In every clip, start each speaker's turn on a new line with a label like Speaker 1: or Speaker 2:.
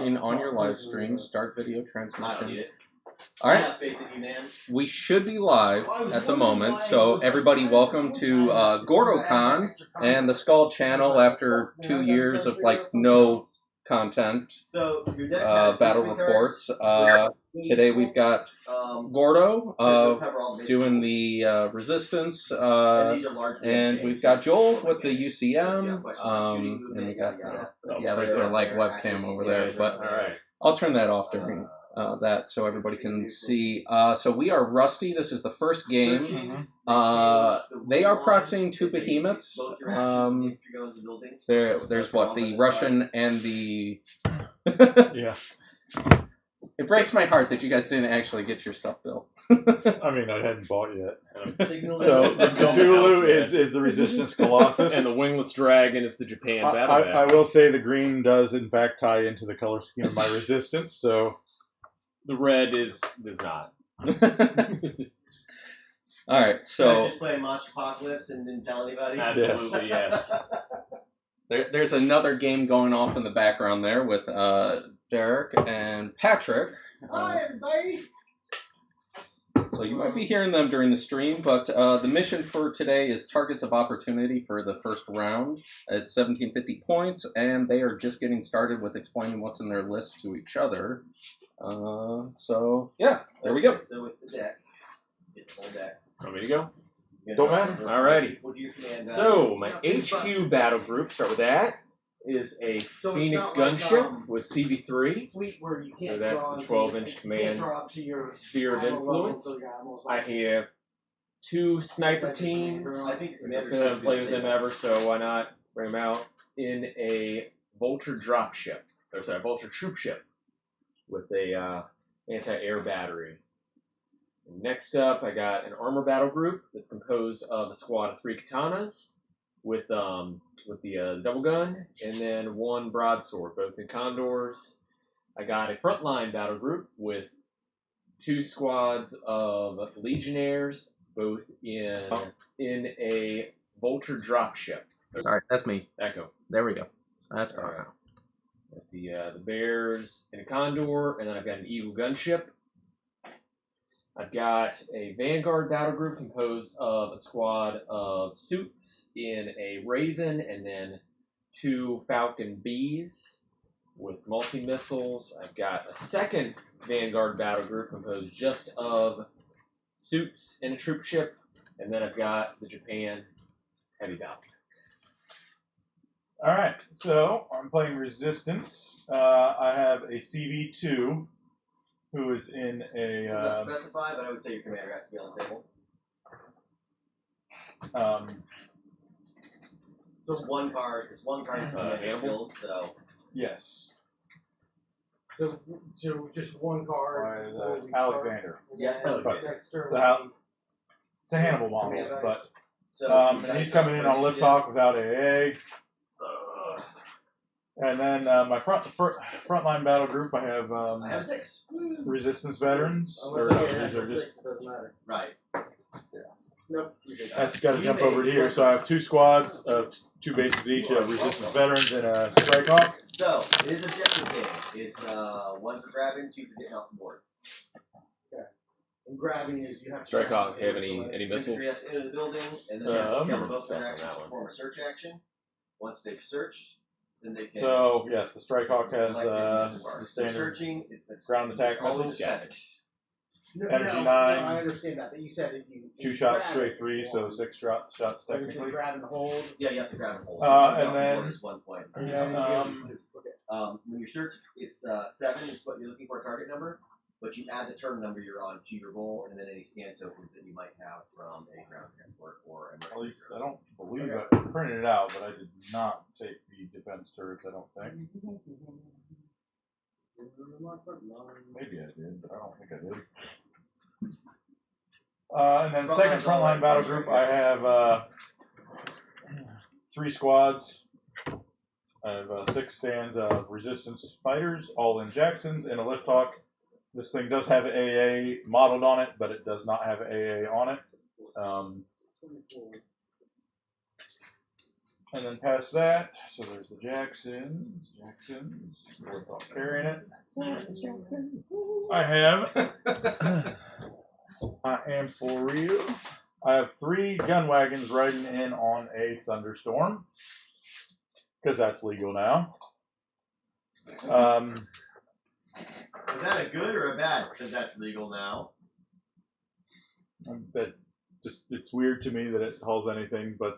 Speaker 1: watching on your live stream. Start video
Speaker 2: I don't
Speaker 1: transmission.
Speaker 2: need it.
Speaker 1: All
Speaker 2: I
Speaker 1: right.
Speaker 2: have faith in you, man.
Speaker 1: We should be live at the moment, so everybody welcome to Gordocon and the Skull channel after 2 years of like no content,
Speaker 2: So your deck has
Speaker 1: battle
Speaker 2: history
Speaker 1: reports. Today we've got Gordo doing the resistance, and we've got Joel with the UCM, and we got there's their like webcam over there, but I'll turn that off during that so everybody can see. So we are Rusty. This is the first game. They are proxying two behemoths. There's what, the Russian and the...
Speaker 3: Yeah.
Speaker 1: It breaks my heart that you guys didn't actually get your stuff built.
Speaker 3: I mean, I hadn't bought yet. So the Cthulhu is the Resistance Colossus.
Speaker 4: And the Wingless Dragon is the Japan Battle Bag.
Speaker 3: I will say the green does in fact tie into the color scheme of my Resistance, so...
Speaker 4: The red does not.
Speaker 1: Alright, so...
Speaker 2: You guys just play Monster Apocalypse and didn't tell anybody?
Speaker 4: Absolutely, yes.
Speaker 1: There's another game going off in the background there with Derek and Patrick.
Speaker 2: Hi, everybody!
Speaker 1: So you might be hearing them during the stream, but the mission for today is Targets of Opportunity for the first round. It's 1750 points, and they are just getting started with explaining what's in their list to each other. So, yeah, there we go.
Speaker 2: So with the deck, get the whole deck.
Speaker 4: Want me to go?
Speaker 3: Don't matter.
Speaker 4: Alrighty.
Speaker 2: What do you command?
Speaker 4: So, my HQ battle group, start with that, is a Phoenix gunship with CV3. So that's the 12-inch command sphere of influence. I have 2 sniper teams. I'm going to play with them ever, so why not bring them out in a Vulture dropship. Or sorry, Vulture troopship with a anti-air battery. Next up, I got an armor battle group that's composed of a squad of 3 katanas with the double gun, and then 1 broadsword, both in condors. I got a frontline battle group with 2 squads of legionnaires, both in a Vulture dropship.
Speaker 1: Sorry, that's me.
Speaker 4: Echo.
Speaker 1: There we go. That's better
Speaker 4: Alright.
Speaker 1: now.
Speaker 4: The bears in a condor, and then I've got an eagle gunship. I've got a Vanguard battle group composed of a squad of suits in a Raven, and then 2 Falcon Bees with multi-missiles. I've got a second Vanguard battle group composed just of suits in a troop ship, and then I've got the Japan heavy battle.
Speaker 3: Alright, so I'm playing Resistance. I have a CV2 who is in a...
Speaker 2: Not specify, but I would say your commander has to be on the table. It's one card in commander's guild, so...
Speaker 3: Yes.
Speaker 5: So just one card.
Speaker 3: Alexander.
Speaker 2: Yeah,
Speaker 3: It's a Hannibal model, but
Speaker 2: so
Speaker 3: and he's coming in on lift talk without AA. And then my frontline battle group, I have
Speaker 2: I have 6.
Speaker 3: Resistance veterans.
Speaker 5: Or
Speaker 3: Or, these are just,
Speaker 5: it doesn't matter.
Speaker 2: Right.
Speaker 5: Nope.
Speaker 3: that's got to jump over to here. So I have 2 squads of 2 bases each of Resistance veterans and a Strike Hawk.
Speaker 2: So, it is objective game. It's 1 for grabbing, 2 for getting off the board.
Speaker 5: Okay. And grabbing is you have to...
Speaker 4: Strike Hawk, have any missiles?
Speaker 2: Infantry has to enter the building, and then they have to cover both their actions to perform a search action. Once they've searched, then they can...
Speaker 3: So, yes, the Strike Hawk has the
Speaker 2: So
Speaker 3: standard
Speaker 2: searching, it's
Speaker 3: ground attack
Speaker 2: always
Speaker 3: missiles.
Speaker 2: a 7.
Speaker 3: Energy
Speaker 5: no,
Speaker 3: 9.
Speaker 5: I understand that, but you said if you...
Speaker 3: 2 shots, straight 3, so 6 shots technically.
Speaker 5: Grab and hold.
Speaker 2: Yeah, you have to grab and hold.
Speaker 3: And then...
Speaker 2: Is 1 point.
Speaker 5: When you
Speaker 2: search, it's 7 is what you're looking for, target number, but you add the turn number you're on to your roll, and then any scan tokens that you might have from a ground transport or a...
Speaker 3: At least I don't believe I printed it out, but I did not take the defense turrets, I don't think. Maybe I did, but I don't think I did. And then second frontline battle group, I have 3 squads. I have 6 stands of Resistance fighters, all in Jacksons, and a lift hawk. This thing does have AA modeled on it, but it does not have AA on it. And then past that, so there's the Jacksons. We're all carrying it. I have. I am for real. I have 3 gun wagons riding in on a thunderstorm because that's legal now.
Speaker 2: Is that a good or a bad? Because that's legal now.
Speaker 3: That just it's weird to me that it calls anything, but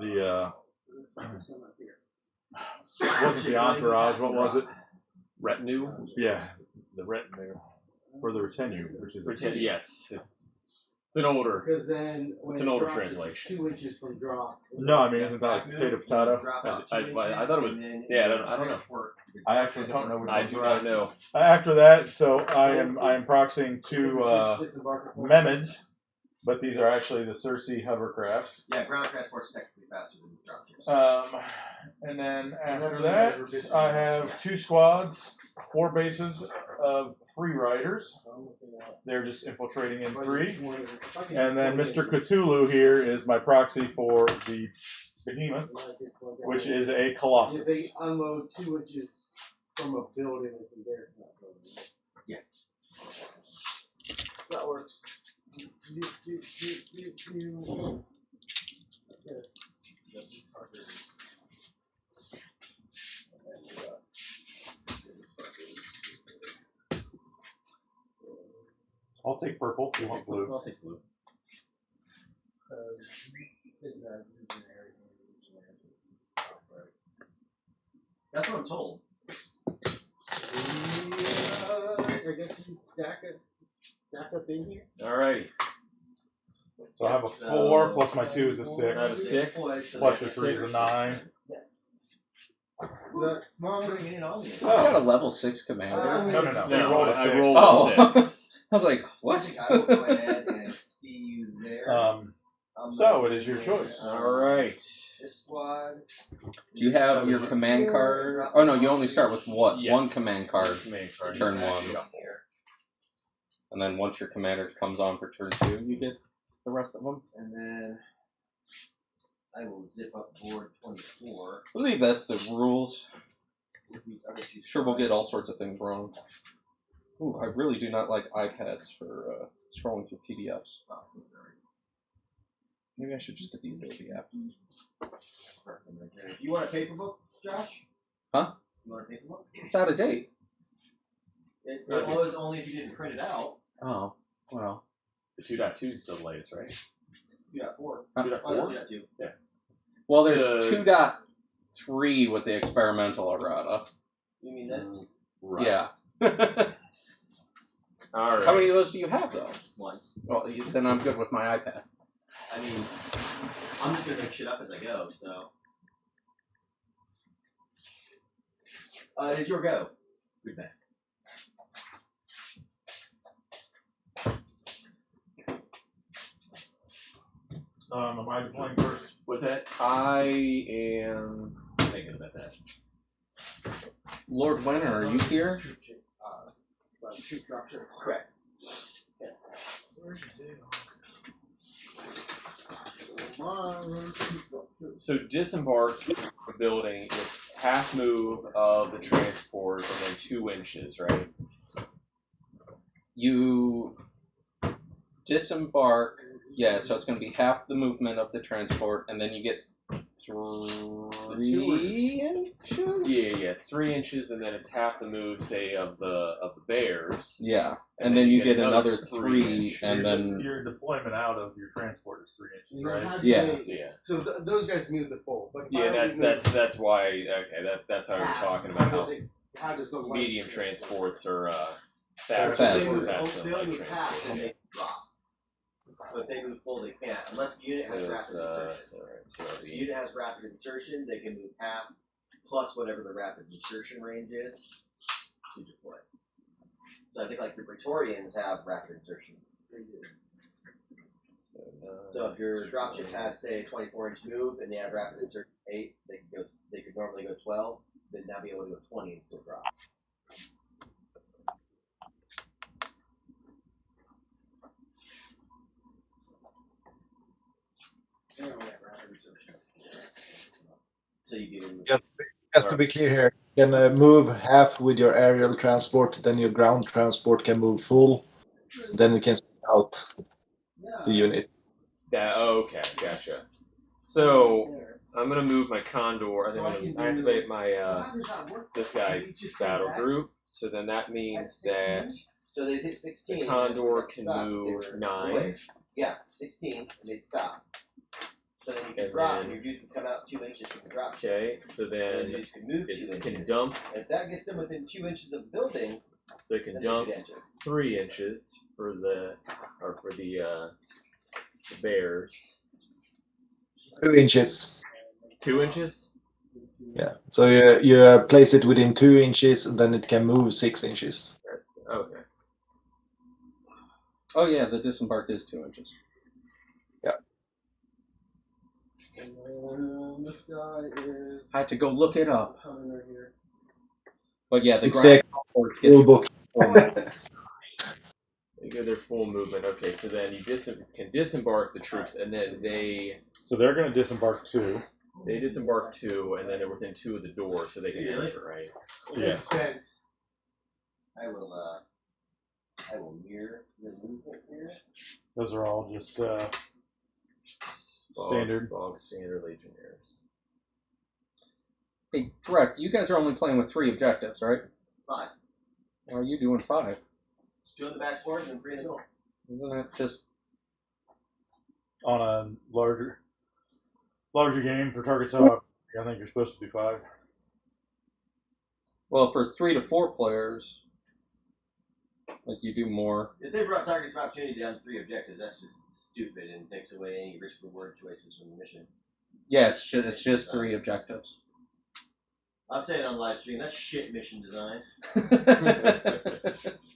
Speaker 3: it wasn't the entourage. What was it?
Speaker 4: Retinue?
Speaker 3: Yeah, the retinue or the retinue, which is
Speaker 4: Yes. It's an older.
Speaker 5: Because then when
Speaker 4: It's an
Speaker 5: it
Speaker 4: older
Speaker 5: drops, it's
Speaker 4: translation.
Speaker 5: 2 inches from drop.
Speaker 3: No, I mean isn't that like potato?
Speaker 4: I thought it was. Yeah, I don't know.
Speaker 3: I actually don't know.
Speaker 4: I do not know.
Speaker 3: After that, so I am proxying 2 Mehmeds, but these are actually the Cersei hovercrafts.
Speaker 2: Yeah, ground transport's technically faster than drop ships.
Speaker 3: And then after that, I have 2 squads, 4 bases of 3 riders. They're just infiltrating in 3. And then Mr. Cthulhu here is my proxy for the Behemoth, which is a Colossus.
Speaker 5: If they unload 2 inches from a building, they can dare to that building.
Speaker 2: Yes.
Speaker 5: That works.
Speaker 3: I'll take purple. You want blue?
Speaker 4: I'll take blue.
Speaker 2: That's what I'm told.
Speaker 5: I guess you can stack up in here.
Speaker 4: Alright.
Speaker 3: So I have a 4 plus my 2 is a 6.
Speaker 4: I have a 6.
Speaker 3: Plus your 3 is a 9.
Speaker 5: Yes. That's small.
Speaker 2: Bringing it on you.
Speaker 1: I got a level 6 commander.
Speaker 3: No.
Speaker 4: No,
Speaker 3: You rolled a 6.
Speaker 4: I rolled
Speaker 1: Oh.
Speaker 4: a 6.
Speaker 1: I was like, what?
Speaker 2: I will go ahead and see you there.
Speaker 3: So it is your choice.
Speaker 4: Alright.
Speaker 2: This squad.
Speaker 1: Do you have your command card? Oh no, you only start with what?
Speaker 4: Yes.
Speaker 1: 1 command card.
Speaker 4: Command card.
Speaker 1: Turn
Speaker 4: Yeah.
Speaker 1: 1. And then once your commander comes on for turn 2, you get the rest of them.
Speaker 2: And then I will zip up board 24.
Speaker 1: I believe that's the rules.
Speaker 2: With these other 2
Speaker 1: Sure, we'll
Speaker 2: squads.
Speaker 1: get all sorts of things wrong. Ooh, I really do not like iPads for scrolling through PDFs.
Speaker 2: Oh, sorry.
Speaker 1: Maybe I should just get the Adobe app.
Speaker 2: You want a paper book, Josh?
Speaker 1: Huh?
Speaker 2: You want a paper book?
Speaker 1: It's out of date.
Speaker 2: It was only if you didn't print it out.
Speaker 1: Oh, well.
Speaker 4: The 2.2 is still the latest, right?
Speaker 2: You got 4.
Speaker 4: 2.4?
Speaker 2: Oh, you got 2.
Speaker 4: Yeah.
Speaker 1: Well, there's 2.3 with the experimental errata.
Speaker 2: You mean this?
Speaker 4: Right.
Speaker 1: Yeah.
Speaker 4: Alright.
Speaker 1: How many of those do you have, though?
Speaker 2: 1.
Speaker 1: Well, then I'm good with my iPad.
Speaker 2: I mean, I'm just gonna make shit up as I go, so. It's your go. Good man.
Speaker 3: Am I deploying first?
Speaker 4: What's that? I am thinking about that.
Speaker 1: Lord Winter, are you here?
Speaker 5: Shoot drop ships.
Speaker 2: Correct.
Speaker 4: So disembark the building, it's half move of the transport and then 2 inches, right?
Speaker 1: You disembark, yeah, so it's going to be half the movement of the transport, and then you get 3 inches?
Speaker 4: Yeah, it's 3 inches, and then it's half the move, say, of the bears.
Speaker 1: Yeah, and then you get another 3,
Speaker 4: inch.
Speaker 1: and then...
Speaker 3: Your deployment out of your transport is 3 inches, right?
Speaker 1: Yeah.
Speaker 4: Yeah.
Speaker 5: So those guys move the full. But
Speaker 4: Yeah, that's why. Okay, that's how we're talking about
Speaker 5: how does the
Speaker 4: medium transports are
Speaker 1: Faster.
Speaker 4: faster
Speaker 2: They
Speaker 4: than light
Speaker 2: move half
Speaker 4: transport.
Speaker 2: and they drop. So if they move full, they can't. Unless the unit has rapid insertion. If the unit has rapid insertion, they can move half plus whatever the rapid insertion range is to deploy. So I think like the Praetorians have rapid insertion. So if your dropship has say a 24-inch move and they have rapid insertion 8, they could normally go 12. They'd now be able to go 20 and still drop. Yeah, we have rapid insertion. So you get in.
Speaker 6: Just to be clear here, you can move half with your aerial transport, then your ground transport can move full, then you can split out the unit.
Speaker 4: Okay, gotcha. So I'm gonna move my Condor. I think I'm gonna activate my this guy's battle group. So then that means that
Speaker 2: So they hit 16.
Speaker 4: the Condor can move 9.
Speaker 2: Yeah, 16, and they'd stop. So then you can drop, and your dude can come out 2 inches from the drop.
Speaker 4: Okay, so then
Speaker 2: you can move 2 inches.
Speaker 4: Can dump.
Speaker 2: And if that gets them within 2 inches of the building,
Speaker 4: so it can dump 3 inches for the bears.
Speaker 6: 2 inches.
Speaker 4: 2 inches?
Speaker 6: Yeah. So you place it within 2 inches, and then it can move 6 inches.
Speaker 4: Okay.
Speaker 1: Oh yeah, the disembark is 2 inches.
Speaker 6: Yeah.
Speaker 5: And then this guy is.
Speaker 1: I had to go look it up.
Speaker 5: Coming right here.
Speaker 1: But yeah, the
Speaker 6: It's
Speaker 1: ground
Speaker 6: the rule book.
Speaker 4: They go their full movement. Okay, so then you can disembark the troops, and then
Speaker 3: So they're going to disembark 2.
Speaker 4: They disembark 2, and then they're within 2 of the door, so they can enter, right?
Speaker 3: Yes.
Speaker 2: I will mirror the movement here.
Speaker 3: Those are all just standard.
Speaker 4: Bog standard legionnaires.
Speaker 1: Hey, Drek, you guys are only playing with 3 objectives, right?
Speaker 2: 5.
Speaker 1: Why are you doing 5?
Speaker 2: 2 in the back forwards and 3 in the middle.
Speaker 1: Isn't that just...
Speaker 3: On a larger game for target top, I think you're supposed to do 5.
Speaker 1: Well, for 3 to 4 players, like you do more.
Speaker 2: If they brought targets of opportunity down to 3 objectives, that's just stupid and takes away any risk reward choices from the mission.
Speaker 1: Yeah, it's just 3 objectives.
Speaker 2: I'm saying on live stream, that's shit mission design.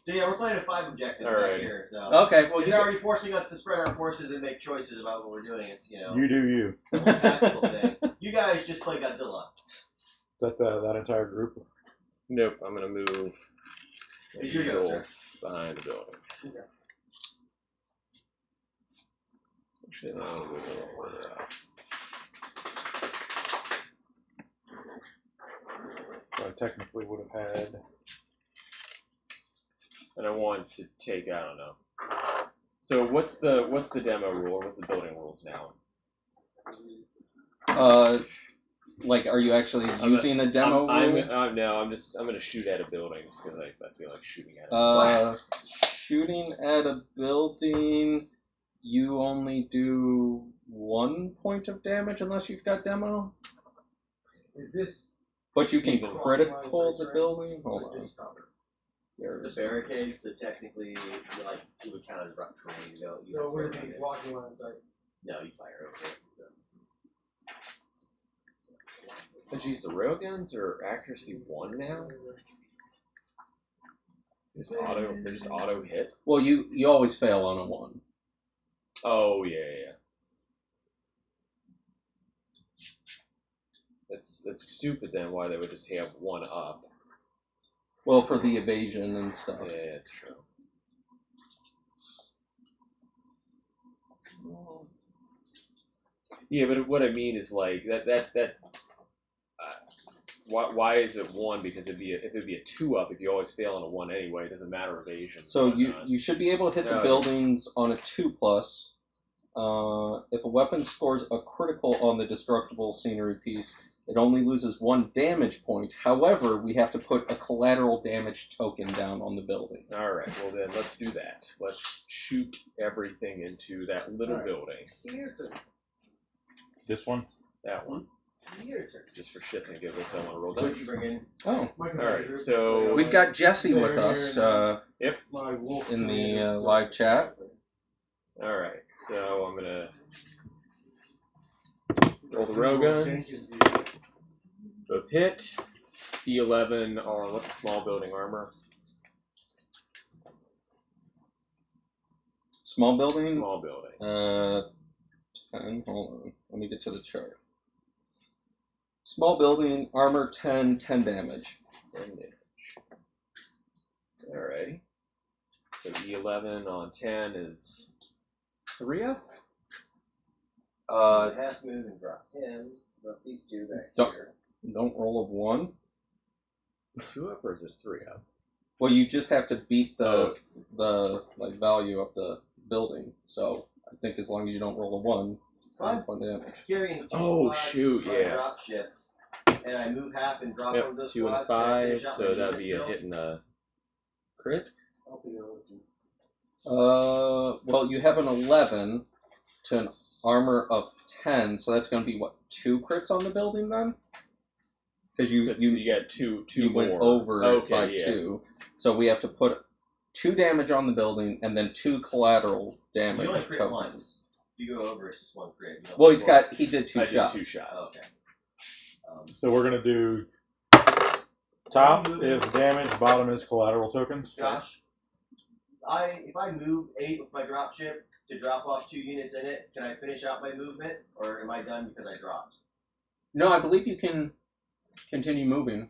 Speaker 2: So yeah, we're playing at 5 objectives right here. So
Speaker 1: okay, well,
Speaker 2: he's already forcing us to spread our forces and make choices about what we're doing. It's
Speaker 3: You do you.
Speaker 2: a whole tactical thing. You guys just play Godzilla.
Speaker 3: Is that that entire group?
Speaker 4: Nope, I'm gonna move.
Speaker 2: It's your go, sir.
Speaker 4: Behind the building.
Speaker 5: Okay.
Speaker 4: Actually, no, I'm gonna move a little further out.
Speaker 3: So I technically would have had.
Speaker 4: And I want to take, I don't know. So what's the demo rule, or what's the building rules now?
Speaker 1: Like, are you actually using a demo rule?
Speaker 4: No, I'm gonna shoot at a building just because I feel like shooting at it.
Speaker 1: Shooting at a building, you only do 1 point of damage unless you've got demo.
Speaker 5: Is this?
Speaker 1: But you can critical the building. Hold on.
Speaker 2: It's a barricade, so technically, you would count as rough terrain.
Speaker 5: So would it be blocking line of sight?
Speaker 2: No, you fire over it. So.
Speaker 4: But geez, the railguns are accuracy 1 now. They're just auto hit.
Speaker 1: Well, you always fail on a 1.
Speaker 4: Oh yeah. That's stupid then. Why they would just have 1 up?
Speaker 1: Well, for the evasion and stuff.
Speaker 4: Yeah, that's true. Yeah, but what I mean is like that. Why is it 1? Because if it'd be a 2 up, if you always fail on a 1 anyway, it doesn't matter evasion.
Speaker 1: So you should be able to hit the buildings on a 2+. If a weapon scores a critical on the destructible scenery piece, it only loses 1 damage point. However, we have to put a collateral damage token down on the building.
Speaker 4: All right. Well then, let's do that. Let's shoot everything into that little building.
Speaker 3: This one?
Speaker 4: That one. Just for shits and giggles, I want to roll
Speaker 2: What did
Speaker 4: dice.
Speaker 2: you bring in?
Speaker 1: Oh.
Speaker 4: Alright, so
Speaker 1: We've got Jesse with us
Speaker 4: Yep.
Speaker 1: in the live chat.
Speaker 4: Alright, so I'm gonna roll the railguns. Both hit. D11 on what's the small building armor?
Speaker 1: Small building?
Speaker 4: Small building.
Speaker 1: 10. Hold on. Let me get to the chart. Small building, armor 10, 10 damage.
Speaker 4: 10 damage. Alrighty. So D11 on 10 is 3 up?
Speaker 2: Half move and drop 10. These two back
Speaker 1: Don't-
Speaker 2: here.
Speaker 1: Don't roll a 1.
Speaker 4: 2 up or is it 3 up?
Speaker 1: Well, you just have to beat the like value of the building. So I think as long as you don't roll a 1,
Speaker 2: Fine.
Speaker 1: 1 damage.
Speaker 2: Carrying 2
Speaker 4: Oh,
Speaker 2: squads
Speaker 4: shoot,
Speaker 2: on a
Speaker 4: yeah.
Speaker 2: drop ship, and I move half and drop one
Speaker 4: Yep,
Speaker 2: of those
Speaker 4: 2 and
Speaker 2: squads. Can I
Speaker 4: 5,
Speaker 2: finish out
Speaker 4: so
Speaker 2: my
Speaker 4: that'd be
Speaker 2: unit
Speaker 4: a
Speaker 2: still?
Speaker 4: hit and a crit.
Speaker 5: I'll be honest.
Speaker 1: Well, you have an 11 to an armor of 10, so that's going to be what, 2 crits on the building then? Because you
Speaker 4: get two
Speaker 1: you
Speaker 4: more.
Speaker 1: went over it by
Speaker 4: yeah.
Speaker 1: 2, so we have to put 2 damage on the building and then 2 collateral damage.
Speaker 2: You only crit
Speaker 1: tokens.
Speaker 2: once. If you go over, it's just 1 crit. You don't
Speaker 1: Well,
Speaker 2: roll.
Speaker 1: he did 2
Speaker 4: I
Speaker 1: shots.
Speaker 4: did 2 shots.
Speaker 2: Oh, okay.
Speaker 3: So we're gonna do top is damage, bottom is collateral tokens.
Speaker 2: Josh, if I move 8 with my drop ship to drop off 2 units in it, can I finish out my movement, or am I done because I dropped?
Speaker 1: No, I believe you can continue moving.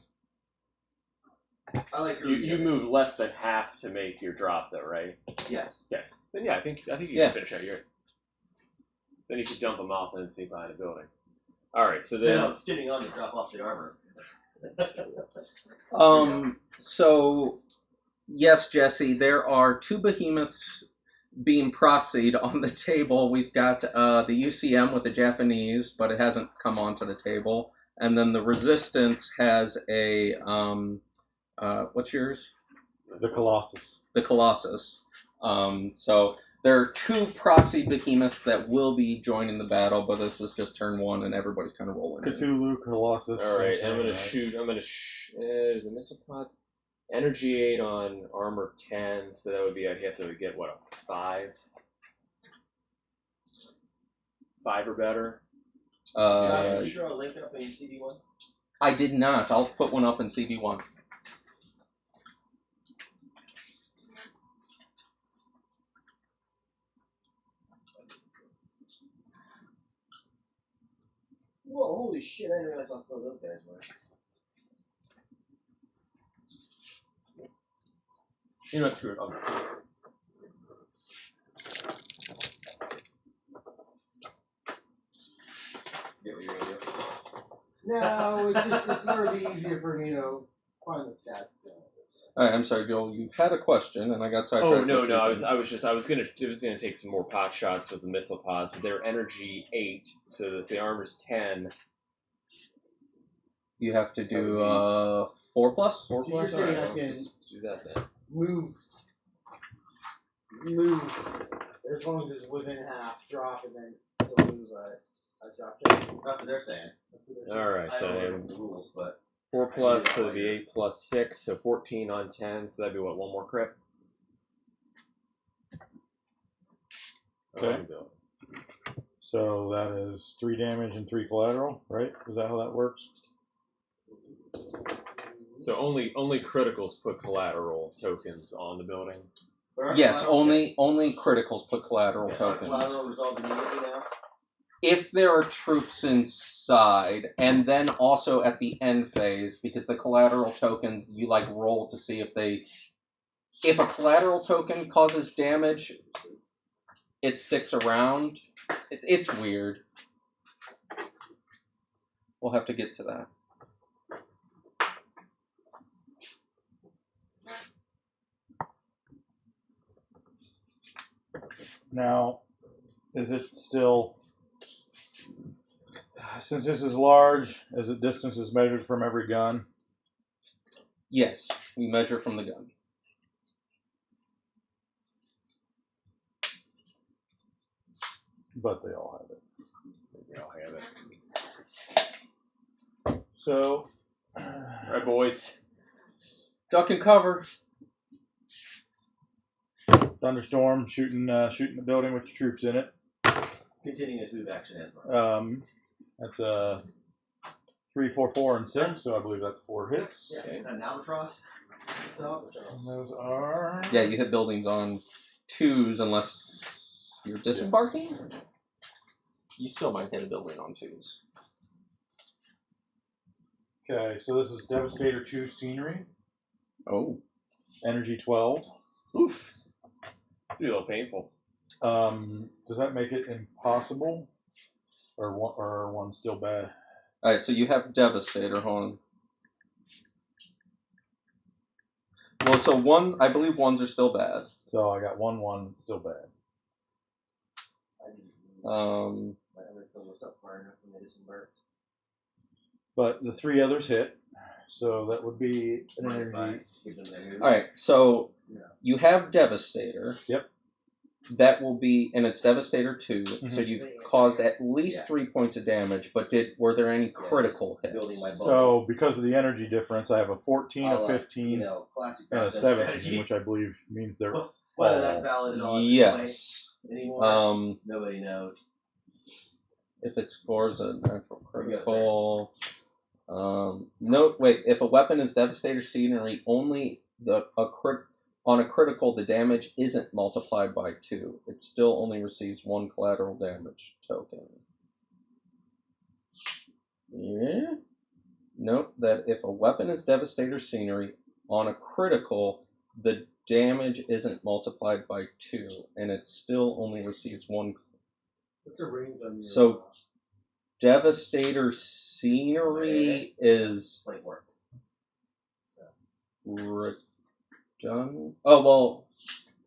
Speaker 2: I like your
Speaker 4: You move less than half to make your drop, though, right?
Speaker 2: Yes.
Speaker 4: Okay. Then yeah, I think you
Speaker 1: Yeah.
Speaker 4: can finish out your. Then you can dump them off and then sneak behind a building. All right, so
Speaker 2: No,
Speaker 4: then.
Speaker 2: no, I'm continuing on to drop off the armor.
Speaker 1: So, yes, Jesse, there are 2 behemoths being proxied on the table. We've got the UCM with the Japanese, but it hasn't come onto the table. And then the Resistance has a, what's yours?
Speaker 3: The Colossus.
Speaker 1: The Colossus. So there are 2 proxy behemoths that will be joining the battle, but this is just turn 1 and everybody's kind of rolling in.
Speaker 3: Cthulhu, Colossus.
Speaker 4: All right, I'm gonna
Speaker 3: right.
Speaker 4: shoot. There's the missile pods. Energy 8 on armor 10, so that would be I'd have to get what, a 5? 5 or better.
Speaker 2: Did you throw a link up in CD1?
Speaker 1: I did not. I'll put one up in CV1.
Speaker 2: Whoa, holy shit, I didn't realize how slow those guys were.
Speaker 4: You know, screw it.
Speaker 2: Get what you're gonna do.
Speaker 5: No, it's gonna be easier for me to find the stats.
Speaker 1: All right, I'm sorry, Joel. You had a question, and I got sidetracked.
Speaker 4: Oh no,
Speaker 1: with
Speaker 4: no,
Speaker 1: two
Speaker 4: I
Speaker 1: things.
Speaker 4: was gonna take some more pot shots with the missile pods, but they're energy 8, so that the armor's 10.
Speaker 1: You have to do 4 plus.
Speaker 4: 4
Speaker 5: So you're
Speaker 4: plus. All right,
Speaker 5: saying I
Speaker 4: I'll
Speaker 5: can-
Speaker 4: just do that then.
Speaker 5: Move, as long as it's within half, drop, and then still move a drop check.
Speaker 2: That's what they're saying.
Speaker 4: All right,
Speaker 2: I don't
Speaker 4: so
Speaker 2: remember the rules, but
Speaker 4: 4 plus,
Speaker 2: that
Speaker 4: so it'd
Speaker 2: while
Speaker 4: be
Speaker 2: you're-
Speaker 4: 8 plus 6, so 14 on 10, so that'd be what, 1 more crit?
Speaker 3: Okay. So that is 3 damage and 3 collateral, right? Is that how that works?
Speaker 4: So only criticals put collateral tokens on the building.
Speaker 1: Yes, only criticals put collateral tokens.
Speaker 2: Collateral resolved immediately now.
Speaker 1: If there are troops inside, and then also at the end phase, because the collateral tokens you like roll to see if a collateral token causes damage, it sticks around. It's weird. We'll have to get to that.
Speaker 3: Now, is it still, since this is large, is it distance is measured from every gun?
Speaker 1: Yes, we measure from the gun.
Speaker 3: But they all have it.
Speaker 4: They all have it.
Speaker 3: So,
Speaker 4: All right, boys.
Speaker 1: Duck and cover.
Speaker 3: thunderstorm, shooting the building with the troops in it.
Speaker 2: Continuing his move action as well.
Speaker 3: That's 3, 4, 4, and 6, so I believe that's 4 hits.
Speaker 2: Yeah,
Speaker 4: Okay.
Speaker 2: an albatross.
Speaker 3: And those are.
Speaker 1: Yeah, you hit buildings on 2s unless you're disembarking. You still might hit a building on 2s.
Speaker 3: Okay, so this is Devastator 2 scenery.
Speaker 1: Oh.
Speaker 3: Energy 12.
Speaker 4: Oof. It's a little painful.
Speaker 3: Does that make it impossible? Or one still bad?
Speaker 1: Alright, so you have Devastator, hold on. Well, so I believe ones are still bad.
Speaker 3: So I got 1/1 still bad. But the 3 others hit, so that would be an energy.
Speaker 1: Alright, so you have Devastator.
Speaker 3: Yep.
Speaker 1: That will be, and it's Devastator 2,
Speaker 3: Mm-hmm.
Speaker 1: so you've caused at least 3 points of damage, but were there any critical hits?
Speaker 3: So because of the energy difference, I have a 14, a 15, and a 17, which I believe means they're
Speaker 2: whether that's valid at all.
Speaker 1: Yes.
Speaker 2: Anymore, nobody knows.
Speaker 1: If it scores a natural critical. No, wait. If a weapon is Devastator scenery, only on a critical, the damage isn't multiplied by 2. It still only receives 1 collateral damage token. Yeah. Note that if a weapon is Devastator scenery, on a critical, the damage isn't multiplied by 2, and it still only receives 1.
Speaker 5: What's the range on your?
Speaker 1: So, Devastator scenery is redundant. Oh well,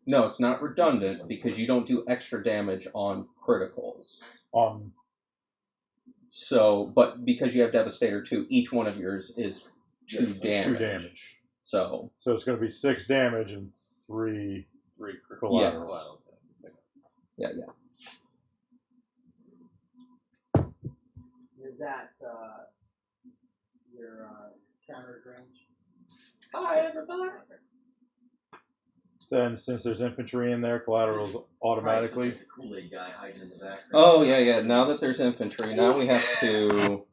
Speaker 1: no, it's not redundant because you don't do extra damage on criticals. So, but because you have Devastator 2, each one of yours is 2 damage.
Speaker 3: 2 damage.
Speaker 1: So
Speaker 3: it's going to be 6 damage and 3 collateral.
Speaker 1: Yes. Yeah.
Speaker 5: Is that your counter range?
Speaker 2: Hi, everybody.
Speaker 3: Then, since there's infantry in there, collateral's automatically.
Speaker 2: Kool-Aid guy hiding in the background.
Speaker 1: Oh yeah. Now that there's infantry, now we have to.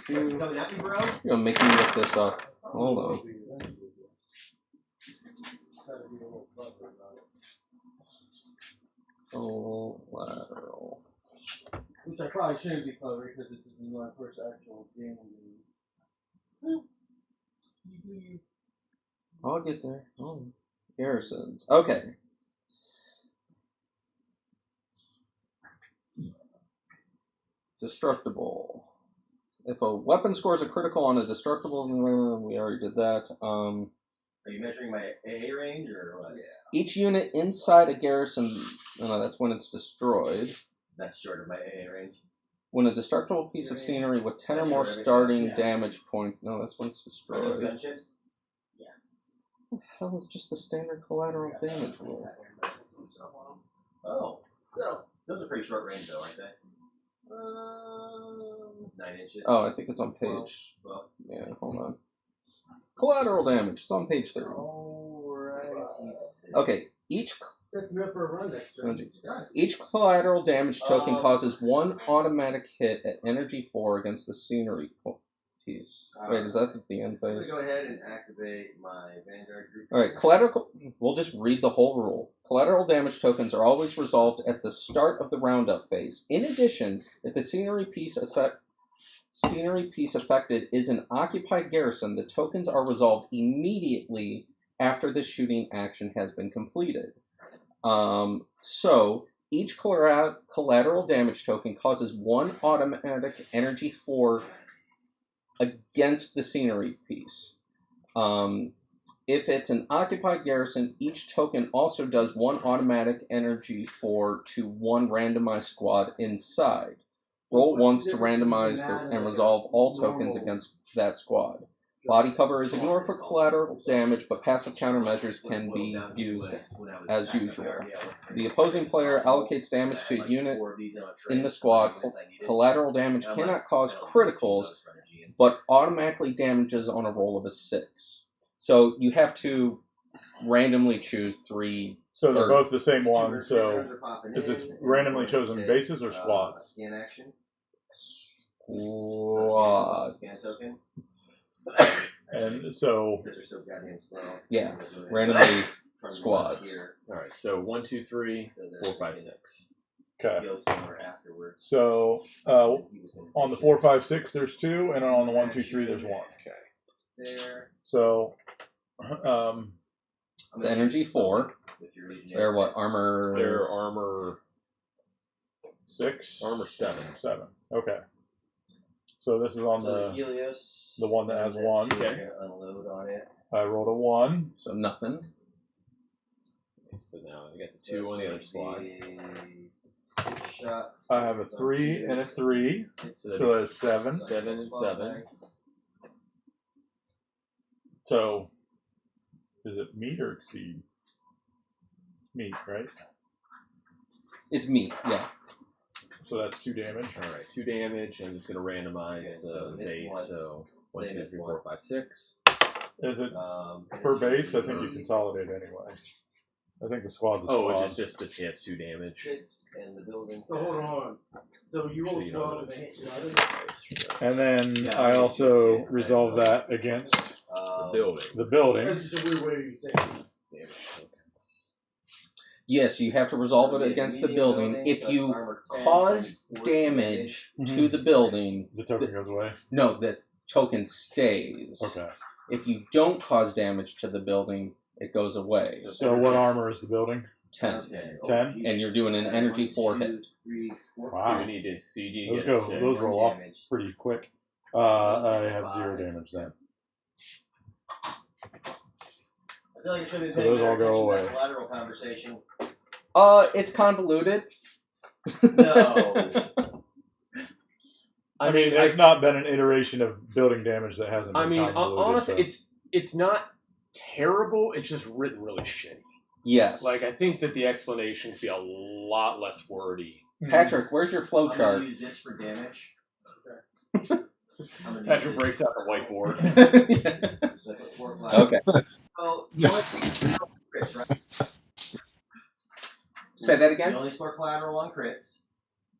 Speaker 2: You coming at me, bro?
Speaker 1: You're making me look this up. Hold on. Collateral.
Speaker 5: Which I probably shouldn't be covering because this is my first actual game.
Speaker 1: I'll get there. Oh, garrisons. Okay. Destructible. If a weapon scores a critical on a destructible, we already did that.
Speaker 2: Are you measuring my AA range or what? Yeah.
Speaker 1: Each unit inside a garrison, no, that's when it's destroyed.
Speaker 2: That's short of my AA range.
Speaker 1: When a destructible piece of scenery with 10 or more starting damage points, no, that's when it's destroyed.
Speaker 2: Are those gunships? Yes.
Speaker 1: What the hell is just the standard collateral damage rule?
Speaker 2: Oh, so those are pretty short range though, aren't they? 9 inches.
Speaker 1: Oh, I think it's on page. Yeah, hold on. Collateral damage. It's on page 30. Okay, each collateral damage token causes 1 automatic hit at energy 4 against the scenery piece. Wait, is that the end phase?
Speaker 2: I'm gonna go ahead and activate my Vanguard group.
Speaker 1: Alright, collateral. We'll just read the whole rule. Collateral damage tokens are always resolved at the start of the roundup phase. In addition, if the scenery piece affected is an occupied garrison, the tokens are resolved immediately after the shooting action has been completed. So each collateral damage token causes 1 automatic energy 4 against the scenery piece. If it's an occupied garrison, each token also does 1 automatic energy 4 to 1 randomized squad inside. Roll once to randomize and resolve all tokens against that squad. Body cover is ignored for collateral damage, but passive countermeasures can be used as usual. The opposing player allocates damage to a unit in the squad. Collateral damage cannot cause criticals, but automatically damages on a roll of a 6. So you have to randomly choose 3.
Speaker 3: So they're both the same one. So is it randomly chosen bases or squads?
Speaker 2: Scan action.
Speaker 1: Squads.
Speaker 2: Scan token.
Speaker 3: And so.
Speaker 1: Yeah, randomly squads.
Speaker 4: Alright, so 1, 2, 3, 4, 5, 6.
Speaker 3: Okay. So on the 4, 5, 6 there's 2, and on the 1, 2, 3 there's 1.
Speaker 2: Okay. There.
Speaker 3: So
Speaker 1: it's energy 4. They're what? Armor.
Speaker 4: They're armor
Speaker 3: 6.
Speaker 4: Armor 7.
Speaker 3: 7. Okay. So this is on
Speaker 2: So Helios.
Speaker 3: the one that has 1.
Speaker 2: You're gonna unload on it.
Speaker 3: I rolled a 1.
Speaker 1: So nothing.
Speaker 4: Okay, so now I got the 2 on the other squad.
Speaker 2: 6 shots.
Speaker 3: I have a 3 and a 3. So that's 7.
Speaker 4: 7 and 7.
Speaker 3: So is it meet or exceed? Meet, right?
Speaker 1: It's me, yeah.
Speaker 3: So that's 2 damage.
Speaker 4: Alright, 2 damage. I'm just going to randomize
Speaker 2: Okay, so
Speaker 4: the
Speaker 2: this
Speaker 4: base.
Speaker 2: one's-
Speaker 4: So 1, 2,
Speaker 2: this
Speaker 4: 3, 4,
Speaker 2: one's-
Speaker 4: 5, 6.
Speaker 3: Is it per base? I think you
Speaker 2: energy
Speaker 3: consolidate anyway. I think the squad's a
Speaker 4: Oh,
Speaker 3: squad.
Speaker 4: it just has 2 damage.
Speaker 2: 6 and the building.
Speaker 5: So hold on. So you roll
Speaker 4: So you know
Speaker 5: 12 and
Speaker 4: the-
Speaker 5: hit 11?
Speaker 3: And then
Speaker 2: Yeah,
Speaker 3: I
Speaker 2: I
Speaker 3: also
Speaker 2: think
Speaker 3: resolve that against
Speaker 4: The building.
Speaker 3: the building.
Speaker 5: That's just a weird way to say it.
Speaker 4: Damage tokens.
Speaker 1: Yes, you have to resolve it against the building. If you cause damage to the building,
Speaker 3: The token goes away.
Speaker 1: no, the token stays.
Speaker 3: Okay.
Speaker 1: If you don't cause damage to the building, it goes away.
Speaker 3: So what armor is the building?
Speaker 1: 10.
Speaker 2: Okay.
Speaker 3: 10?
Speaker 1: And you're doing an energy 4 hit.
Speaker 2: 1, 2, 3, 4,
Speaker 3: Wow.
Speaker 4: So you need to
Speaker 3: Those
Speaker 4: get
Speaker 3: go.
Speaker 4: 6.
Speaker 3: Those roll off pretty quick. I have 0 damage then.
Speaker 2: I feel like I should have
Speaker 3: So
Speaker 2: been
Speaker 3: those all go
Speaker 2: attention to
Speaker 3: away.
Speaker 2: that collateral conversation.
Speaker 1: It's convoluted.
Speaker 2: No.
Speaker 3: I mean, there's not been an iteration of building damage that hasn't been
Speaker 4: I mean,
Speaker 3: convoluted,
Speaker 4: honestly,
Speaker 3: so.
Speaker 4: it's not terrible. It's just written really shitty.
Speaker 1: Yes.
Speaker 4: Like, I think that the explanation could be a lot less wordy.
Speaker 1: Patrick, where's your flow
Speaker 2: I'm
Speaker 1: chart?
Speaker 2: gonna use this for damage.
Speaker 4: Patrick breaks out the whiteboard.
Speaker 2: So I put 4 flags.
Speaker 1: Okay.
Speaker 2: So, you only score crits, right?
Speaker 1: Say that
Speaker 2: You
Speaker 1: again?
Speaker 2: only score collateral on crits.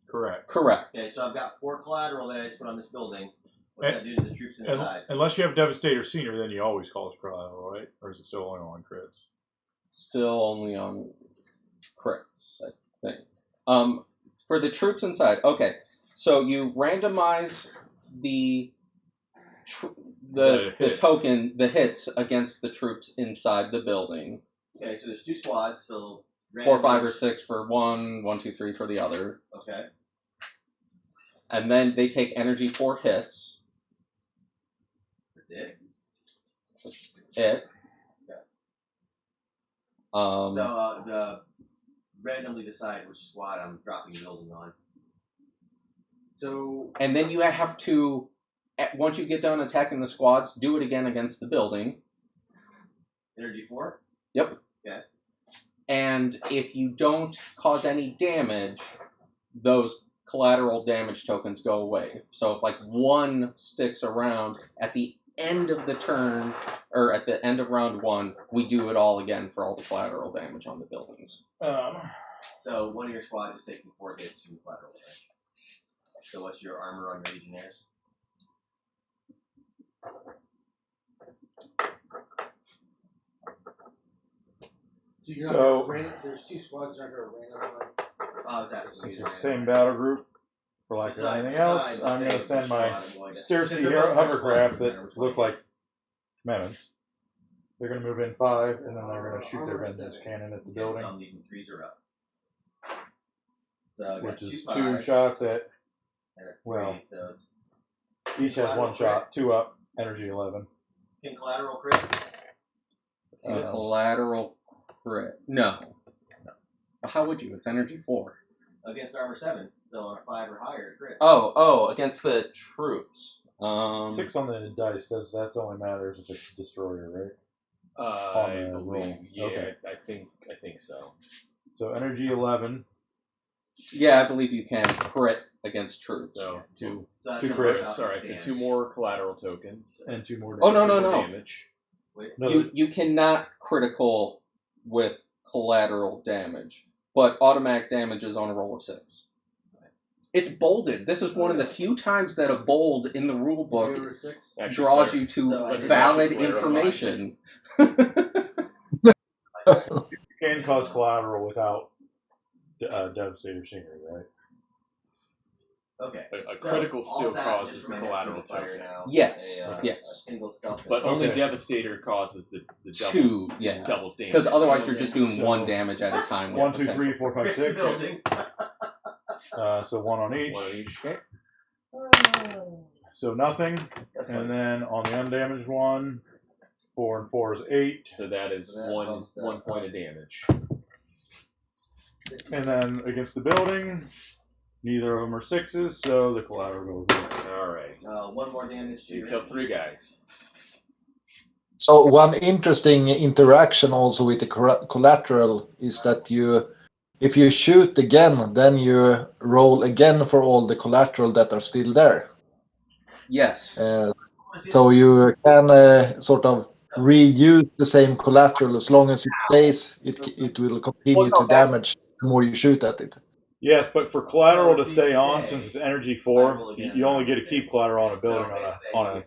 Speaker 3: Correct.
Speaker 1: Correct.
Speaker 2: Okay, so I've got 4 collateral that I just put on this building. What's that do to the troops inside?
Speaker 3: Unless you have Devastator Senior, then you always call it collateral, right? Or is it still only on crits?
Speaker 1: Still only on crits, I think. For the troops inside, okay. So you randomize the
Speaker 3: hits.
Speaker 1: token, the hits against the troops inside the building.
Speaker 2: Okay, so there's 2 squads, so
Speaker 1: 4, 5, or 6 for one, 1, 2, 3 for the other.
Speaker 2: Okay.
Speaker 1: And then they take energy 4 hits.
Speaker 2: That's it.
Speaker 1: It.
Speaker 2: Okay.
Speaker 1: Um,
Speaker 2: The randomly decide which squad I'm dropping the building on. So
Speaker 1: and then you have to, once you get done attacking the squads, do it again against the building.
Speaker 2: energy 4.
Speaker 1: Yep.
Speaker 2: Okay.
Speaker 1: And if you don't cause any damage, those collateral damage tokens go away. So if like 1 sticks around, at the end of the turn, or at the end of round 1, we do it all again for all the collateral damage on the buildings.
Speaker 2: So one of your squads is taking 4 hits from collateral damage. So what's your armor on your legionnaires?
Speaker 5: So you're not
Speaker 3: So-
Speaker 5: gonna there's 2 squads that are randomized.
Speaker 2: Oh, I was asking
Speaker 3: It's
Speaker 2: you.
Speaker 3: the same battle group. For lack of anything else, I'm going to send my Cersei hovercraft that look like Memons. They're going to move in 5, and then they're going to shoot their vengeance cannon at the building,
Speaker 2: Some leaving 3s are up. So I got
Speaker 3: which is
Speaker 2: 2
Speaker 3: 2
Speaker 2: 5s
Speaker 3: shots at,
Speaker 2: and a 3,
Speaker 3: well,
Speaker 2: so it's
Speaker 3: each has 1 shot, 2 up, energy 11.
Speaker 2: can collateral crit.
Speaker 1: Collateral crit. No. How would you? It's energy 4.
Speaker 2: Against armor 7, so on a 5 or higher crit.
Speaker 1: Oh, against the troops.
Speaker 3: 6 on the dice, that only matters if it's a destroyer, right?
Speaker 4: I
Speaker 3: On the
Speaker 4: believe,
Speaker 3: roll.
Speaker 4: yeah,
Speaker 3: Okay.
Speaker 4: I think so.
Speaker 3: So energy 11,
Speaker 1: Yeah, I believe you can crit against troops.
Speaker 4: So 2
Speaker 2: So that's
Speaker 3: 2
Speaker 2: gonna
Speaker 3: crits.
Speaker 2: work out
Speaker 4: Sorry,
Speaker 2: to
Speaker 4: so
Speaker 2: stand.
Speaker 4: 2 more collateral tokens.
Speaker 3: and 2 more
Speaker 1: Oh,
Speaker 3: damage.
Speaker 1: no,
Speaker 4: 2
Speaker 1: no,
Speaker 4: more
Speaker 1: no.
Speaker 4: damage.
Speaker 3: No,
Speaker 1: You cannot critical with collateral damage, but automatic damage is on a roll of 6. It's bolded. This is one of the few times that a bold in the rule book
Speaker 5: Zero or 6.
Speaker 4: Actually,
Speaker 1: draws
Speaker 4: clar-
Speaker 1: you to
Speaker 2: So,
Speaker 1: valid
Speaker 4: actually clarify.
Speaker 1: information.
Speaker 3: you can cause collateral without Devastator Senior, right?
Speaker 2: Okay.
Speaker 4: A
Speaker 2: So,
Speaker 4: critical
Speaker 2: all
Speaker 4: still
Speaker 2: that
Speaker 4: causes
Speaker 2: just
Speaker 4: the
Speaker 2: ran
Speaker 4: collateral
Speaker 2: through the fire
Speaker 4: token.
Speaker 2: now.
Speaker 1: Yes,
Speaker 2: A
Speaker 1: yes.
Speaker 2: single stealth.
Speaker 4: But only
Speaker 3: Okay.
Speaker 4: Devastator causes the double,
Speaker 1: 2, yeah.
Speaker 4: double damage.
Speaker 1: Because otherwise you're just doing
Speaker 3: So-
Speaker 1: 1 damage at a time.
Speaker 3: 1, 2,
Speaker 1: Okay.
Speaker 3: 3, 4, 5,
Speaker 2: Crits the
Speaker 3: 6.
Speaker 2: building.
Speaker 3: So one on each.
Speaker 4: One on each. Okay.
Speaker 3: So nothing.
Speaker 2: That's
Speaker 3: And
Speaker 2: fine.
Speaker 3: then on the undamaged one, 4 and 4 is 8.
Speaker 4: So that is one point of damage.
Speaker 3: And then against the building, neither of them are 6s, so the collateral goes in.
Speaker 4: All right.
Speaker 2: One more damage to
Speaker 4: You killed 3 guys.
Speaker 6: So one interesting interaction also with the collateral is that if you shoot again, then you roll again for all the collateral that are still there.
Speaker 1: Yes.
Speaker 6: So you can sort of reuse the same collateral as long as it stays. It will continue to damage the more you shoot at it.
Speaker 3: Yes, but for collateral to stay on, since it's energy 4, you only get to keep collateral on a building on a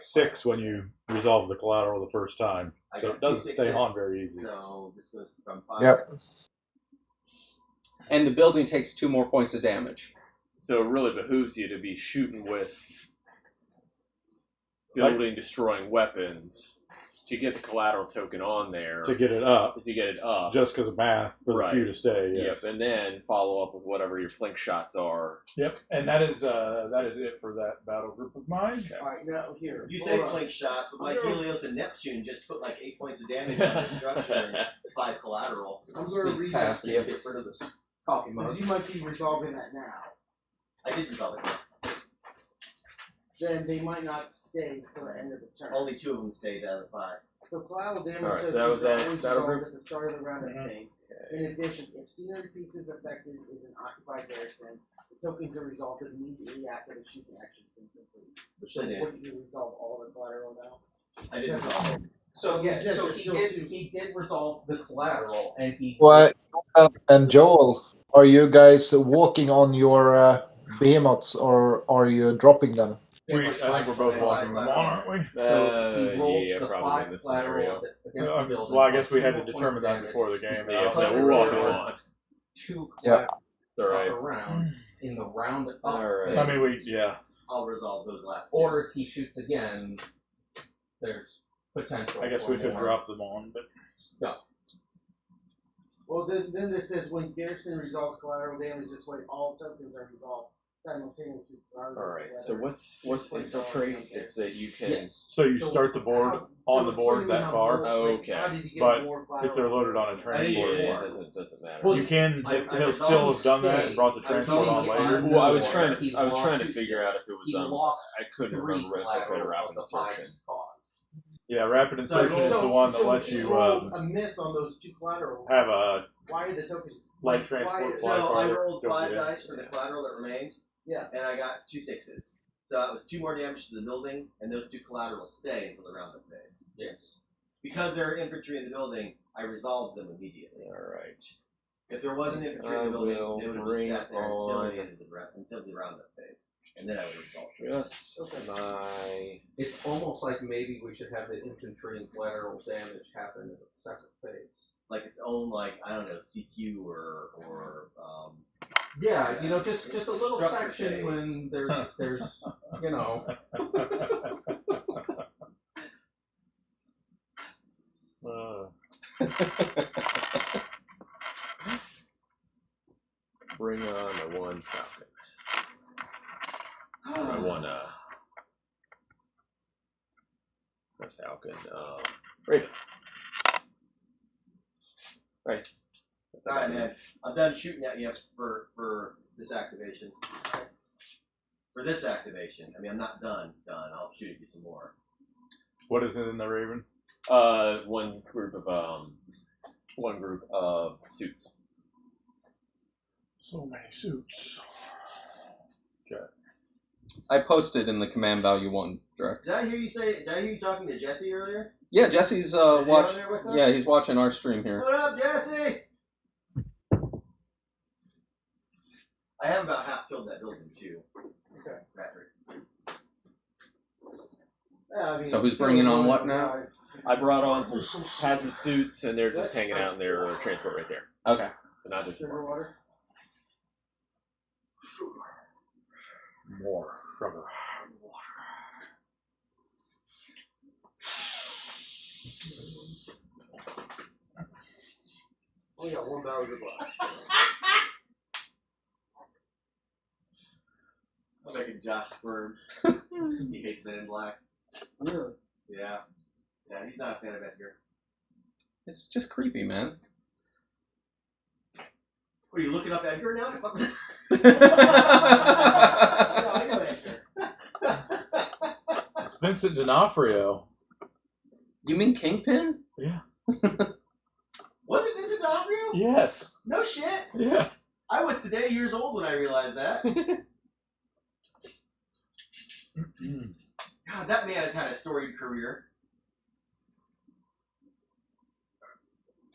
Speaker 3: 6 when you resolve the collateral the first time. So it doesn't stay on very easy.
Speaker 2: So this goes from 5.
Speaker 6: Yep.
Speaker 1: And the building takes 2 more points of damage.
Speaker 4: So it really behooves you to be shooting with building destroying weapons to get the collateral token on there.
Speaker 3: To get it up.
Speaker 4: Just
Speaker 3: because of math for the few to stay. Yes.
Speaker 4: Yep, and then follow up with whatever your flank shots are.
Speaker 3: Yep, and that is it for that battle group of mine.
Speaker 5: All right, now here.
Speaker 2: You say flank shots, but like Helios and Neptune just put like 8 points of damage on the structure and 5 collateral.
Speaker 5: I'm going to read
Speaker 1: Past,
Speaker 5: this
Speaker 1: yeah, get rid of this coffee mug.
Speaker 5: because you might be resolving that now.
Speaker 2: I did resolve it.
Speaker 5: Then they might not stay until the end of the turn.
Speaker 2: Only 2 of them stayed out of the 5.
Speaker 5: So collateral damage
Speaker 4: All right, so
Speaker 5: tokens
Speaker 4: that was that
Speaker 5: are always
Speaker 4: battle
Speaker 5: resolved
Speaker 4: group?
Speaker 5: at the start of the round of phase.
Speaker 4: Okay.
Speaker 5: In addition, if scenery pieces affected is an occupied garrison, the tokens are resolved immediately after the shooting action is complete.
Speaker 2: Which I did.
Speaker 5: Would you resolve all the collateral now?
Speaker 2: I didn't resolve it.
Speaker 1: So yeah,
Speaker 5: Yeah,
Speaker 1: so
Speaker 5: there's
Speaker 1: he
Speaker 5: still
Speaker 1: did
Speaker 5: 2.
Speaker 1: he did resolve the collateral, and he
Speaker 6: Well, and Joel, are you guys walking on your behemoths or are you dropping them?
Speaker 3: I think we're both walking them on, aren't we?
Speaker 1: So he rolled
Speaker 4: yeah,
Speaker 1: the
Speaker 4: probably
Speaker 1: 5
Speaker 4: in this
Speaker 1: collateral
Speaker 4: scenario.
Speaker 1: against the building.
Speaker 3: Well, I guess we
Speaker 1: plus
Speaker 3: had
Speaker 1: 2
Speaker 3: to
Speaker 1: more
Speaker 3: determine
Speaker 1: points
Speaker 3: that
Speaker 1: damage.
Speaker 3: before the game.
Speaker 4: Yeah,
Speaker 3: but
Speaker 4: so we're walking
Speaker 1: There
Speaker 4: on.
Speaker 1: are 2
Speaker 6: Yeah.
Speaker 1: collateral
Speaker 4: All right.
Speaker 1: around in the round up
Speaker 4: All right.
Speaker 1: phase.
Speaker 3: I mean, yeah.
Speaker 2: I'll resolve those last 2.
Speaker 1: Or if he shoots again, there's potential.
Speaker 3: I guess
Speaker 1: for
Speaker 3: we could
Speaker 1: more.
Speaker 3: drop them on, but
Speaker 1: No.
Speaker 5: Well, then this says when garrison resolves collateral damage this way, all tokens are resolved simultaneously.
Speaker 4: All right. So what's infiltrate? It's that you can.
Speaker 1: Yes.
Speaker 3: so you start the board on the board that far.
Speaker 4: Okay.
Speaker 3: But if they're loaded on a transport,
Speaker 4: Yeah, it doesn't matter.
Speaker 1: Well,
Speaker 3: you can.
Speaker 2: I
Speaker 3: He'll still have done that and brought the transport on later.
Speaker 4: Well, I was trying to figure out if it was
Speaker 1: He lost
Speaker 4: I couldn't
Speaker 1: 3
Speaker 4: remember if I tried a
Speaker 1: collateral
Speaker 4: rapid
Speaker 1: of the 5
Speaker 4: insertion.
Speaker 1: he's caused.
Speaker 3: Yeah, rapid insertion is the one that lets
Speaker 5: if you
Speaker 3: you
Speaker 5: roll a miss on those 2 collaterals.
Speaker 3: have a
Speaker 5: Why are the tokens
Speaker 3: light transport
Speaker 2: So
Speaker 3: fly
Speaker 2: I
Speaker 3: farther.
Speaker 2: rolled
Speaker 3: Don't
Speaker 2: 5
Speaker 3: get in.
Speaker 2: dice for the collateral that remained.
Speaker 5: Yeah.
Speaker 2: And I got 2 6s. So that was 2 more damage to the building, and those 2 collaterals stay until the roundup phase.
Speaker 1: Yes.
Speaker 2: Because there are infantry in the building, I resolved them immediately.
Speaker 4: All right.
Speaker 2: If there wasn't infantry in the building, they would have just sat there until the roundup phase, and then I would resolve them.
Speaker 4: Just my.
Speaker 1: It's almost like maybe we should have the infantry and collateral damage happen in the second phase.
Speaker 2: Like its own, like, I don't know, CQ or
Speaker 1: Yeah, you know, just a little
Speaker 2: Structure
Speaker 1: section
Speaker 2: phase.
Speaker 1: when there's you know.
Speaker 4: Bring on the 1 Falcon. I want not Falcon. Raven. Right. That's
Speaker 2: Alright, man. I'm done shooting at you for this activation. For this activation. I mean, I'm not done. I'll shoot at you some more.
Speaker 3: What is it in the Raven?
Speaker 4: One group of suits.
Speaker 3: So many suits. Okay.
Speaker 1: I posted in the command value 1 direct.
Speaker 2: Did I hear you talking to Jesse earlier?
Speaker 1: Yeah, Jesse's
Speaker 2: Is he on
Speaker 1: watching.
Speaker 2: there with us?
Speaker 1: Yeah, he's watching our stream here.
Speaker 2: What up, Jesse? I have about half killed that building too.
Speaker 5: Okay.
Speaker 2: Patrick.
Speaker 5: Yeah, I mean,
Speaker 1: So who's bringing on what now?
Speaker 5: guys.
Speaker 4: I brought on some hazard suits, and they're just hanging out in their transport right there.
Speaker 1: Okay.
Speaker 4: So not just
Speaker 5: Sugar water.
Speaker 3: More sugar.
Speaker 5: Only got 1 barrel of glass.
Speaker 2: Josh squirmed. He hates Men in Black.
Speaker 5: Really?
Speaker 2: Yeah. Yeah, he's not a fan of Edgar.
Speaker 1: It's just creepy, man.
Speaker 2: What, are you looking up Edgar now?
Speaker 5: No, I know Edgar.
Speaker 3: It's Vincent D'Onofrio.
Speaker 1: You mean Kingpin?
Speaker 3: Yeah.
Speaker 2: Was it Vincent D'Onofrio?
Speaker 3: Yes.
Speaker 2: No shit.
Speaker 3: Yeah.
Speaker 2: I was today years old when I realized that. God, that man has had a storied career.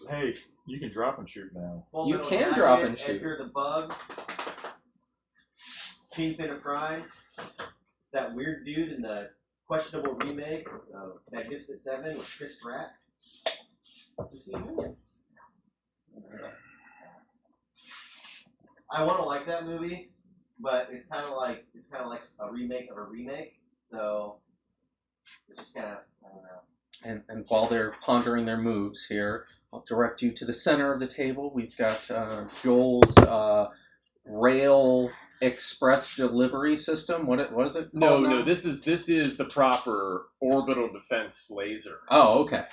Speaker 3: Hey, you can drop and shoot now.
Speaker 2: Full
Speaker 1: You
Speaker 2: Metal
Speaker 1: can
Speaker 2: Jacket,
Speaker 1: drop and shoot.
Speaker 2: Edgar the Bug. Kingpin of Crime. That weird dude in the questionable remake of Magnificent Seven with Chris Pratt. You see him? I want to like that movie, but it's kind of like a remake of a remake. So it's just kind of, I don't know.
Speaker 1: And while they're pondering their moves here, I'll direct you to the center of the table. We've got Joel's rail express delivery system. What is it called?
Speaker 4: No, this is the proper orbital defense laser.
Speaker 1: Oh, okay.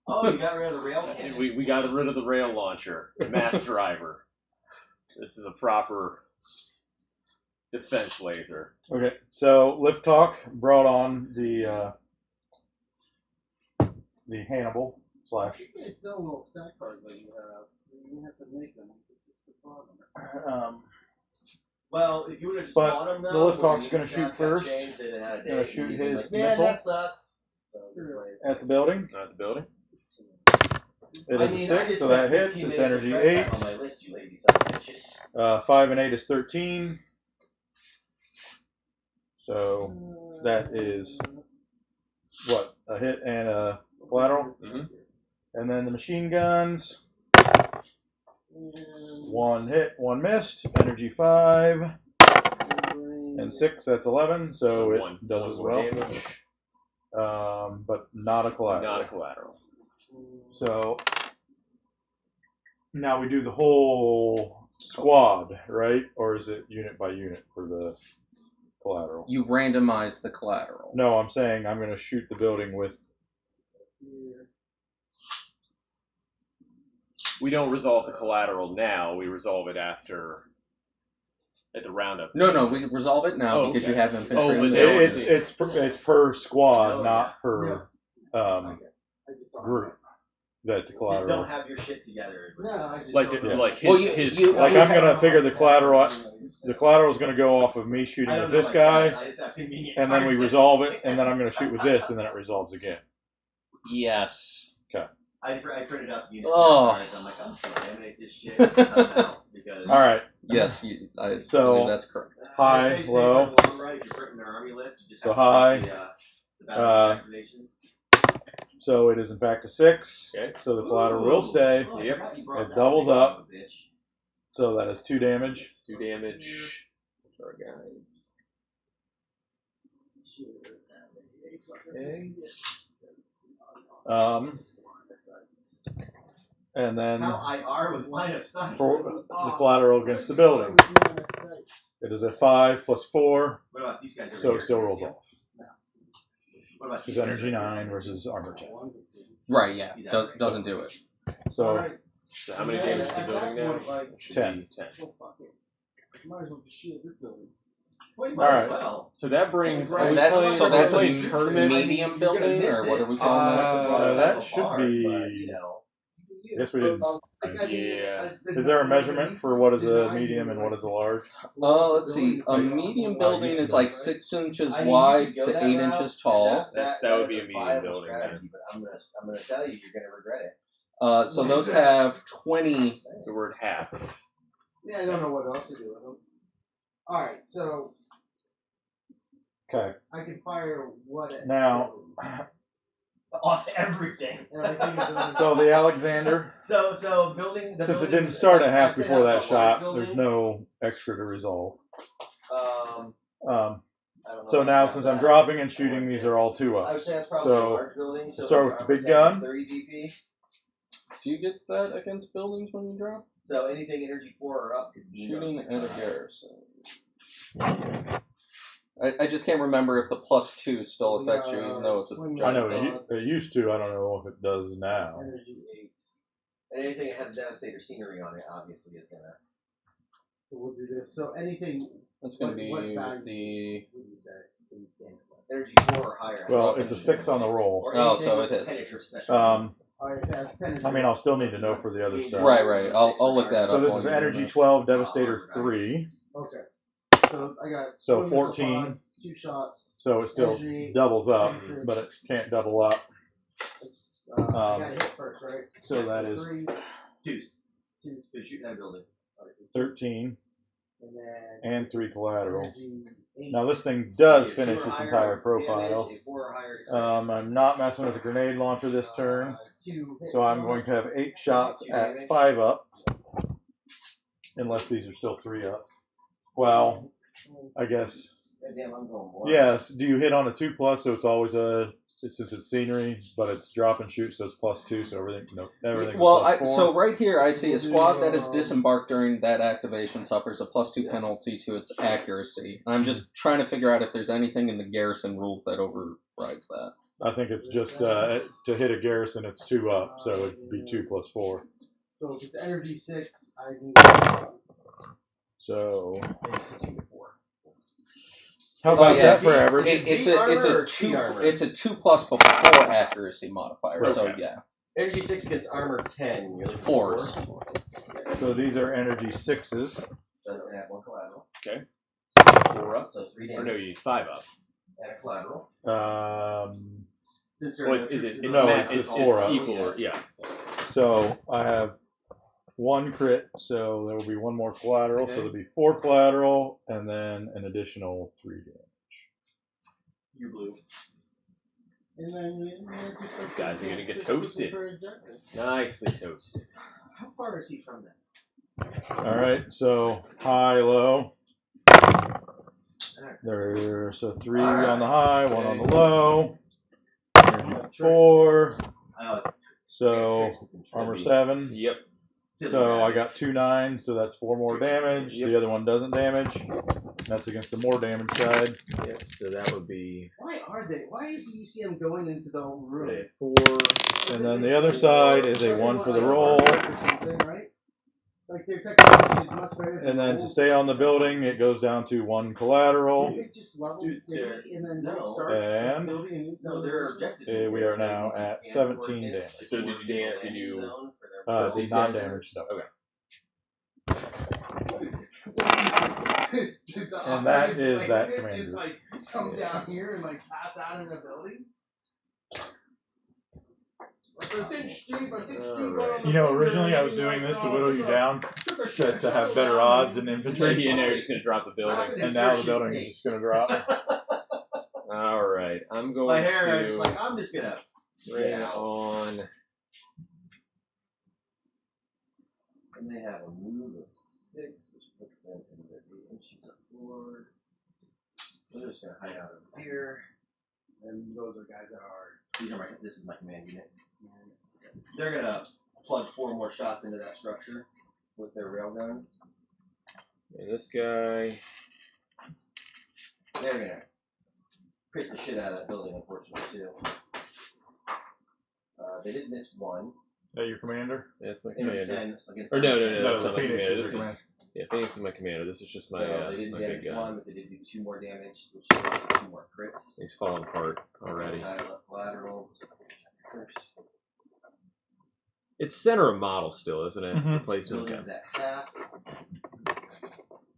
Speaker 2: Oh, you got rid of the rail cannon.
Speaker 4: We got rid of the rail launcher, mass driver. This is a proper defense laser.
Speaker 3: Okay, so Lift Talk brought on the Hannibal /
Speaker 5: I think it's own little stack cards like you have to make them.
Speaker 2: Well, if you would have just
Speaker 3: But
Speaker 2: bought them though,
Speaker 3: the Lift
Speaker 2: when
Speaker 3: Talk's
Speaker 2: the
Speaker 3: gonna
Speaker 2: stats
Speaker 3: shoot
Speaker 2: got
Speaker 3: first.
Speaker 2: changed, they'd have had a
Speaker 3: Gonna
Speaker 2: date,
Speaker 3: shoot
Speaker 2: and you'd be
Speaker 3: his
Speaker 2: like, man,
Speaker 3: missile.
Speaker 2: that sucks. So this way it's
Speaker 3: at the building.
Speaker 4: Not the building.
Speaker 3: It
Speaker 2: I
Speaker 3: is
Speaker 2: mean,
Speaker 3: a
Speaker 2: I
Speaker 3: 6,
Speaker 2: just
Speaker 3: so that
Speaker 2: spent
Speaker 3: hits.
Speaker 2: 15
Speaker 3: It's
Speaker 2: minutes of
Speaker 3: energy
Speaker 2: prep
Speaker 3: 8.
Speaker 2: time on my list, you lazy son of bitches.
Speaker 3: 5 and 8 is 13. So that is what, a hit and a collateral.
Speaker 4: Mm-hmm.
Speaker 3: And then the machine guns. 1 hit, 1 missed. Energy 5 and 6. That's 11. So it does as well.
Speaker 4: Damage.
Speaker 3: But not a collateral.
Speaker 4: Not a collateral.
Speaker 3: So now we do the whole squad, right? Or is it unit by unit for the collateral?
Speaker 1: You randomize the collateral.
Speaker 3: No, I'm saying I'm going to shoot the building with.
Speaker 4: We don't resolve the collateral now. We resolve it at the roundup.
Speaker 1: No, we resolve it now because
Speaker 4: okay.
Speaker 1: you have infantry.
Speaker 4: Oh,
Speaker 1: in
Speaker 4: but
Speaker 1: the
Speaker 3: It's per squad,
Speaker 2: Oh,
Speaker 3: not per
Speaker 5: I just don't
Speaker 3: group. That the
Speaker 2: Just
Speaker 3: collateral.
Speaker 2: don't have your shit together.
Speaker 5: No, I just
Speaker 4: Like
Speaker 5: don't
Speaker 3: Yeah.
Speaker 4: like his,
Speaker 1: Well,
Speaker 4: his
Speaker 1: you-
Speaker 3: Like I'm gonna figure the collateral. The collateral is gonna go off of me shooting
Speaker 2: I
Speaker 3: with
Speaker 2: don't know
Speaker 3: this
Speaker 2: my
Speaker 3: guy,
Speaker 2: stats, I just have convenient
Speaker 3: and then we
Speaker 2: cards.
Speaker 3: resolve it, and then I'm gonna shoot with this, and then it resolves again.
Speaker 1: Yes.
Speaker 2: I printed out the unit
Speaker 1: Oh.
Speaker 2: cards. I'm like, I'm just gonna laminate this shit and cut them out because.
Speaker 3: All right.
Speaker 1: Yes, I
Speaker 3: So-
Speaker 1: believe that's correct.
Speaker 3: High,
Speaker 2: It saves
Speaker 3: low.
Speaker 2: paper in the long run if you're printing their army list. You just
Speaker 3: So
Speaker 2: have to
Speaker 3: high,
Speaker 2: take the battle activations.
Speaker 3: So it is in fact a 6.
Speaker 4: Okay.
Speaker 3: So the collateral will stay.
Speaker 2: Oh,
Speaker 4: Yep.
Speaker 2: I forgot you brought
Speaker 3: It
Speaker 2: that
Speaker 3: doubles
Speaker 2: big son
Speaker 3: up.
Speaker 2: of a bitch.
Speaker 3: So that is 2 damage.
Speaker 4: 2 damage. Sorry, guys. Okay.
Speaker 3: And then
Speaker 2: How IR with line of sight.
Speaker 3: for the collateral against the building, it is a 5 + 4,
Speaker 2: What about these guys over
Speaker 3: so
Speaker 2: here?
Speaker 3: it still rolls off.
Speaker 2: What about
Speaker 3: It's
Speaker 2: these guys
Speaker 3: energy
Speaker 2: over
Speaker 3: 9
Speaker 2: here?
Speaker 3: versus armor 10.
Speaker 1: Right, yeah. Doesn't do it.
Speaker 3: So
Speaker 4: So how many damage to the building now? It should
Speaker 3: 10.
Speaker 4: be 10.
Speaker 5: Oh, fuck it. Might as well just shoot this building.
Speaker 2: Well, you
Speaker 3: All
Speaker 2: might
Speaker 3: right.
Speaker 2: as well.
Speaker 4: So that brings.
Speaker 5: Right.
Speaker 4: Are we
Speaker 1: That-
Speaker 4: playing,
Speaker 1: so
Speaker 4: are we
Speaker 1: that's a
Speaker 4: playing tournament?
Speaker 1: medium building, or what are we calling
Speaker 3: that should
Speaker 2: Apart,
Speaker 3: be-
Speaker 2: but, you know.
Speaker 3: I guess we didn't.
Speaker 4: Yeah.
Speaker 3: Is there a measurement for what is a medium and what is a large?
Speaker 1: Let's see. A medium building is like 6 inches
Speaker 2: I mean, you
Speaker 1: wide
Speaker 2: could go
Speaker 1: to
Speaker 2: that
Speaker 1: 8
Speaker 2: route,
Speaker 1: inches
Speaker 2: and
Speaker 1: tall.
Speaker 4: That
Speaker 2: that
Speaker 4: would be
Speaker 2: is
Speaker 4: a medium
Speaker 2: viable
Speaker 4: building,
Speaker 2: strategy, but I'm gonna tell you, you're gonna regret it.
Speaker 1: So those have 20.
Speaker 4: So we're at half.
Speaker 5: Yeah, I don't know what else to do with them. Alright, so
Speaker 3: Okay.
Speaker 5: I can fire what at
Speaker 3: Now-
Speaker 2: Off everything.
Speaker 5: Everything is on
Speaker 3: So the Alexander,
Speaker 2: So building.
Speaker 3: since it didn't start at half before that shot, there's no extra to resolve.
Speaker 2: I
Speaker 3: Um,
Speaker 2: don't know
Speaker 3: so
Speaker 2: about
Speaker 3: now
Speaker 2: that.
Speaker 3: since I'm dropping and shooting, these are all 2
Speaker 2: I would
Speaker 3: up.
Speaker 2: say that's probably
Speaker 3: So,
Speaker 2: a large building. So
Speaker 3: start
Speaker 2: if
Speaker 3: with the
Speaker 2: armor
Speaker 3: big
Speaker 2: 10
Speaker 3: gun.
Speaker 2: 30 DP.
Speaker 1: Do you get that against buildings when you drop?
Speaker 2: So anything energy 4 or up could be
Speaker 1: Shooting
Speaker 2: six
Speaker 1: at a
Speaker 2: rounds.
Speaker 1: garrison. I just can't remember if the +2 still affects you, even though it's a
Speaker 3: I know
Speaker 1: giant.
Speaker 3: it used to. I don't know if it does now.
Speaker 2: Energy 8. And anything that has Devastator scenery on it, obviously, is gonna.
Speaker 5: So we'll do this. So anything.
Speaker 1: That's going to be
Speaker 5: what
Speaker 1: the.
Speaker 5: value would you say?
Speaker 2: Energy 4 or higher.
Speaker 3: Well, it's a 6 on the roll.
Speaker 1: Oh, so it hits.
Speaker 3: I mean, I'll still need to know for the other stuff.
Speaker 1: Right. I'll look that
Speaker 3: So
Speaker 1: up.
Speaker 3: this is energy 12, Devastator 3.
Speaker 5: Okay. So I got.
Speaker 3: So 14.
Speaker 5: 2 shots.
Speaker 3: So it still doubles up, but it can't double up.
Speaker 5: I got to hit first, right?
Speaker 3: So that is
Speaker 2: 2. To shoot that building.
Speaker 3: 13 and 3 collateral.
Speaker 5: 8.
Speaker 3: Now this thing does finish its entire profile. I'm not messing with a grenade launcher this turn, so I'm going to have 8 shots at 5 up, unless these are still 3 up. Well, I guess. Yes. Do you hit on a 2+? So it's always since it's scenery, but it's drop and shoot, so it's +2. So everything.
Speaker 1: Well, so right here I see a squad that is disembarked during that activation suffers a +2 penalty to its accuracy. I'm just trying to figure out if there's anything in the garrison rules that overrides that.
Speaker 3: I think it's just to hit a garrison, it's 2 up, so it'd be 2 + 4.
Speaker 5: So if it's energy 6, I need.
Speaker 3: So. How about that for average?
Speaker 1: It's a 2+ before accuracy modifier. Okay. So yeah.
Speaker 2: Energy 6 gets armor 10. You're looking
Speaker 1: 4s.
Speaker 3: So these are energy 6s.
Speaker 2: Doesn't have 1 collateral.
Speaker 4: Okay. 4 up.
Speaker 2: So 3 damage.
Speaker 4: Or no, you need 5 up.
Speaker 2: And a collateral.
Speaker 3: It's
Speaker 4: it's
Speaker 3: 4 up.
Speaker 4: Equal, yeah.
Speaker 3: So I have 1 crit, so there will be 1 more collateral, okay. So there'll be 4 collateral, and then an additional 3 damage.
Speaker 2: You blue.
Speaker 5: And then
Speaker 4: these guys are gonna get toasted. Nicely toasted.
Speaker 5: How far is he from that?
Speaker 3: Alright, so high, low. There's a 3 on the high, 1 on the low. 4. So armor 7.
Speaker 4: Yep.
Speaker 3: So I got 2 9s, so that's 4 more damage. Yep. The other one doesn't damage. That's against the more damage side.
Speaker 4: Yep. So that would be.
Speaker 5: Why are they? Why is the UCM going into the whole room?
Speaker 4: 4.
Speaker 3: And then the other side is a 1 for the roll.
Speaker 5: Right? Like their technology is much better.
Speaker 3: And then to stay on the building, it goes down to 1 collateral.
Speaker 5: They just level the city and then start
Speaker 3: and
Speaker 5: building a new
Speaker 3: we are now at 17 damage.
Speaker 4: So did you
Speaker 3: the non-damage stuff.
Speaker 4: Okay.
Speaker 3: And that is that commander.
Speaker 5: Just like come down here and like pass out in the building.
Speaker 3: You know, originally I was doing this to whittle you down to have better odds in infantry.
Speaker 4: You know, you're just gonna drop the building,
Speaker 3: and now the building is just gonna drop.
Speaker 4: All right, I'm going
Speaker 2: my hair,
Speaker 4: to.
Speaker 2: I'm just gonna
Speaker 4: bring on.
Speaker 2: And they have a move of 6, which puts them in the 8 inches of forward. They're just gonna hide out over here.
Speaker 5: And those are guys that are.
Speaker 2: This is my command unit. They're gonna plug 4 more shots into that structure with their railguns.
Speaker 4: And this guy.
Speaker 2: They're gonna crit the shit out of that building, unfortunately, too. They did miss 1.
Speaker 3: Is that your commander?
Speaker 4: Yeah, it's my commander.
Speaker 2: Or
Speaker 4: no,
Speaker 3: that's
Speaker 4: not my commander.
Speaker 3: This is
Speaker 4: Phoenix is my commander. This is just my
Speaker 2: they didn't
Speaker 4: my
Speaker 2: damage
Speaker 4: big guy.
Speaker 2: 1, but they did do 2 more damage, which is 2 more crits.
Speaker 4: He's falling apart already.
Speaker 2: Collateral.
Speaker 4: It's center of model still, isn't it?
Speaker 3: Mm-hmm.
Speaker 4: Replacement.
Speaker 2: Building's at half.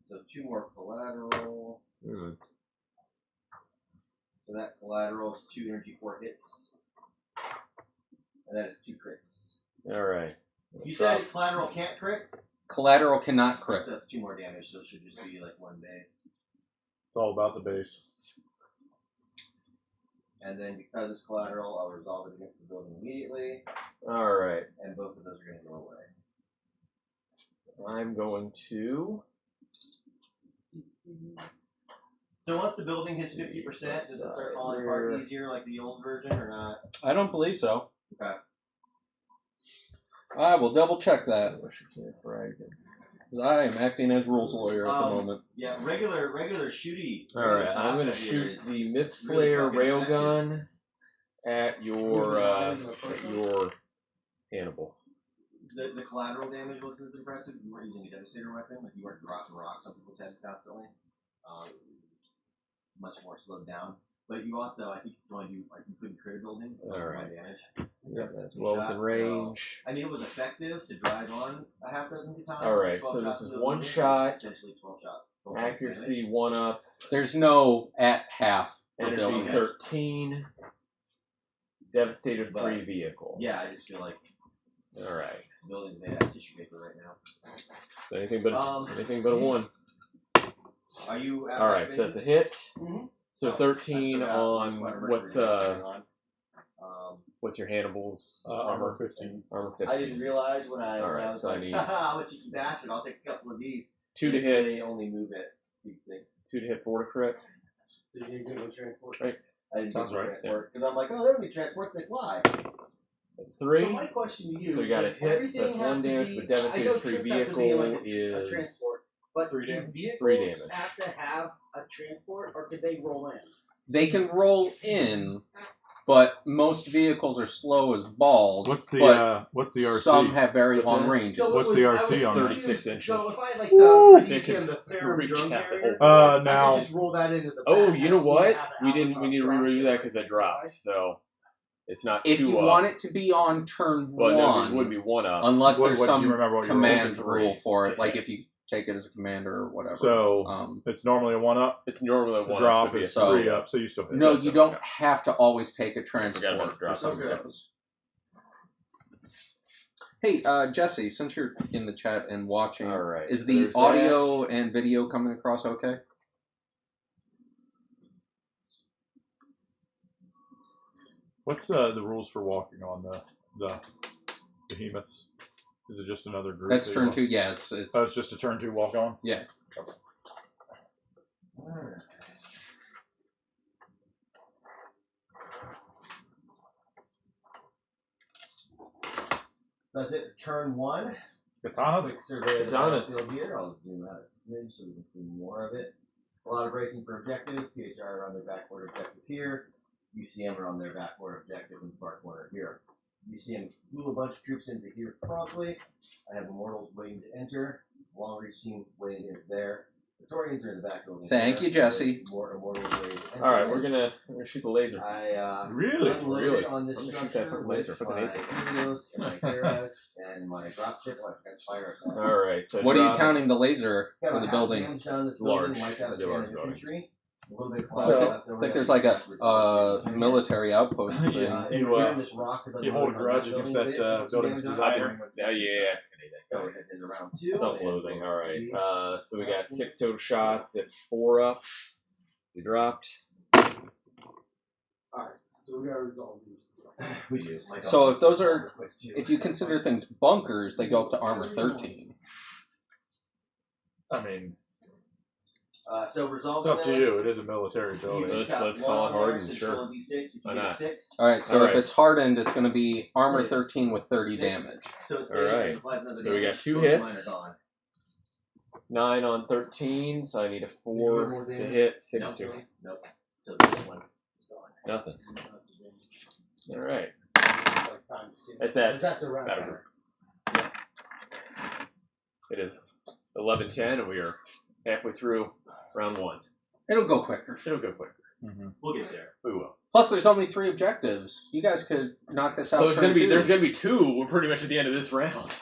Speaker 2: So 2 more collateral.
Speaker 4: Mm.
Speaker 2: So that collateral is 2 energy 4 hits. And that is 2 crits.
Speaker 4: Alright.
Speaker 2: You said collateral can't crit?
Speaker 1: Collateral cannot crit.
Speaker 2: So that's 2 more damage, so it should just be like 1 base.
Speaker 3: It's all about the base.
Speaker 2: And then because it's collateral, I'll resolve it against the building immediately.
Speaker 4: Alright.
Speaker 2: And both of those are going to go away.
Speaker 4: I'm going to.
Speaker 2: So once the building hits 50%, does it start falling apart easier like the old version or not?
Speaker 1: I don't believe so.
Speaker 2: Okay.
Speaker 1: I will double check that. Because I am acting as rules lawyer at the moment.
Speaker 2: Yeah, regular shooty.
Speaker 4: Alright, I'm going to shoot the Myth Slayer railgun at your Hannibal.
Speaker 2: The collateral damage wasn't as impressive. You weren't using a devastator weapon. Like you weren't dropping rocks on people's heads constantly. Much more slowed down. But you also, I think, you couldn't crit a building.
Speaker 4: Alright.
Speaker 2: Damage.
Speaker 4: Yeah, that's well within range.
Speaker 2: So, I mean, it was effective to drive on a half dozen times.
Speaker 4: Alright, so this is one shot.
Speaker 2: Potentially 12 shot.
Speaker 4: Accuracy 1 up.
Speaker 1: There's no at half.
Speaker 4: Energy 13. Devastator 3 vehicle.
Speaker 2: Yeah, I just feel like.
Speaker 4: Alright.
Speaker 2: Buildings made out of tissue paper right now.
Speaker 4: So anything but a 1.
Speaker 2: Are you?
Speaker 4: Alright, so that's a hit.
Speaker 5: Mm-hmm.
Speaker 4: So 13 on what's your Hannibal's
Speaker 3: armor 15.
Speaker 4: Armor 15.
Speaker 2: I didn't realize when I was
Speaker 4: so
Speaker 2: like,
Speaker 4: I need
Speaker 2: haha, I'm a cheeky bastard. I'll take a couple of these.
Speaker 4: 2 to hit.
Speaker 2: They only move at speed 6.
Speaker 4: 2 to hit, 4 to crit.
Speaker 5: Did you get with transport?
Speaker 4: Right.
Speaker 2: I didn't
Speaker 3: Sounds
Speaker 2: get
Speaker 3: right.
Speaker 2: transport because I'm like, oh, that'll be transports. They fly.
Speaker 4: 3.
Speaker 5: So my question to you.
Speaker 4: So you got a hit. So that's 1 damage, but Devastator 3 vehicle is
Speaker 5: transport. But
Speaker 3: 3
Speaker 5: do
Speaker 3: damage.
Speaker 5: vehicles
Speaker 4: 3 damage.
Speaker 5: have to have a transport, or could they roll in?
Speaker 1: They can roll in, but most vehicles are slow as balls.
Speaker 3: What's the RC?
Speaker 1: Some have very
Speaker 4: What's
Speaker 1: long
Speaker 4: that?
Speaker 1: ranges.
Speaker 5: So
Speaker 3: What's the RC on that?
Speaker 4: 36 inches.
Speaker 5: So if I had like
Speaker 3: Woo!
Speaker 5: the Elysium, the Farum
Speaker 4: Reach
Speaker 5: drone
Speaker 4: out the
Speaker 5: carrier,
Speaker 4: whole
Speaker 3: now-
Speaker 5: I could just roll that into the back.
Speaker 4: Oh,
Speaker 5: I
Speaker 4: you know
Speaker 5: don't need
Speaker 4: what?
Speaker 5: to have an
Speaker 4: We need to
Speaker 5: albatross
Speaker 4: review
Speaker 5: drop
Speaker 4: that because that dropped. So it's not
Speaker 1: If
Speaker 4: 2
Speaker 1: you
Speaker 4: up.
Speaker 1: want it to be on turn
Speaker 4: Well, no,
Speaker 1: one,
Speaker 4: it would be 1 up.
Speaker 1: unless
Speaker 3: What
Speaker 1: there's
Speaker 3: do
Speaker 1: some
Speaker 3: you remember what your
Speaker 1: command
Speaker 4: rolls are?
Speaker 1: rule for it,
Speaker 4: Yeah.
Speaker 1: like if you take it as a commander or whatever.
Speaker 3: So it's normally a 1 up.
Speaker 4: It's normally a 1
Speaker 3: Drop
Speaker 4: up. So
Speaker 3: is
Speaker 1: so-
Speaker 3: 3 up, so you still hit.
Speaker 1: no,
Speaker 4: that's
Speaker 1: you
Speaker 4: okay.
Speaker 1: don't have to always take a
Speaker 4: forgot about
Speaker 1: transport
Speaker 4: the
Speaker 1: for
Speaker 4: drop.
Speaker 1: some of
Speaker 5: Okay.
Speaker 1: those. Hey, Jesse, since you're in the chat and watching,
Speaker 4: All right,
Speaker 1: is
Speaker 4: so
Speaker 1: the
Speaker 4: there's
Speaker 1: audio and video coming across okay?
Speaker 3: What's the rules for walking on the behemoths? Is it just another group?
Speaker 1: That's
Speaker 3: that you
Speaker 1: turn
Speaker 3: walk-
Speaker 1: 2, yeah, it's
Speaker 3: Oh, it's just a turn 2 walk on?
Speaker 1: yeah.
Speaker 2: That's it. Turn 1.
Speaker 3: Katanas?
Speaker 2: Quick survey of the
Speaker 4: Katanas.
Speaker 2: battlefield here. I'll zoom out a smidge so we can see more of it. A lot of bracing for objectives. PHR are on their backboard objective here. UCM are on their backboard objective in the far corner here. UCM move a bunch of troops into here promptly. I have Immortals waiting to enter. Long reach team waiting to enter there. Praetorians are in the back building.
Speaker 1: Thank you, Jesse.
Speaker 2: More Immortals waiting to enter.
Speaker 4: All right, we're gonna shoot the laser.
Speaker 2: I
Speaker 3: Really?
Speaker 2: unloaded on this
Speaker 4: I'm gonna shoot that
Speaker 2: structure
Speaker 4: fucking laser.
Speaker 2: with
Speaker 4: Fucking
Speaker 2: my
Speaker 4: hate it.
Speaker 2: Helios and my Keras and my dropship. Oh, I've got fire.
Speaker 4: All right, so
Speaker 1: What are you
Speaker 4: drop-
Speaker 1: counting the laser
Speaker 2: Got
Speaker 1: for
Speaker 2: a
Speaker 1: the
Speaker 2: half
Speaker 1: building?
Speaker 2: damage done this
Speaker 4: Large.
Speaker 2: building, wiped out a
Speaker 4: They do large
Speaker 2: standard
Speaker 4: building.
Speaker 2: infantry. A little bit of
Speaker 1: So,
Speaker 2: cloud left
Speaker 1: I
Speaker 2: over
Speaker 1: think
Speaker 2: there.
Speaker 1: there's like a military outpost thing.
Speaker 2: This rock is
Speaker 3: You hold a
Speaker 2: unloaded on
Speaker 3: grudge
Speaker 2: that
Speaker 3: against
Speaker 2: building
Speaker 3: that
Speaker 2: bit.
Speaker 3: building's
Speaker 2: Damage
Speaker 3: designer.
Speaker 2: done.
Speaker 4: Yeah.
Speaker 2: Go ahead into round 2.
Speaker 4: Self-loathing. All right. So we got 6 total shots at 4 up. We dropped.
Speaker 5: Alright, so we gotta resolve these.
Speaker 2: We do. My
Speaker 1: So
Speaker 2: dog
Speaker 1: if those
Speaker 2: is
Speaker 1: are-
Speaker 2: armor quick, too.
Speaker 1: If you consider things bunkers, they go up to armor 13.
Speaker 3: I mean,
Speaker 2: So
Speaker 3: it's
Speaker 2: resolving
Speaker 3: up to
Speaker 2: those,
Speaker 3: you. It is a military
Speaker 2: you
Speaker 3: building.
Speaker 2: just got
Speaker 4: Let's
Speaker 2: one
Speaker 4: call it
Speaker 2: on there,
Speaker 4: hardened,
Speaker 2: so you
Speaker 4: sure.
Speaker 2: roll a D6. If you
Speaker 4: Why
Speaker 2: get a
Speaker 4: not?
Speaker 2: 6,
Speaker 1: Alright, so
Speaker 4: All
Speaker 1: if
Speaker 4: right.
Speaker 1: it's hardened, it's going to be armor
Speaker 2: Six.
Speaker 1: 13 with 30
Speaker 2: Six.
Speaker 1: damage.
Speaker 2: so it's
Speaker 4: All right.
Speaker 2: applies another
Speaker 4: So we
Speaker 2: damage.
Speaker 4: got 2
Speaker 2: Both of
Speaker 4: hits.
Speaker 2: mine are gone.
Speaker 4: 9 on 13, so I need a
Speaker 5: You
Speaker 4: 4
Speaker 5: got more
Speaker 4: to
Speaker 5: damage?
Speaker 4: hit. 6
Speaker 2: Nope.
Speaker 4: to
Speaker 2: Nope. So this one is gone.
Speaker 4: nothing. All right.
Speaker 5: Like times 2.
Speaker 4: That's it.
Speaker 5: But that's a round.
Speaker 4: Battle group. It is 11:10, and we are halfway through round 1.
Speaker 1: It'll go quicker.
Speaker 4: It'll go quicker.
Speaker 2: We'll get there.
Speaker 4: We will.
Speaker 1: Plus, there's only 3 objectives. You guys could knock this out.
Speaker 4: Oh,
Speaker 1: turn 2.
Speaker 4: there's gonna be 2. We're pretty much at the end of this round.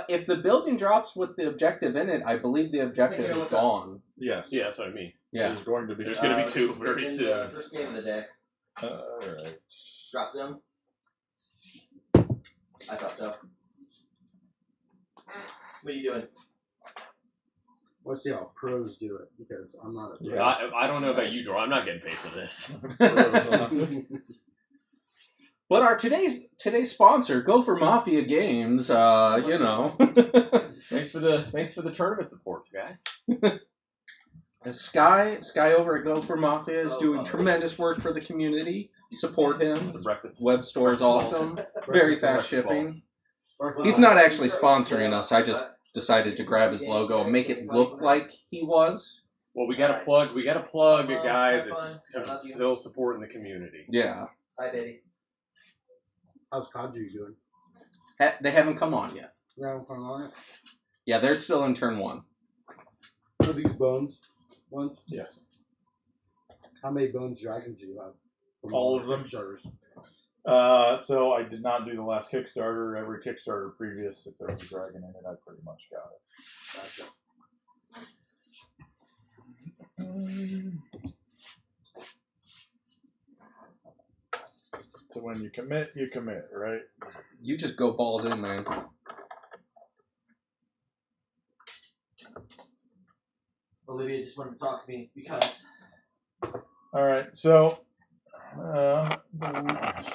Speaker 1: If the building drops with the objective in it, I believe the objective is gone.
Speaker 3: Yes.
Speaker 4: Yeah, that's what I mean.
Speaker 1: Yeah.
Speaker 3: There's going to be.
Speaker 4: There's gonna be 2 very
Speaker 2: In
Speaker 4: soon.
Speaker 2: the first game of the day.
Speaker 3: Alright.
Speaker 2: Drop zone. I thought so. What are you doing?
Speaker 5: Let's see how pros do it, because I'm not a pro.
Speaker 3: Yeah.
Speaker 4: I don't know about you, Dor. I'm not getting paid for this.
Speaker 1: But our today's sponsor, Gopher Mafia Games, you know.
Speaker 4: Thanks for the tournament support, guys.
Speaker 1: Sky over at Gopher Mafia is doing tremendous work for the community. Support him.
Speaker 4: The breakfast.
Speaker 1: Web store is awesome. Very fast
Speaker 4: Breakfast
Speaker 1: shipping.
Speaker 4: balls.
Speaker 1: He's not actually sponsoring us. I just decided to grab his logo and make it look like he was.
Speaker 4: Well, we gotta plug a guy that's still supporting the community.
Speaker 1: Yeah.
Speaker 2: Hi, baby.
Speaker 5: How's Kadri doing?
Speaker 1: They haven't come on yet.
Speaker 5: They haven't come on it?
Speaker 1: Yeah, they're still in turn 1.
Speaker 5: Are these bones ones?
Speaker 3: Yes.
Speaker 5: How many bones dragons do you have?
Speaker 3: All of them.
Speaker 5: Kickstarters.
Speaker 3: So I did not do the last Kickstarter. Every Kickstarter previous, if there was a dragon in it, I pretty much got it.
Speaker 5: Gotcha.
Speaker 3: So when you commit, right?
Speaker 1: You just go balls in, man.
Speaker 2: Olivia just wanted to talk to me because.
Speaker 3: All right, so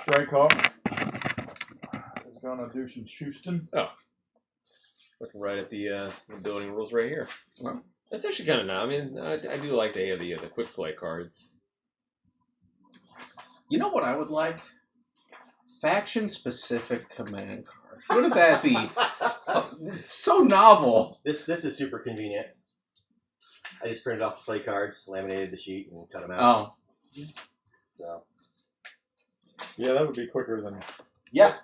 Speaker 3: Strike Hawk is gonna do some shooting.
Speaker 4: Oh, looking right at the building rules right here. Well, that's actually kind of nice. I mean, I do like the quick play cards.
Speaker 1: You know what I would like? Faction-specific command cards. Wouldn't that be so novel?
Speaker 2: This is super convenient. I just printed off the play cards, laminated the sheet, and cut them out.
Speaker 1: Oh.
Speaker 2: So.
Speaker 3: Yeah, that would be quicker than.
Speaker 2: Yeah.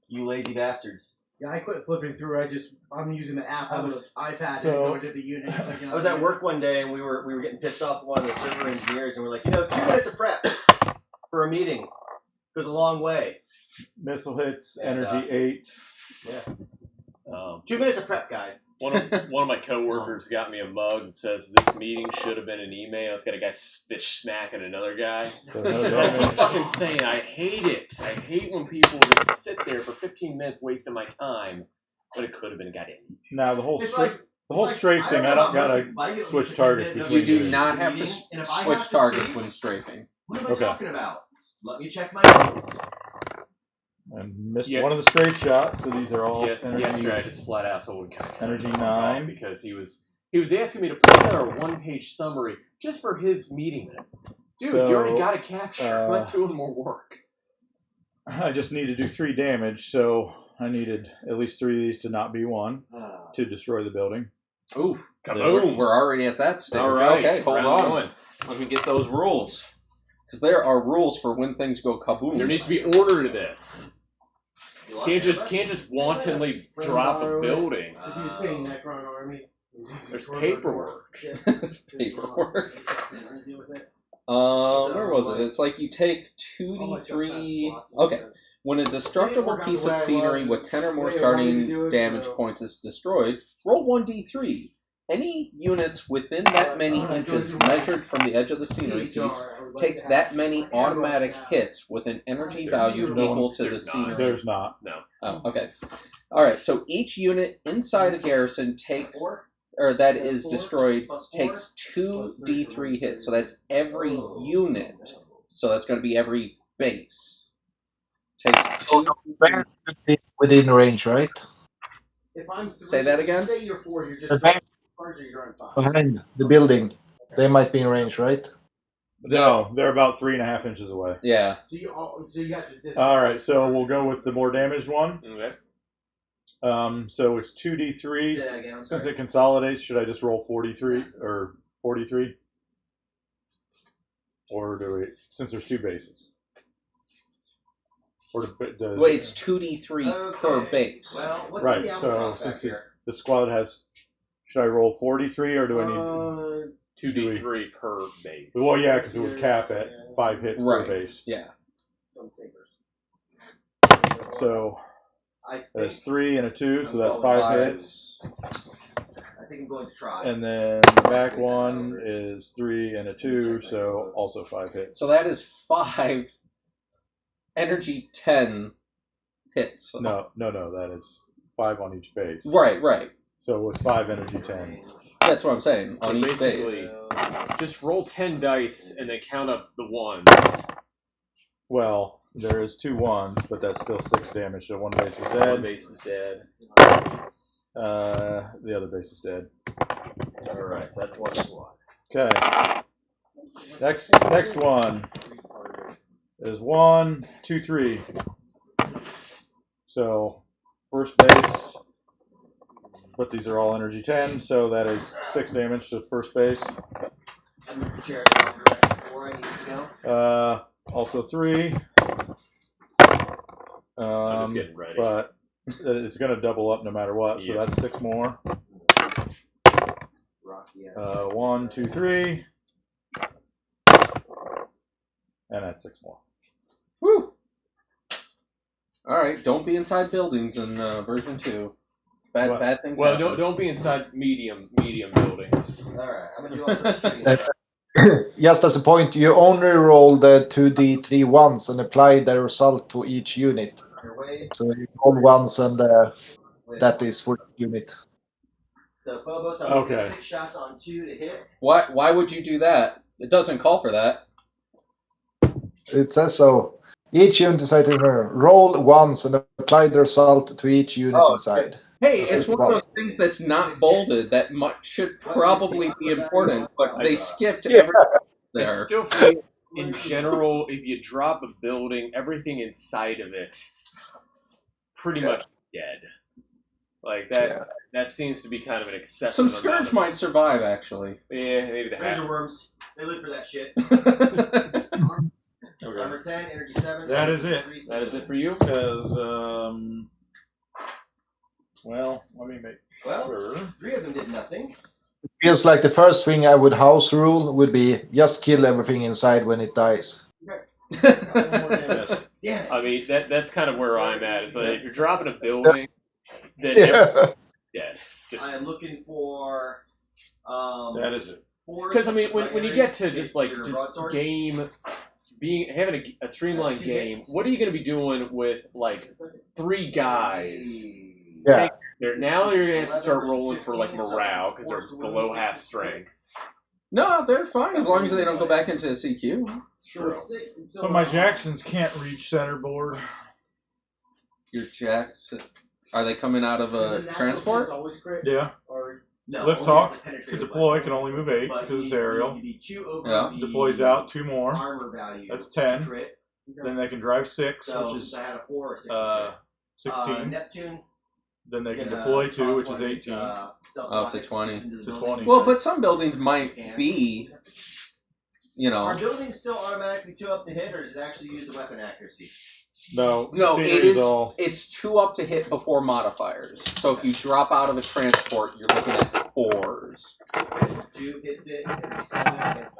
Speaker 2: You lazy bastards.
Speaker 5: Yeah, I quit flipping through. I'm using the app on the iPad
Speaker 3: So-
Speaker 5: and go to the unit.
Speaker 2: I was at work one day and we were getting pissed off with one of the server engineers and we're like, 2 minutes of prep for a meeting goes a long way.
Speaker 3: Missile hits,
Speaker 2: And,
Speaker 3: energy 8.
Speaker 2: Yeah. 2 minutes of prep, guys.
Speaker 4: One of my coworkers got me a mug that says this meeting should have been an email. It's got a guy bitch smacking another guy.
Speaker 3: So no
Speaker 4: I
Speaker 3: damage.
Speaker 4: keep fucking saying I hate it. I hate when people just sit there for 15 minutes wasting my time, but it could have been a goddamn.
Speaker 3: Now the whole
Speaker 2: It's
Speaker 3: strafe,
Speaker 2: like-
Speaker 3: the whole strafe thing, I don't gotta switch targets between
Speaker 1: You do
Speaker 3: two.
Speaker 1: not have to
Speaker 2: And if I
Speaker 1: switch
Speaker 2: have to
Speaker 1: targets
Speaker 2: sleep-
Speaker 1: when strafing.
Speaker 2: What am I
Speaker 3: Okay.
Speaker 2: talking about? Let me check my notes.
Speaker 3: And missed
Speaker 4: Yeah.
Speaker 3: one of the straight shots, so these are all energy.
Speaker 4: Yesterday I just flat out told him
Speaker 3: Energy 9.
Speaker 4: because he was asking me to put together a 1-page summary just for his meeting minutes. Dude,
Speaker 3: So,
Speaker 4: you already got a capture. I'm not doing more work.
Speaker 3: I just need to do 3 damage, so I needed at least 3 of these to not be 1 to destroy the building.
Speaker 1: Ooh,
Speaker 4: Kaboom.
Speaker 1: we're already at that stage.
Speaker 4: All right,
Speaker 1: Okay, hold
Speaker 4: round
Speaker 1: on.
Speaker 4: 1.
Speaker 1: Let me get those rules. Because there are rules for when things go kaboom.
Speaker 4: There needs to be order to this. Can't just wantonly drop a building.
Speaker 5: If he was paying Necron Army.
Speaker 4: There's paperwork.
Speaker 1: Paperwork. Where was it? It's like you take 2d3. Okay. When a destructible piece of scenery with 10 or more starting damage points is destroyed, roll 1d3. Any units within that many inches measured from the edge of the scenery piece takes that many automatic hits with an energy value equal to the
Speaker 4: There's not.
Speaker 1: scenery.
Speaker 3: There's not.
Speaker 4: No.
Speaker 1: Oh, okay. All right. So each unit inside a garrison takes, or that is destroyed, takes 2d3 hits. So that's every unit. So that's going to be every base. Takes 2.
Speaker 6: Within range, right?
Speaker 5: If I'm 3,
Speaker 1: Say that again?
Speaker 5: Say you're 4, you're
Speaker 6: The
Speaker 5: just
Speaker 6: bear
Speaker 5: cards or you're drawing 5.
Speaker 6: behind the building, they might be in range, right?
Speaker 3: No, they're about 3.5 inches away.
Speaker 1: Yeah.
Speaker 5: So you got this.
Speaker 3: Alright, so we'll go with the more damaged one.
Speaker 4: Okay.
Speaker 3: So it's
Speaker 2: Say
Speaker 3: 2d3.
Speaker 2: that again, I'm
Speaker 3: Since
Speaker 2: sorry.
Speaker 3: it consolidates, should I just roll 43 or 43? Or do we, since there's 2 bases? Or does
Speaker 1: Wait, it's 2d3 per base.
Speaker 2: Well, what's
Speaker 3: right,
Speaker 2: in the
Speaker 3: so
Speaker 2: albatross back
Speaker 3: since
Speaker 2: here?
Speaker 3: the squad has, should I roll 43 or do I need?
Speaker 4: 2d3 per base.
Speaker 3: Well, yeah, because it would cap at 5 hits
Speaker 1: Right.
Speaker 3: per base.
Speaker 1: Yeah.
Speaker 5: Some sabers.
Speaker 3: So
Speaker 2: I
Speaker 3: that's
Speaker 2: think,
Speaker 3: 3 and a 2, so that's
Speaker 2: I'm
Speaker 3: 5
Speaker 1: going
Speaker 3: hits.
Speaker 2: I think I'm going to try.
Speaker 3: And then the back one is 3 and a 2, so also 5 hits.
Speaker 1: So that is 5 energy 10 hits.
Speaker 3: No, that is 5 on each base.
Speaker 1: Right.
Speaker 3: So it's 5 energy 10.
Speaker 1: That's what I'm saying.
Speaker 4: So
Speaker 1: On each
Speaker 4: basically,
Speaker 1: base.
Speaker 4: just roll 10 dice and then count up the ones.
Speaker 3: Well, there is 2 1s, but that's still 6 damage. So one base is
Speaker 4: One
Speaker 3: dead.
Speaker 4: base is dead.
Speaker 3: The other base is dead.
Speaker 4: Alright, so that's one squad.
Speaker 3: Okay. Next one is 1, 2, 3. So first base But these are all energy 10, so that is 6 damage to first base.
Speaker 2: I moved the chair in the direction 4. I need to go.
Speaker 3: Also 3.
Speaker 4: I'm just getting ready.
Speaker 3: But it's going to double up no matter what, so that's 6 more. 1, 2, 3. And that's 6 more.
Speaker 1: Woo! Alright, don't be inside buildings in version 2. Bad things
Speaker 4: Well,
Speaker 1: happen.
Speaker 4: don't be inside medium buildings.
Speaker 2: Alright, I'm gonna do all sorts of shooting.
Speaker 6: Just as a point, you only roll the 2d3 once and apply the result to each unit. So you roll once and that is for the unit.
Speaker 2: So Phobos, I'm looking at 6 shots on 2 to hit.
Speaker 1: Why would you do that? It doesn't call for that.
Speaker 6: It says so. Each unit inside is roll once and apply the result to each unit inside.
Speaker 1: Hey, it's one of those things that's not bolded that should probably be important, but they skipped everything there.
Speaker 4: Still, for me, in general, if you drop a building, everything inside of it pretty much dead. Like that. That seems to be kind of an excessive.
Speaker 1: Some Scourge might survive, actually.
Speaker 4: Yeah, maybe the
Speaker 2: Razor worms. They live for that shit. Number 10, energy 7.
Speaker 3: That is it.
Speaker 4: That is it for you?
Speaker 3: Because, well, let me make sure.
Speaker 2: 3 of them did nothing.
Speaker 6: It feels like the first thing I would house rule would be just kill everything inside when it dies.
Speaker 2: Damn it.
Speaker 4: I mean, that's kind of where I'm at. It's like if you're dropping a building, then everything's dead.
Speaker 2: I am looking for.
Speaker 3: That is it.
Speaker 4: Because I mean, when you get to just game, having a streamlined game, what are you going to be doing with like 3 guys?
Speaker 6: Yeah.
Speaker 4: Now you're going to have to start rolling for like morale because they're below half strength.
Speaker 1: No, they're fine as long as they don't go back into CQ.
Speaker 4: True.
Speaker 3: So my Jacksons can't reach centerboard.
Speaker 1: Your Jacks, are they coming out of a transport?
Speaker 3: Yeah.
Speaker 2: No,
Speaker 3: Lift-off to deploy can only move 8 because it's aerial.
Speaker 1: Yeah.
Speaker 3: Deploys out 2 more.
Speaker 2: Armor value.
Speaker 3: That's 10. Then they can drive 6,
Speaker 2: So
Speaker 3: which is
Speaker 2: I had a 4 or 6.
Speaker 3: 16.
Speaker 2: Neptune.
Speaker 3: Then they can deploy 2, which is 18.
Speaker 1: Up to 20.
Speaker 3: To 20.
Speaker 1: Well, but some buildings might be, you know.
Speaker 2: Are buildings still automatically 2 up to hit, or does it actually use the weapon accuracy?
Speaker 3: No,
Speaker 1: it is. It's 2 up to hit before modifiers. So if you drop out of a transport, you're looking at 4s.
Speaker 2: 2 hits it. 7 against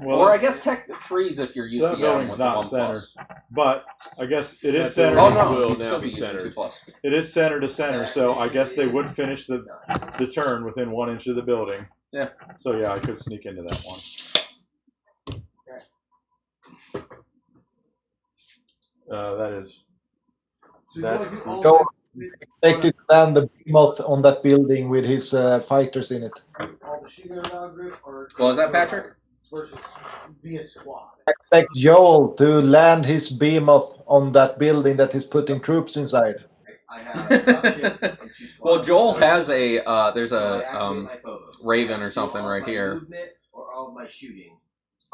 Speaker 3: well,
Speaker 1: or I guess tech 3s if you're
Speaker 3: that
Speaker 1: UCM
Speaker 3: building's
Speaker 1: with
Speaker 3: not
Speaker 1: 1
Speaker 3: centered.
Speaker 1: plus.
Speaker 3: But I guess it is centered.
Speaker 1: Oh no,
Speaker 4: will
Speaker 1: you'd
Speaker 4: now
Speaker 1: still
Speaker 4: be
Speaker 1: be using
Speaker 4: centered.
Speaker 1: 2+.
Speaker 3: It is center to center, so I guess they would finish the turn within 1 inch of the building.
Speaker 1: Yeah.
Speaker 3: So yeah, I could sneak into that one. That is.
Speaker 6: Go expected to land the behemoth on that building with his fighters in it.
Speaker 1: What was that, Patrick?
Speaker 5: Versus via squad.
Speaker 6: Expect Joel to land his behemoth on that building that he's putting troops inside.
Speaker 2: I have
Speaker 1: Well, Joel has a there's a Raven or something right here.
Speaker 2: Or all of my shooting.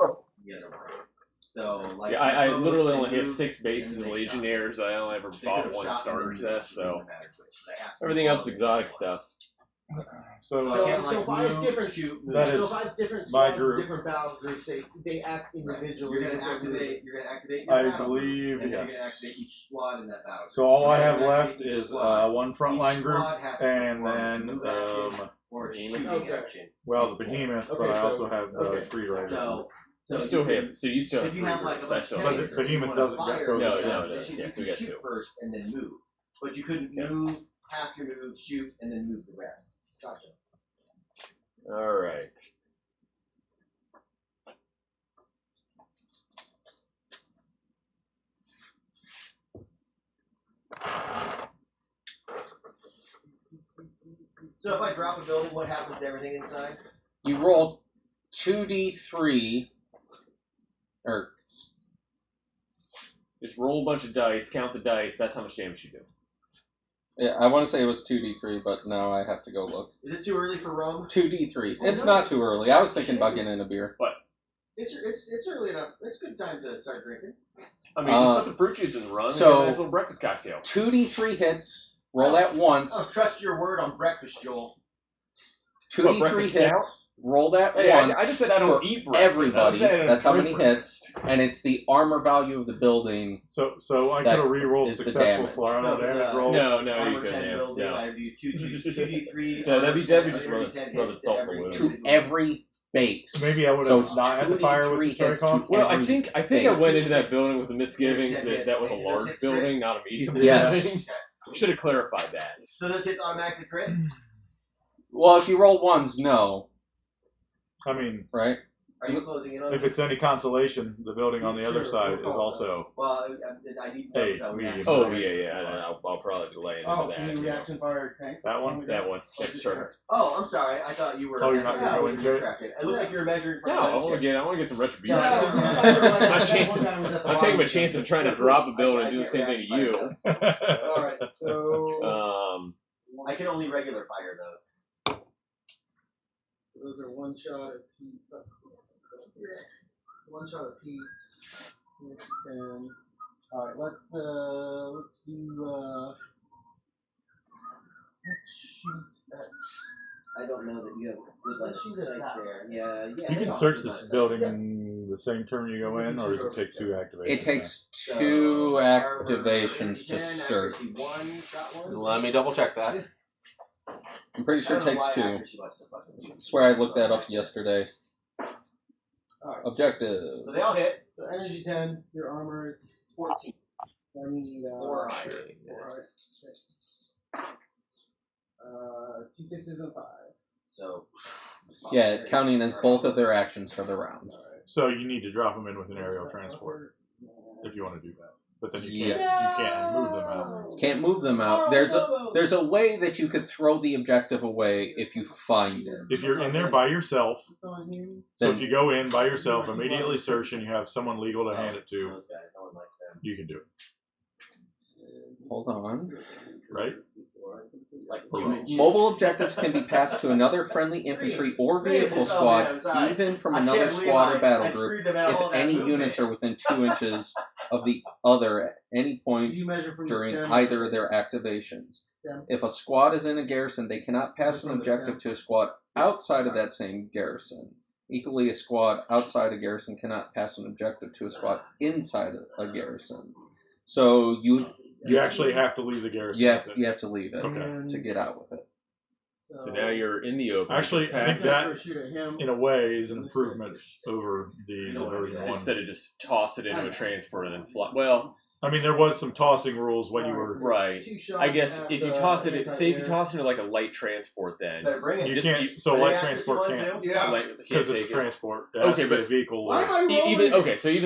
Speaker 6: Oh.
Speaker 2: The other way. So like
Speaker 4: Yeah, I literally only have 6 bases and Legionnaires. I only ever bought 1 starter set, so everything else is exotic stuff.
Speaker 3: So
Speaker 5: So 5 different
Speaker 3: that is
Speaker 5: so 5 different
Speaker 3: my
Speaker 5: squads,
Speaker 3: group.
Speaker 5: different battle groups. They act individually.
Speaker 2: You're gonna activate your
Speaker 3: I
Speaker 2: battle
Speaker 3: believe,
Speaker 2: group, and
Speaker 3: yes.
Speaker 2: you're gonna activate each squad in that battle group.
Speaker 3: So all I
Speaker 2: You're
Speaker 3: have
Speaker 2: gonna
Speaker 3: left
Speaker 2: activate each
Speaker 3: is
Speaker 2: squad.
Speaker 3: 1 frontline
Speaker 2: Each
Speaker 3: group,
Speaker 2: squad has to
Speaker 3: and
Speaker 2: perform a
Speaker 3: then
Speaker 2: move action or a shooting action.
Speaker 3: well, the behemoth, but I also have the 3 riders.
Speaker 2: So
Speaker 4: You still have
Speaker 2: if you have like a bunch of
Speaker 3: But
Speaker 2: tanks,
Speaker 3: the behemoth
Speaker 2: you
Speaker 3: doesn't
Speaker 2: wanna
Speaker 3: get
Speaker 2: fire,
Speaker 3: no,
Speaker 2: you
Speaker 4: yeah,
Speaker 2: could
Speaker 4: we got
Speaker 2: shoot
Speaker 4: 2.
Speaker 2: first and then move, but you couldn't move half your move, shoot, and then move the rest.
Speaker 5: Gotcha.
Speaker 4: All right.
Speaker 2: So if I drop a building, what happens to everything inside?
Speaker 1: You roll 2d3, or
Speaker 4: Just roll a bunch of dice, count the dice. That's how much damage you do.
Speaker 1: yeah, I want to say it was 2d3, but now I have to go look.
Speaker 2: Is it too early for Rome?
Speaker 1: 2d3.
Speaker 2: Oh,
Speaker 1: It's
Speaker 2: no.
Speaker 1: not too early. I was thinking about getting in a beer.
Speaker 2: It's early enough. It's a good time to start drinking.
Speaker 4: I mean, just put the fruit juice in the run and
Speaker 1: so-
Speaker 4: get a nice little breakfast cocktail.
Speaker 1: 2d3 hits Roll that once.
Speaker 2: Oh, trust your word on breakfast, Joel.
Speaker 1: 2d3 hits. Roll that once.
Speaker 4: I just said I don't eat breakfast.
Speaker 1: Everybody. That's how many hits. And it's the armor value of the building.
Speaker 3: So I could have re-rolled successful flyer damage rolls.
Speaker 4: No, you
Speaker 2: armor
Speaker 4: couldn't
Speaker 2: 10
Speaker 4: have.
Speaker 2: building,
Speaker 4: No.
Speaker 2: I do 2d3.
Speaker 4: No, that'd be just rub
Speaker 2: hits
Speaker 4: salt in the wound.
Speaker 1: To every base.
Speaker 3: Maybe I would
Speaker 1: So
Speaker 3: have not had to fire with the strike off.
Speaker 4: Well, I think I went into that building with the misgivings that was a large building, not a medium building. Should have clarified that.
Speaker 2: So those hits automatically crit?
Speaker 1: Well, if you roll ones, no.
Speaker 3: I mean,
Speaker 1: right?
Speaker 2: Are you closing in on
Speaker 3: if it's any consolation, the building on the other side is also
Speaker 2: Well, I need to know
Speaker 3: medium.
Speaker 4: Oh, yeah. I'll probably delay into that.
Speaker 5: Any reaction fire tank?
Speaker 3: That one?
Speaker 4: That one. Next turn.
Speaker 2: Oh, I'm sorry. I thought you were.
Speaker 3: Oh, you're not going to go into it?
Speaker 2: It looked like you were measuring for
Speaker 4: No, I want to get some retribution.
Speaker 5: I'm
Speaker 4: I'm taking my chance of trying to drop a building and do the same thing to you.
Speaker 5: Alright, so.
Speaker 2: I can only regular fire those.
Speaker 5: Those are one shot a piece. One shot a piece. 10. Alright, let's do let's shoot at.
Speaker 2: I don't know that you have good line of sight there. Yeah.
Speaker 3: You can search this building the same turn you go in, or does it take 2 activations?
Speaker 1: It takes 2 activations to search.
Speaker 4: Let me double check that.
Speaker 1: I'm pretty sure it takes 2. I swear I looked that up yesterday.
Speaker 5: Alright.
Speaker 1: Objective.
Speaker 2: So they all hit.
Speaker 5: So energy 10, your armor is
Speaker 2: 14.
Speaker 5: I need
Speaker 2: 4 higher.
Speaker 5: 2 6s and 5.
Speaker 2: So.
Speaker 1: Yeah, counting as both of their actions for the round.
Speaker 3: So you need to drop them in with an aerial transport if you want to do that. But then you can't move them out.
Speaker 1: Can't move them out. There's a way that you could throw the objective away if you find it.
Speaker 3: If you're in there by yourself, so if you go in by yourself, immediately search, and you have someone legal to hand it to, you can do it.
Speaker 1: Hold on.
Speaker 3: Right?
Speaker 1: Mobile objectives can be passed to another friendly infantry or vehicle squad, even from another squad or battle group, if any units are within 2 inches of the other at any point during either of their activations. If a squad is in a garrison, they cannot pass an objective to a squad outside of that same garrison. Equally, a squad outside a garrison cannot pass an objective to a squad inside a garrison. So you
Speaker 3: actually have to leave the garrison.
Speaker 1: You have to leave it to get out with it.
Speaker 4: So now you're in the open.
Speaker 3: Actually, I think that, in a way, is an improvement over the version 1.
Speaker 4: Instead of just toss it into a transport and then fly. Well,
Speaker 3: I mean, there was some tossing rules when you were...
Speaker 4: Right. I guess if you toss it, say if you toss it into like a light transport, then...
Speaker 3: You can't, so light transport can't.
Speaker 5: Yeah.
Speaker 3: Because it's a transport.
Speaker 4: Okay, but...
Speaker 3: a vehicle.
Speaker 4: So you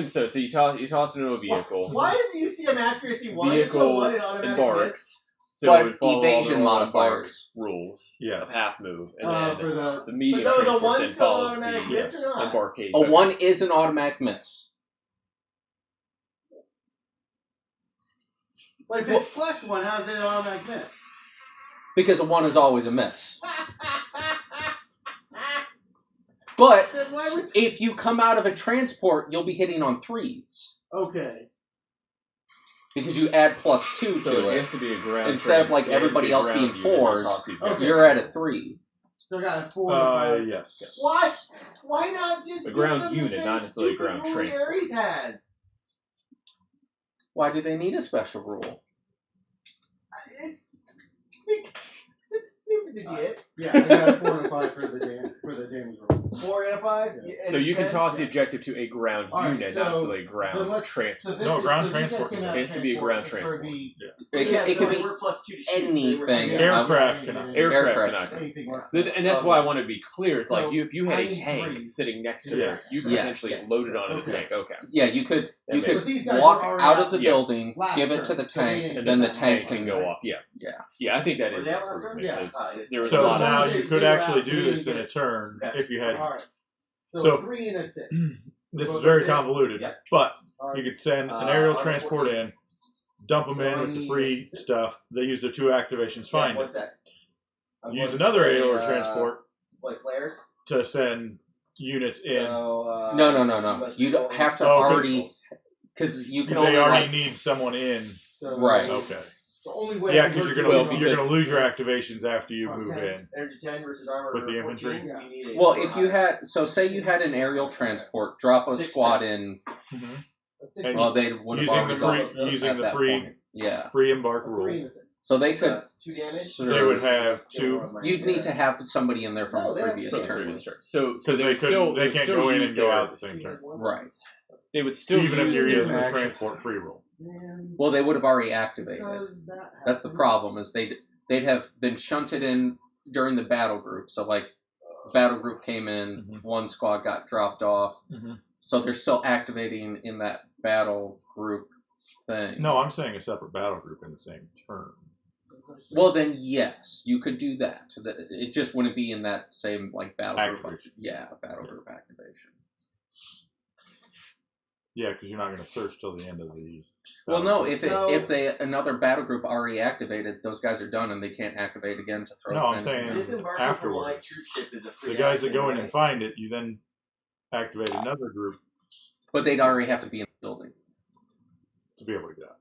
Speaker 4: toss it into a vehicle.
Speaker 2: Why is UCM accuracy 1?
Speaker 4: Vehicle embarks. So
Speaker 1: but evasion modifiers
Speaker 4: rules
Speaker 3: of
Speaker 4: half move, and then
Speaker 5: the
Speaker 4: medium transport then follows the embarkation.
Speaker 1: A 1 is an automatic miss.
Speaker 5: But if it's +1, how's it an automatic miss?
Speaker 1: Because a 1 is always a miss. But if you come out of a transport, you'll be hitting on 3s.
Speaker 5: Okay.
Speaker 1: Because you add +2 to it.
Speaker 4: It has to be a ground
Speaker 1: instead of like everybody else being 4s, you're at a 3.
Speaker 5: So I got a 4.
Speaker 3: Yes.
Speaker 2: Why? Why not just
Speaker 4: a ground unit, not necessarily a ground transport?
Speaker 2: Ares has.
Speaker 1: Why do they need a special rule?
Speaker 2: It's stupid to get.
Speaker 5: Yeah, I got a 4 and a 5 for the damage roll.
Speaker 2: 4 and a 5.
Speaker 5: Yeah.
Speaker 4: So you can toss the objective to a ground unit, not necessarily a ground transport.
Speaker 3: No, ground transport.
Speaker 4: It has to be a ground transport.
Speaker 1: It can be anything.
Speaker 3: Aircraft cannot.
Speaker 4: Aircraft cannot. And that's why I want to be clear. It's like if you had a tank sitting next to it, you could potentially load it onto the tank. Okay.
Speaker 1: Yeah, you could walk out of the building, give it to the tank, and then the tank can
Speaker 4: go off. Yeah, I think that is an improvement.
Speaker 3: So now you could actually do this in a turn if you had.
Speaker 5: Alright. So 3 and a 6.
Speaker 3: This is very convoluted, but you could send an aerial transport in, dump them in with the free stuff. They use their 2 activations, fine. Use another aerial transport to send units in.
Speaker 1: No. You don't have to already, because you can only.
Speaker 3: They already need someone in.
Speaker 1: Right.
Speaker 3: Okay.
Speaker 5: The only way.
Speaker 3: Yeah, because you're gonna lose your activations after you move in.
Speaker 2: Energy 10 versus armor
Speaker 3: With the
Speaker 2: 14,
Speaker 3: infantry?
Speaker 2: you need a
Speaker 1: Well,
Speaker 2: four
Speaker 1: if you
Speaker 2: higher.
Speaker 1: had, say you had an aerial transport, drop a squad in.
Speaker 3: And
Speaker 1: Well, they would have already gone
Speaker 3: using
Speaker 1: at
Speaker 3: the
Speaker 1: that
Speaker 3: free
Speaker 1: point. Yeah.
Speaker 3: pre-embark rule.
Speaker 1: So they could.
Speaker 2: That's 2 damage.
Speaker 1: Sort
Speaker 3: They
Speaker 1: of-
Speaker 3: would have 2
Speaker 1: You'd need to have somebody in there from
Speaker 2: No,
Speaker 1: the
Speaker 2: they have
Speaker 1: previous
Speaker 2: three.
Speaker 1: turn.
Speaker 4: So
Speaker 3: because
Speaker 4: they would still
Speaker 3: they can't
Speaker 4: still
Speaker 3: go in
Speaker 4: use
Speaker 3: and go
Speaker 4: their-
Speaker 3: out at the same turn.
Speaker 1: Right.
Speaker 4: They would still
Speaker 3: Even if
Speaker 4: use
Speaker 3: you're
Speaker 4: their
Speaker 3: using the
Speaker 4: actions.
Speaker 3: transport free rule.
Speaker 1: Well, they would have already activated. That's the problem. Is they'd have been shunted in during the battle group. So like, battle group came in, one squad got dropped off. So they're still activating in that battle group thing.
Speaker 3: No, I'm saying a separate battle group in the same turn.
Speaker 1: Well, then yes, you could do that. It just wouldn't be in that same like battle group.
Speaker 3: Activation.
Speaker 1: Yeah, battle group activation.
Speaker 3: Yeah, because you're not going to search till the end of the.
Speaker 1: Well, no,
Speaker 3: group.
Speaker 1: if they another battle group already activated, those guys are done and they can't activate again to throw.
Speaker 3: No, I'm
Speaker 1: in.
Speaker 3: saying
Speaker 2: Disembarking from a light
Speaker 3: afterwards.
Speaker 2: troop ship is a free
Speaker 3: The guys that
Speaker 2: action,
Speaker 3: go in
Speaker 2: right?
Speaker 3: and find it, you then activate another group
Speaker 1: But they'd already have to be in the building.
Speaker 3: to be able to get out.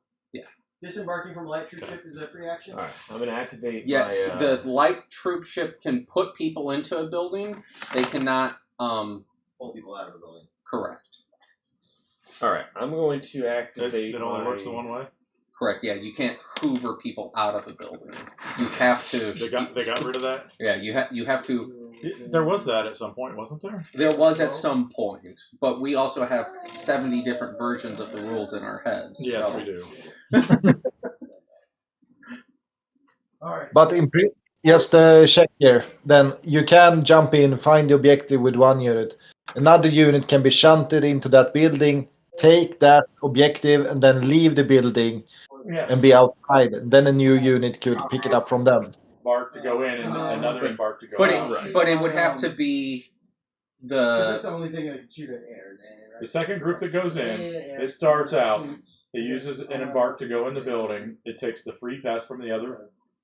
Speaker 2: Disembarking from a light troop ship is a free action.
Speaker 4: All right, I'm gonna activate.
Speaker 1: Yes,
Speaker 4: my,
Speaker 1: the light troop ship can put people into a building. They cannot.
Speaker 2: Pull people out of a building.
Speaker 1: Correct.
Speaker 4: All right, I'm going to
Speaker 3: It
Speaker 4: activate.
Speaker 3: only
Speaker 4: my,
Speaker 3: works the one way.
Speaker 1: Correct. Yeah, you can't hoover people out of a building. You have to.
Speaker 3: They got rid of that.
Speaker 1: Yeah, you have to.
Speaker 3: There was that at some point, wasn't there?
Speaker 1: There was at some point, but we also have 70 different versions of the rules in our heads.
Speaker 3: Yes,
Speaker 1: so.
Speaker 3: we do.
Speaker 5: Alright.
Speaker 6: But just check here. Then you can jump in, find the objective with one unit. Another unit can be shunted into that building, take that objective, and then leave the building
Speaker 3: Yes.
Speaker 6: and be outside. Then a new unit could pick it up from them.
Speaker 3: Embark to go in and another embark to go
Speaker 1: But
Speaker 3: out.
Speaker 1: it would have to be
Speaker 5: That's
Speaker 1: the.
Speaker 5: the only thing that can shoot at air, right?
Speaker 3: The second group that goes in, it starts out. It uses an embark to go in the building. It takes the free pass from the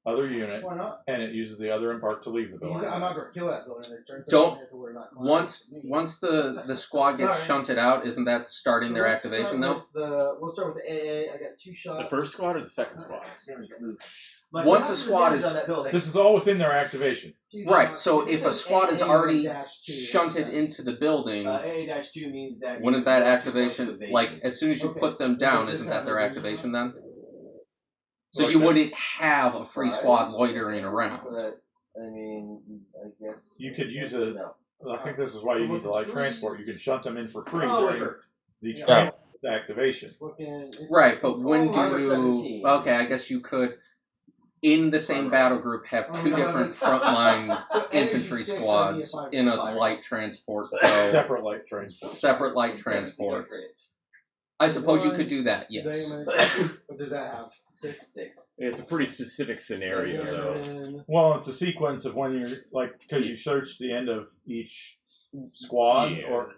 Speaker 3: other unit,
Speaker 5: Why not?
Speaker 3: and it uses the other embark to leave the
Speaker 5: Because
Speaker 3: building.
Speaker 5: I'm not gonna kill that building. It turns out
Speaker 1: Don't-
Speaker 5: I have to worry about
Speaker 1: Once
Speaker 5: climbing.
Speaker 1: the squad gets
Speaker 5: Alright.
Speaker 1: shunted out, isn't that starting their
Speaker 5: Let's
Speaker 1: activation
Speaker 5: start
Speaker 1: though?
Speaker 5: with we'll start with the AA. I got 2 shots.
Speaker 4: The first squad or the second squad?
Speaker 2: Like,
Speaker 1: Once
Speaker 2: what
Speaker 1: a
Speaker 2: happens
Speaker 1: squad
Speaker 2: to
Speaker 1: is-
Speaker 2: damage on that building?
Speaker 3: This is all within their activation.
Speaker 5: 2
Speaker 1: Right.
Speaker 5: shots.
Speaker 1: So if a squad is already
Speaker 5: AA-2,
Speaker 1: shunted into the building,
Speaker 2: AA-2 means that.
Speaker 1: wouldn't
Speaker 2: you
Speaker 1: that
Speaker 2: are
Speaker 1: activation,
Speaker 2: close to
Speaker 1: like
Speaker 2: evasion.
Speaker 1: as soon as you
Speaker 5: Okay.
Speaker 1: put them down,
Speaker 5: Does
Speaker 1: isn't
Speaker 5: this
Speaker 1: that
Speaker 5: have
Speaker 1: their
Speaker 5: a
Speaker 1: activation then? So
Speaker 3: Like
Speaker 1: you
Speaker 3: that.
Speaker 1: wouldn't have a free squad loitering around.
Speaker 2: But, I mean, I guess.
Speaker 3: You could use a.
Speaker 2: No.
Speaker 3: I think this is why you need the light transport. You can shunt them in for free
Speaker 2: Oh,
Speaker 3: during
Speaker 2: whatever.
Speaker 3: the
Speaker 5: Yeah.
Speaker 3: transport activation.
Speaker 1: Right, but when do
Speaker 2: Armor
Speaker 1: you?
Speaker 2: 17.
Speaker 1: Okay, I guess you could, in the same battle group, have two different frontline infantry squads in a light transport. So
Speaker 3: Separate light transport.
Speaker 1: separate light transports. I suppose you could do that. Yes.
Speaker 5: What does that have?
Speaker 2: 6.
Speaker 4: It's a pretty specific scenario, though.
Speaker 3: Well, it's a sequence of when you're like because you search the end of each squad
Speaker 4: Yeah.
Speaker 3: or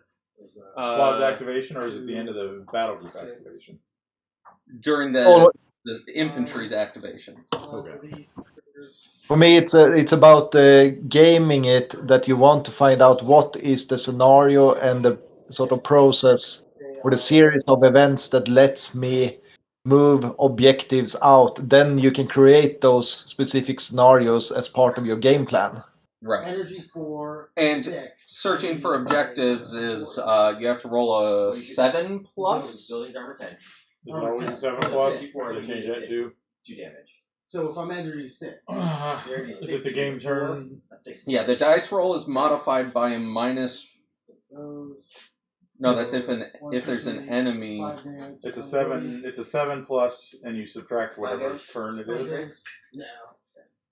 Speaker 3: squad's
Speaker 4: Uh,
Speaker 3: activation, or is it the end of the battle group activation?
Speaker 1: During
Speaker 6: So
Speaker 1: the infantry's activation.
Speaker 3: Okay.
Speaker 6: for me, it's about gaming it that you want to find out what is the scenario and the sort of process or the series of events that lets me move objectives out. Then you can create those specific scenarios as part of your game plan.
Speaker 1: Right.
Speaker 5: Energy 4.
Speaker 1: And
Speaker 5: 6.
Speaker 1: searching for objectives is you have to roll a 7 plus.
Speaker 2: Buildings armor 10.
Speaker 3: Is it always a 7+? Or they change that to?
Speaker 2: 2 damage.
Speaker 5: So if I'm energy 6.
Speaker 3: Is it the game turn?
Speaker 2: That's 6.
Speaker 1: Yeah, the dice roll is modified by a minus. No, that's if there's an enemy.
Speaker 3: It's a 7. It's a 7+, and you subtract whatever turn it is.
Speaker 5: No.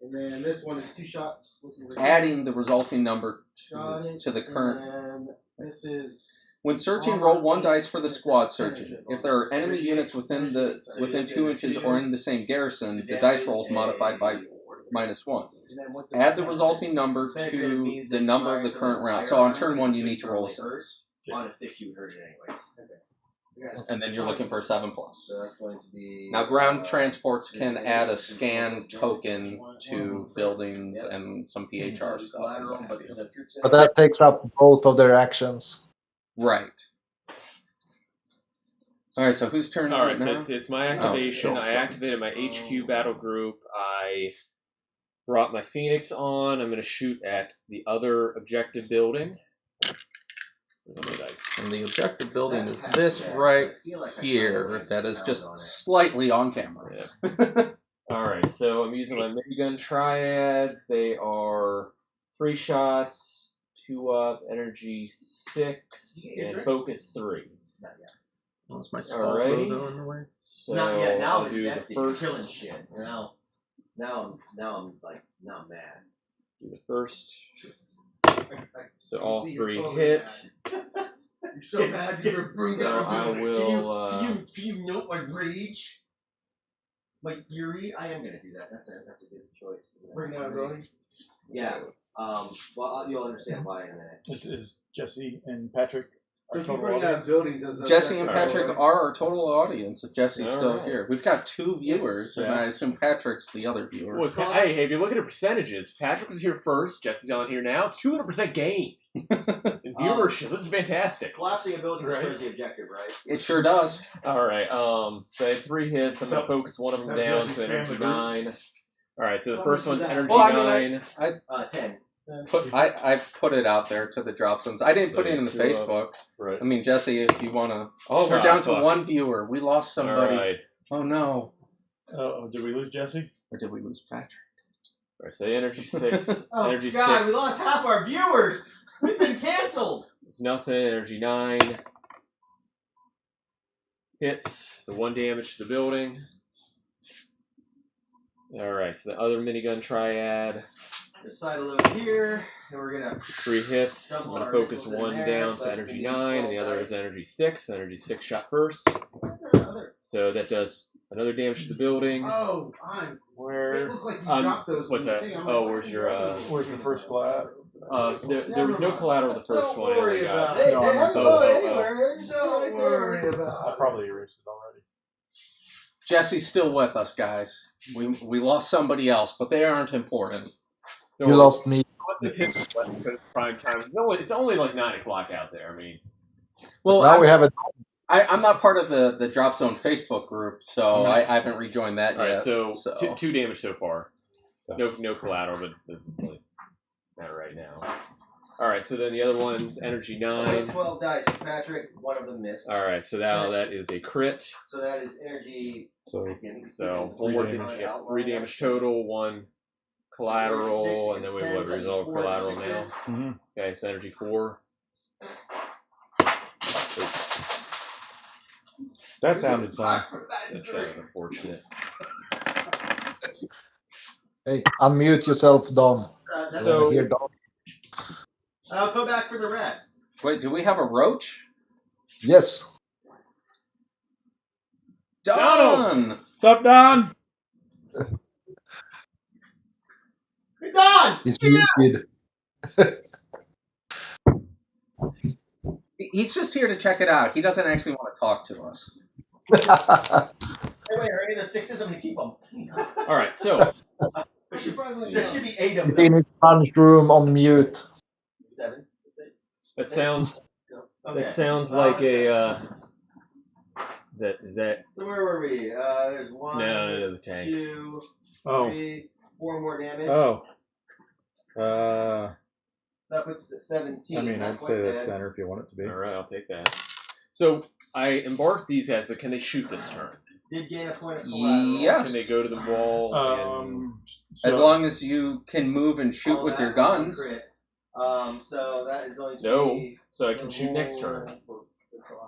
Speaker 5: And then this one is 2 shots.
Speaker 1: Adding the resulting number
Speaker 5: Got it.
Speaker 1: to the current.
Speaker 5: And this is.
Speaker 1: When searching, roll 1 dice for the squad searching. If there are enemy units within 2 inches or in the same garrison, the dice roll is modified by -1. Add the resulting number to the number of the current round. So on turn 1, you need to roll a 6.
Speaker 2: On a 6, you would hurt it anyways.
Speaker 1: And then you're looking for a 7+.
Speaker 2: So that's going to be.
Speaker 1: Now, ground transports can add a scan token to buildings and some PHR stuff. and what have you.
Speaker 6: But that takes up both of their actions.
Speaker 1: Right. All right, so whose turn is
Speaker 4: All right,
Speaker 1: it
Speaker 4: so
Speaker 1: now?
Speaker 4: it's my activation.
Speaker 1: Joel's
Speaker 4: I
Speaker 1: turn.
Speaker 4: activated my HQ battle group. I brought my Phoenix on. I'm going to shoot at the other objective building.
Speaker 1: And the objective building is this right here. That is just slightly on camera.
Speaker 4: Yeah. All right, so I'm using my minigun triads. They are 3 shots, 2 up, energy 6, and focus 3.
Speaker 1: What's my skull logo in the way?
Speaker 4: So
Speaker 2: Not yet. Now
Speaker 4: I'll do the
Speaker 2: first
Speaker 4: first.
Speaker 2: killing shit. Now I'm mad.
Speaker 4: Do the first. So all 3 hit.
Speaker 5: You're so mad you were bringing
Speaker 4: So I will.
Speaker 2: Can you note my rage? My fury? I am gonna do that. That's a good choice.
Speaker 5: Bring down a building?
Speaker 2: Yeah. Well, you'll understand why in a minute.
Speaker 3: This is Jesse and Patrick.
Speaker 5: If you bring down a building, does that
Speaker 1: Jesse and
Speaker 5: affect
Speaker 1: Patrick
Speaker 5: our-
Speaker 1: are our total audience. If Jesse's still
Speaker 4: Alright.
Speaker 1: here, we've got 2 viewers, and
Speaker 3: Yeah.
Speaker 1: I assume Patrick's the other viewer.
Speaker 4: Well, hey, if you look at the percentages, Patrick was here first. Jesse's on here now. It's 200% gain in viewership. This is fantastic.
Speaker 2: Collapsing a building
Speaker 3: Right.
Speaker 2: destroys the objective, right?
Speaker 1: It sure does.
Speaker 4: All right. So I had 3 hits. I'm gonna focus one of them
Speaker 3: That
Speaker 4: down
Speaker 3: Jesse's
Speaker 4: to energy
Speaker 3: family group.
Speaker 4: 9. All right. So the first one's energy
Speaker 1: Well, I mean,
Speaker 4: 9.
Speaker 2: 10.
Speaker 1: I put it out there to the drop zones. I didn't
Speaker 4: So
Speaker 1: put it in the
Speaker 4: 2 up.
Speaker 1: Facebook.
Speaker 3: Right.
Speaker 1: I mean, Jesse, if you want to. Oh, we're
Speaker 4: Ah,
Speaker 1: down to
Speaker 4: fuck.
Speaker 1: 1 viewer. We lost
Speaker 4: All
Speaker 1: somebody.
Speaker 4: right.
Speaker 1: Oh, no.
Speaker 3: Oh, did we lose Jesse?
Speaker 1: Or did we lose Patrick?
Speaker 4: All right. So energy 6.
Speaker 2: Oh
Speaker 4: energy
Speaker 2: God,
Speaker 4: 6.
Speaker 2: we lost half our viewers. We've been canceled.
Speaker 4: It's nothing. Energy 9. Hits. So 1 damage to the building. All right. So the other minigun triad.
Speaker 2: Decide a little here, and we're gonna.
Speaker 4: 3 hits. I'm
Speaker 2: Double
Speaker 4: gonna
Speaker 2: our
Speaker 4: focus
Speaker 2: missiles in
Speaker 4: 1
Speaker 2: there,
Speaker 4: down
Speaker 2: so
Speaker 4: to
Speaker 2: that's
Speaker 4: energy
Speaker 2: gonna be
Speaker 4: 9, and the
Speaker 2: 12
Speaker 4: other is
Speaker 2: dice.
Speaker 4: energy 6. So energy 6 shot first. So that does another damage to the building.
Speaker 5: Oh, it
Speaker 3: Where?
Speaker 5: looked like you dropped those.
Speaker 4: What's
Speaker 5: in the
Speaker 4: that?
Speaker 5: thing. I'm
Speaker 4: Oh,
Speaker 5: like,
Speaker 4: where's your
Speaker 3: Where's the first flat?
Speaker 4: there was no collateral the first
Speaker 5: Don't
Speaker 4: one. I only
Speaker 5: worry
Speaker 4: got.
Speaker 5: about it.
Speaker 2: They
Speaker 3: No,
Speaker 2: haven't
Speaker 3: I'm
Speaker 2: gone
Speaker 4: not-
Speaker 2: anywhere.
Speaker 5: Don't worry
Speaker 3: I
Speaker 5: about it.
Speaker 3: probably erased it already.
Speaker 1: Jesse's still with us, guys. We lost somebody else, but they aren't important.
Speaker 6: You lost me.
Speaker 4: Because it's prime time. It's only like 9 o'clock out there. I mean,
Speaker 1: Well,
Speaker 6: Now we have a.
Speaker 1: I'm not part of the Drop Zone Facebook group, so I haven't rejoined that
Speaker 4: all
Speaker 1: yet.
Speaker 4: right. So 2 damage so far. No collateral, but this is really not right now. All right. So then the other one's energy
Speaker 2: Those
Speaker 4: 9.
Speaker 2: 12 dice, Patrick. One of them missed.
Speaker 4: All right. So now that is a crit.
Speaker 2: So that is energy.
Speaker 3: So
Speaker 4: So
Speaker 3: 3
Speaker 4: 4
Speaker 3: damage.
Speaker 4: yeah, 3 damage total, 1 collateral, and then we will resolve collateral now.
Speaker 3: Mm-hmm.
Speaker 4: Okay, so energy 4.
Speaker 3: That sounded fun.
Speaker 4: That's unfortunate.
Speaker 6: Hey, unmute yourself, Don.
Speaker 4: So-
Speaker 6: Here, Don.
Speaker 2: I'll come back for the rest.
Speaker 1: Wait, do we have a roach?
Speaker 6: Yes.
Speaker 1: Don!
Speaker 3: What's up, Don?
Speaker 2: Hey, Don!
Speaker 6: He's muted.
Speaker 1: He's just here to check it out. He doesn't actually want to talk to us.
Speaker 2: Hey, wait, are any of the 6s? I'm gonna keep them.
Speaker 4: All right, so
Speaker 2: There should be 8 of
Speaker 6: He's
Speaker 2: them.
Speaker 6: in his punch room on mute.
Speaker 2: 7.
Speaker 4: that sounds
Speaker 2: Okay.
Speaker 4: like a is that
Speaker 2: So where were we? There's 1,
Speaker 4: no the tank.
Speaker 2: 2,
Speaker 3: Oh.
Speaker 2: 3, 4 more damage.
Speaker 3: Oh.
Speaker 2: So that puts it at 17.
Speaker 3: I mean,
Speaker 2: Not
Speaker 3: I'd
Speaker 2: quite
Speaker 3: say that's
Speaker 2: bad.
Speaker 3: center if you want it to be.
Speaker 4: All right, I'll take that. So I embarked these guys, but can they shoot this turn?
Speaker 2: Did gain a point of collateral.
Speaker 1: Yes.
Speaker 4: Can they go to the wall?
Speaker 1: As
Speaker 3: So-
Speaker 1: long as you can move and shoot
Speaker 2: Oh,
Speaker 1: with
Speaker 2: that
Speaker 1: your
Speaker 2: was a
Speaker 1: guns.
Speaker 2: crit. So that is going to
Speaker 4: No,
Speaker 2: be.
Speaker 4: so I can shoot next turn.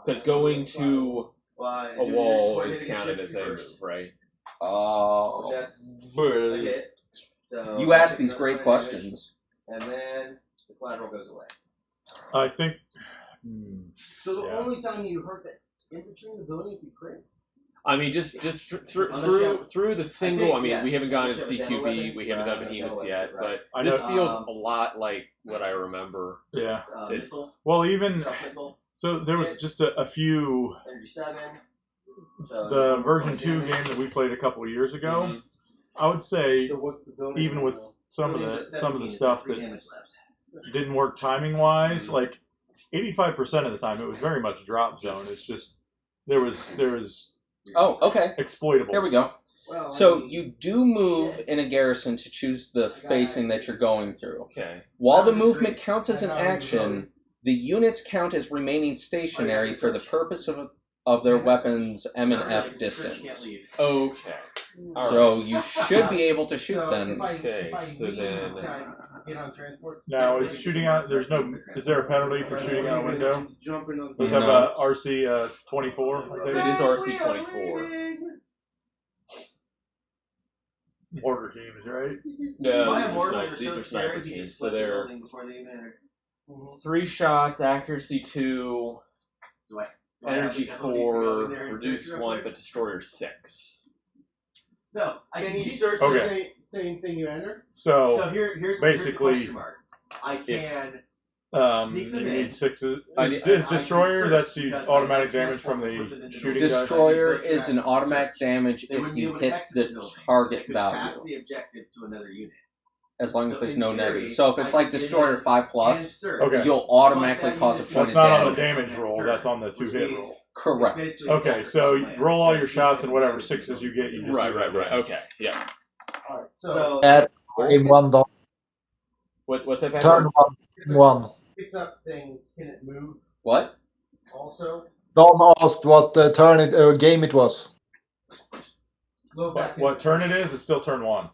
Speaker 4: Because going to a
Speaker 2: do
Speaker 4: wall
Speaker 2: your
Speaker 4: is
Speaker 2: hit
Speaker 4: counted
Speaker 2: and
Speaker 4: as a
Speaker 2: first.
Speaker 4: move, right?
Speaker 1: Oh.
Speaker 2: That's a hit. So
Speaker 1: You ask
Speaker 2: take
Speaker 1: these
Speaker 2: another
Speaker 1: great
Speaker 2: 20 damage,
Speaker 1: questions.
Speaker 2: And then the collateral goes away.
Speaker 3: I think.
Speaker 5: So the
Speaker 3: Yeah.
Speaker 5: only time you hurt the infantry in the building if you crit?
Speaker 4: I mean, just
Speaker 2: Unless you
Speaker 4: through the single. I mean,
Speaker 2: yes.
Speaker 4: we haven't gone
Speaker 2: Unless
Speaker 4: into
Speaker 2: you have a demo
Speaker 4: CQB,
Speaker 2: weapon.
Speaker 4: we haven't done
Speaker 2: Right,
Speaker 4: behemoths
Speaker 2: demo
Speaker 4: yet,
Speaker 2: weapon, right.
Speaker 3: I
Speaker 4: but this
Speaker 3: know-
Speaker 4: feels
Speaker 2: Um,
Speaker 4: a lot like what I remember.
Speaker 3: Yeah.
Speaker 2: Missile,
Speaker 3: Well, even
Speaker 2: stealth missile,
Speaker 3: so, there was just a few.
Speaker 2: energy 7. So
Speaker 3: The
Speaker 2: you-
Speaker 3: version 2 game that we played a couple of years ago.
Speaker 4: Mhm.
Speaker 3: I would say
Speaker 5: So what's the building?
Speaker 3: even with some of
Speaker 2: Building's
Speaker 3: the
Speaker 2: at
Speaker 3: some of the
Speaker 2: 17,
Speaker 3: stuff
Speaker 2: 3
Speaker 3: that
Speaker 2: damage left.
Speaker 3: didn't work timing wise, like 85% of the time it was very much drop zone. It's just There was
Speaker 1: Oh, okay.
Speaker 3: exploitables.
Speaker 1: Here we go.
Speaker 5: Well,
Speaker 1: So you do move in a garrison to choose the facing that you're going through.
Speaker 4: Okay.
Speaker 1: While the movement counts as an action, the units count as remaining stationary for the purpose of their weapons M and F distance.
Speaker 4: Okay.
Speaker 1: So you should be able to shoot them.
Speaker 4: Okay, so then-
Speaker 5: Get on transport.
Speaker 3: Now, is shooting out? Is there a penalty for shooting out a window?
Speaker 5: Jumping on.
Speaker 3: Does it have a RC 24? I
Speaker 4: It
Speaker 3: think?
Speaker 4: is RC 24.
Speaker 3: Mortar teams, right?
Speaker 4: No, these are sniper teams. So they're 3 shots, accuracy 2, energy 4, reduced 1, but destroyer 6.
Speaker 2: So I
Speaker 5: Can
Speaker 2: can
Speaker 5: you
Speaker 2: use
Speaker 5: search
Speaker 3: Okay.
Speaker 5: the same thing you enter?
Speaker 3: So
Speaker 2: here's
Speaker 3: basically,
Speaker 2: here's the question mark. I can
Speaker 3: you need 6s.
Speaker 4: I
Speaker 3: Is destroyer? That's the automatic damage from the shooting guy.
Speaker 1: Destroyer is an automatic damage if you hit the target
Speaker 2: pass
Speaker 1: value,
Speaker 2: the objective to another unit.
Speaker 1: as long as
Speaker 2: So
Speaker 1: there's
Speaker 2: in
Speaker 1: no
Speaker 2: theory,
Speaker 1: negative. So if it's
Speaker 2: I
Speaker 1: like
Speaker 2: can
Speaker 1: Destroyer
Speaker 2: get
Speaker 1: 5+,
Speaker 3: Okay.
Speaker 1: you'll automatically cause a point
Speaker 3: That's
Speaker 1: of
Speaker 3: not on the
Speaker 1: damage.
Speaker 3: damage roll. That's on the 2-hit roll.
Speaker 1: Correct.
Speaker 3: Okay, so you roll all your shots and whatever 6s you get, you just
Speaker 4: Right.
Speaker 3: do that.
Speaker 4: Okay, yeah.
Speaker 5: Alright, so
Speaker 6: At in one dot,
Speaker 4: What's that?
Speaker 6: turn one.
Speaker 5: pick up things, can it move
Speaker 1: What?
Speaker 5: also?
Speaker 6: Don asked what turn it or game it was.
Speaker 5: Low back.
Speaker 3: What turn it is? It's still turn 1.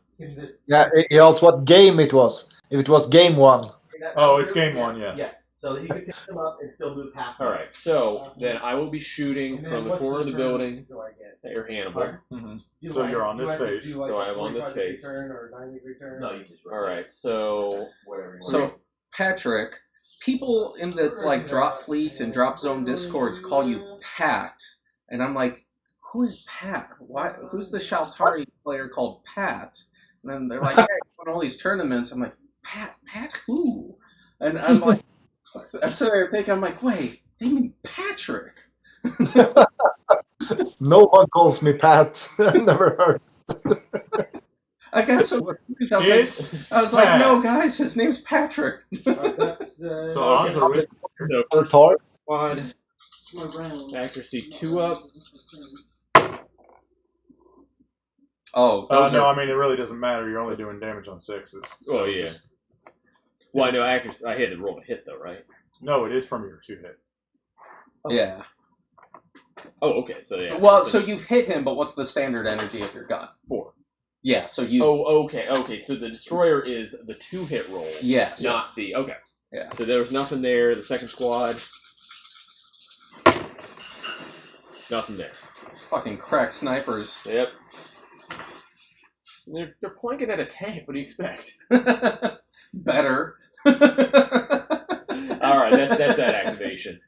Speaker 6: Yeah, he asked what game it was. If it was game 1.
Speaker 3: Oh, it's game 1, yes.
Speaker 2: Yes. So that you can pick them up and still move half.
Speaker 4: All right, so then I will be shooting
Speaker 5: And then
Speaker 4: from the
Speaker 5: what's
Speaker 4: corner of the
Speaker 5: turn
Speaker 4: building
Speaker 5: do I get?
Speaker 4: at your Hannibal.
Speaker 5: Do
Speaker 3: So
Speaker 5: I-
Speaker 3: you're on
Speaker 5: do
Speaker 3: this
Speaker 5: I
Speaker 3: face.
Speaker 5: do like
Speaker 4: So
Speaker 5: a
Speaker 4: I am on this
Speaker 5: 45-degree
Speaker 4: face.
Speaker 5: turn or a 90-degree turn?
Speaker 2: No, you just
Speaker 4: All right, so
Speaker 2: whatever.
Speaker 1: So, Patrick, people in the drop fleet and drop zone discords call you Pat, and I'm like, who's Pat? Why? Who's the Shaltari player called Pat? And then they're like, yeah, he's won all these tournaments. I'm like, Pat who? And I'm like, I'm sitting there thinking, I'm like, wait, they mean Patrick.
Speaker 6: No one calls me Pat. I've never heard.
Speaker 1: I got so confused. I was
Speaker 3: Pat.
Speaker 1: like, no, guys, his name's Patrick.
Speaker 5: That's
Speaker 3: So on to Rick.
Speaker 4: squad,
Speaker 5: my round.
Speaker 4: accuracy 2 up.
Speaker 1: Oh, those
Speaker 3: No,
Speaker 1: are,
Speaker 3: I mean, it really doesn't matter. You're only doing damage on 6s.
Speaker 4: Oh yeah. Well, I know accuracy. I had to roll a hit though, right?
Speaker 3: No, it is from your 2-hit.
Speaker 1: yeah.
Speaker 4: Oh, okay. So yeah.
Speaker 1: Well, so you've hit him, but what's the standard energy of your gun?
Speaker 4: 4.
Speaker 1: Yeah, so you.
Speaker 4: Oh, okay. So the destroyer is the 2-hit roll.
Speaker 1: Yes.
Speaker 4: Not the okay.
Speaker 1: Yeah.
Speaker 4: So there was nothing there. The second squad. Nothing there.
Speaker 1: Fucking crack snipers.
Speaker 4: Yep. They're pointing at a tank. What do you expect?
Speaker 1: Better.
Speaker 4: All right, that's that activation.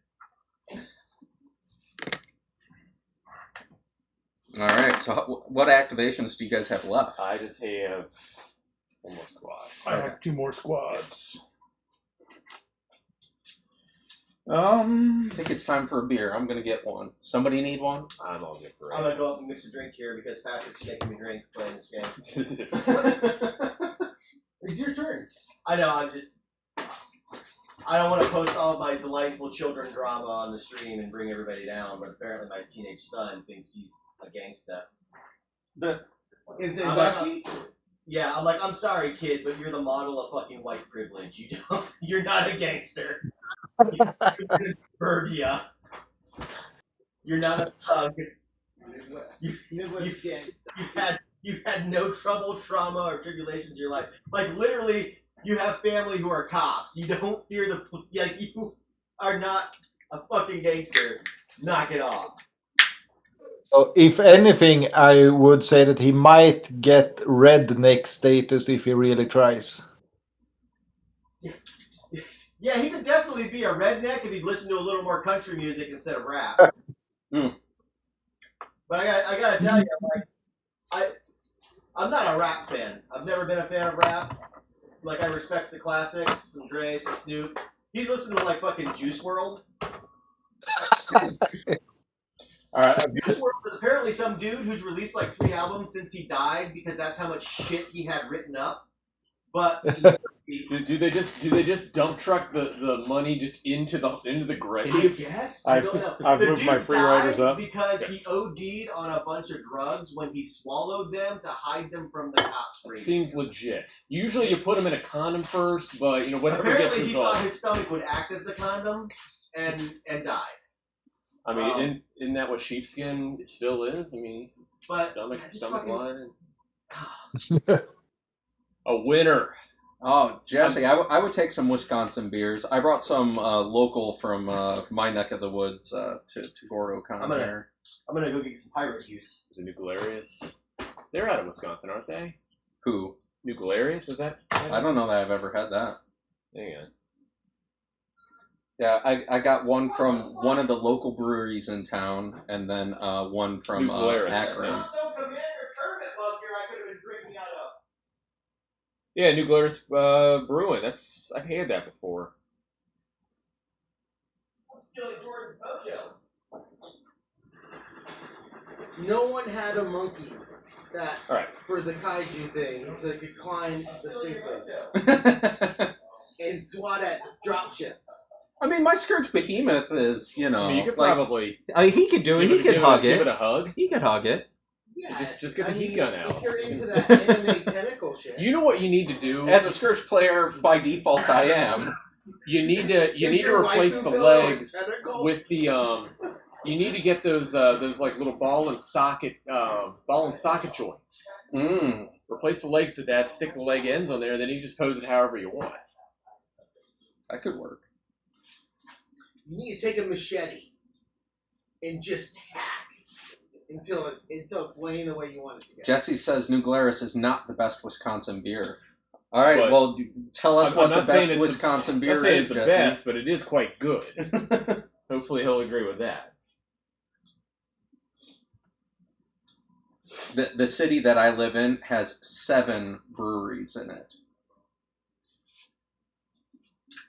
Speaker 1: All right. So, what activations do you guys have left?
Speaker 4: I just have one more squad.
Speaker 3: I have 2 more squads.
Speaker 1: I think it's time for a beer. I'm gonna get one. Somebody need one?
Speaker 4: I'm all good for
Speaker 2: I'm
Speaker 4: it.
Speaker 2: gonna go up and mix a drink here because Patrick's making me drink playing this game.
Speaker 5: It's your turn.
Speaker 2: I know. I don't want to post all of my delightful children drama on the stream and bring everybody down, but apparently my teenage son thinks he's a gangsta.
Speaker 5: Is it
Speaker 2: I'm
Speaker 5: Dusty?
Speaker 2: Yeah, I'm like, I'm sorry, kid, but you're the model of fucking white privilege. You're not a gangster. You're in suburbia. You're not a thug. You've had no trouble, trauma, or tribulations in your life. Like literally, you have family who are cops. You don't fear you are not a fucking gangster. Knock it off.
Speaker 6: So if anything, I would say that he might get redneck status if he really tries.
Speaker 2: Yeah, he could definitely be a redneck if he'd listen to a little more country music instead of rap.
Speaker 1: Mm.
Speaker 2: But I gotta tell you, I'm not a rap fan. I've never been a fan of rap. Like, I respect the classics, some Dre, some Snoop. He's listening to, like, fucking Juice WRLD.
Speaker 3: Alright.
Speaker 2: Juice WRLD is apparently some dude who's released, like, 3 albums since he died because that's how much shit he had written up. But
Speaker 4: Do they just dump truck the money just into the grave?
Speaker 2: Yes, I don't know.
Speaker 3: I've
Speaker 2: The
Speaker 3: moved
Speaker 2: dude
Speaker 3: my free riders
Speaker 2: died
Speaker 3: up
Speaker 2: because he OD'd on a bunch of drugs when he swallowed them to hide them from the cops.
Speaker 4: It seems legit. Usually you put them in a condom first, but whatever gets
Speaker 2: Apparently he
Speaker 4: resolved.
Speaker 2: thought his stomach would act as the condom and died.
Speaker 4: I mean, isn't that what sheepskin still is? I mean,
Speaker 2: But
Speaker 4: stomach
Speaker 2: fucking...
Speaker 4: line. A winner.
Speaker 1: Oh, Jesse, I would take some Wisconsin beers. I brought some local from my neck of the woods to Gordocon.
Speaker 2: I'm gonna go get some pirate juice.
Speaker 4: The New Galerius. They're out of Wisconsin, aren't they?
Speaker 1: Who?
Speaker 4: New Galerius, is that?
Speaker 1: I don't know that I've ever had that.
Speaker 4: Hang on.
Speaker 1: Yeah, I got one from one of the local breweries in town, and then one from Akron.
Speaker 4: Yeah, New Glarus Brewing. I've had that before.
Speaker 2: I'm stealing Jordan's mojo.
Speaker 5: No one had a monkey that
Speaker 4: Right.
Speaker 5: for the kaiju thing, so it could climb the space lane and swat at dropships.
Speaker 1: I mean, my Scourge Behemoth is,
Speaker 4: I mean, you could
Speaker 1: like,
Speaker 4: probably.
Speaker 1: I mean, he could do it. He could hug it.
Speaker 4: Give it a hug.
Speaker 1: He could hug it.
Speaker 5: Yeah,
Speaker 4: Just get the heat gun out.
Speaker 5: If you're into that anime tentacle shit.
Speaker 4: You know what you need to do?
Speaker 1: As a Scourge player, by default, I am.
Speaker 4: You need to replace the legs with the You need to get those like little ball and socket joints. Replace the legs to that. Stick the leg ends on there, and then you just pose it however you want.
Speaker 1: That could work.
Speaker 5: You need to take a machete and just hack until it's laying the way you want it to go.
Speaker 1: Jesse says New Glarus is not the best Wisconsin beer. All right,
Speaker 4: But
Speaker 1: well, tell us what the best
Speaker 4: it's
Speaker 1: Wisconsin beer
Speaker 4: I'm not saying
Speaker 1: is,
Speaker 4: it's the
Speaker 1: Jesse.
Speaker 4: best, but it is quite good. Hopefully he'll agree with that.
Speaker 1: The city that I live in has 7 breweries in it.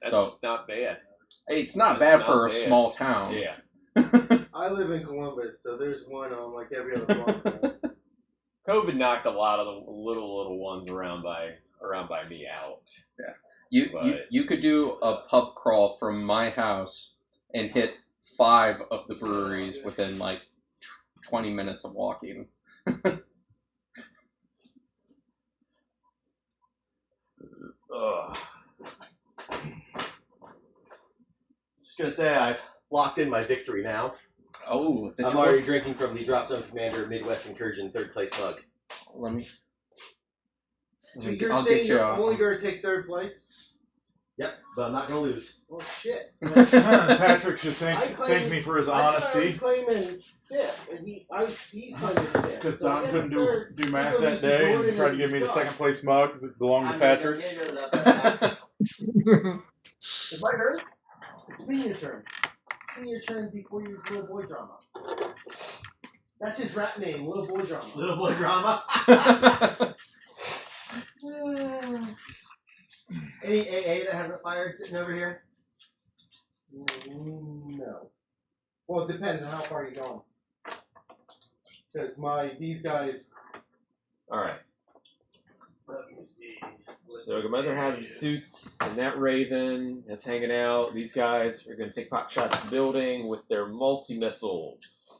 Speaker 4: That's not bad.
Speaker 1: It's not bad for a small town.
Speaker 4: Yeah.
Speaker 5: I live in Columbus, so there's one on like every other block.
Speaker 4: COVID knocked a lot of the little ones around by me out.
Speaker 1: Yeah. You could do a pub crawl from my house and hit 5 of the breweries within like 20 minutes of walking.
Speaker 2: Just gonna say I've locked in my victory now.
Speaker 1: Oh,
Speaker 2: I'm already drinking from the Drop Zone Commander Midwest Incursion 3rd place mug.
Speaker 1: Let me.
Speaker 5: So you're saying you're only going to take 3rd place?
Speaker 2: Yep, but I'm not gonna lose.
Speaker 5: Oh shit!
Speaker 3: Patrick should thank me for his honesty.
Speaker 5: I was claiming 5th, and he's claiming 5th.
Speaker 3: Because Don couldn't do math that day and tried to give me the 2nd place mug that belonged to Patrick.
Speaker 5: It's my turn. It's been your turn. It's been your turn before your little boy drama. That's his rap name, Little Boy Drama.
Speaker 2: Little Boy Drama. Any AA that hasn't fired sitting over here?
Speaker 5: No. Well, it depends on how far you're going. Because these guys.
Speaker 4: All right.
Speaker 2: Let me see.
Speaker 4: So Commander Hazard suits and that Raven that's hanging out. These guys are going to take pot shots at the building with their multi-missiles.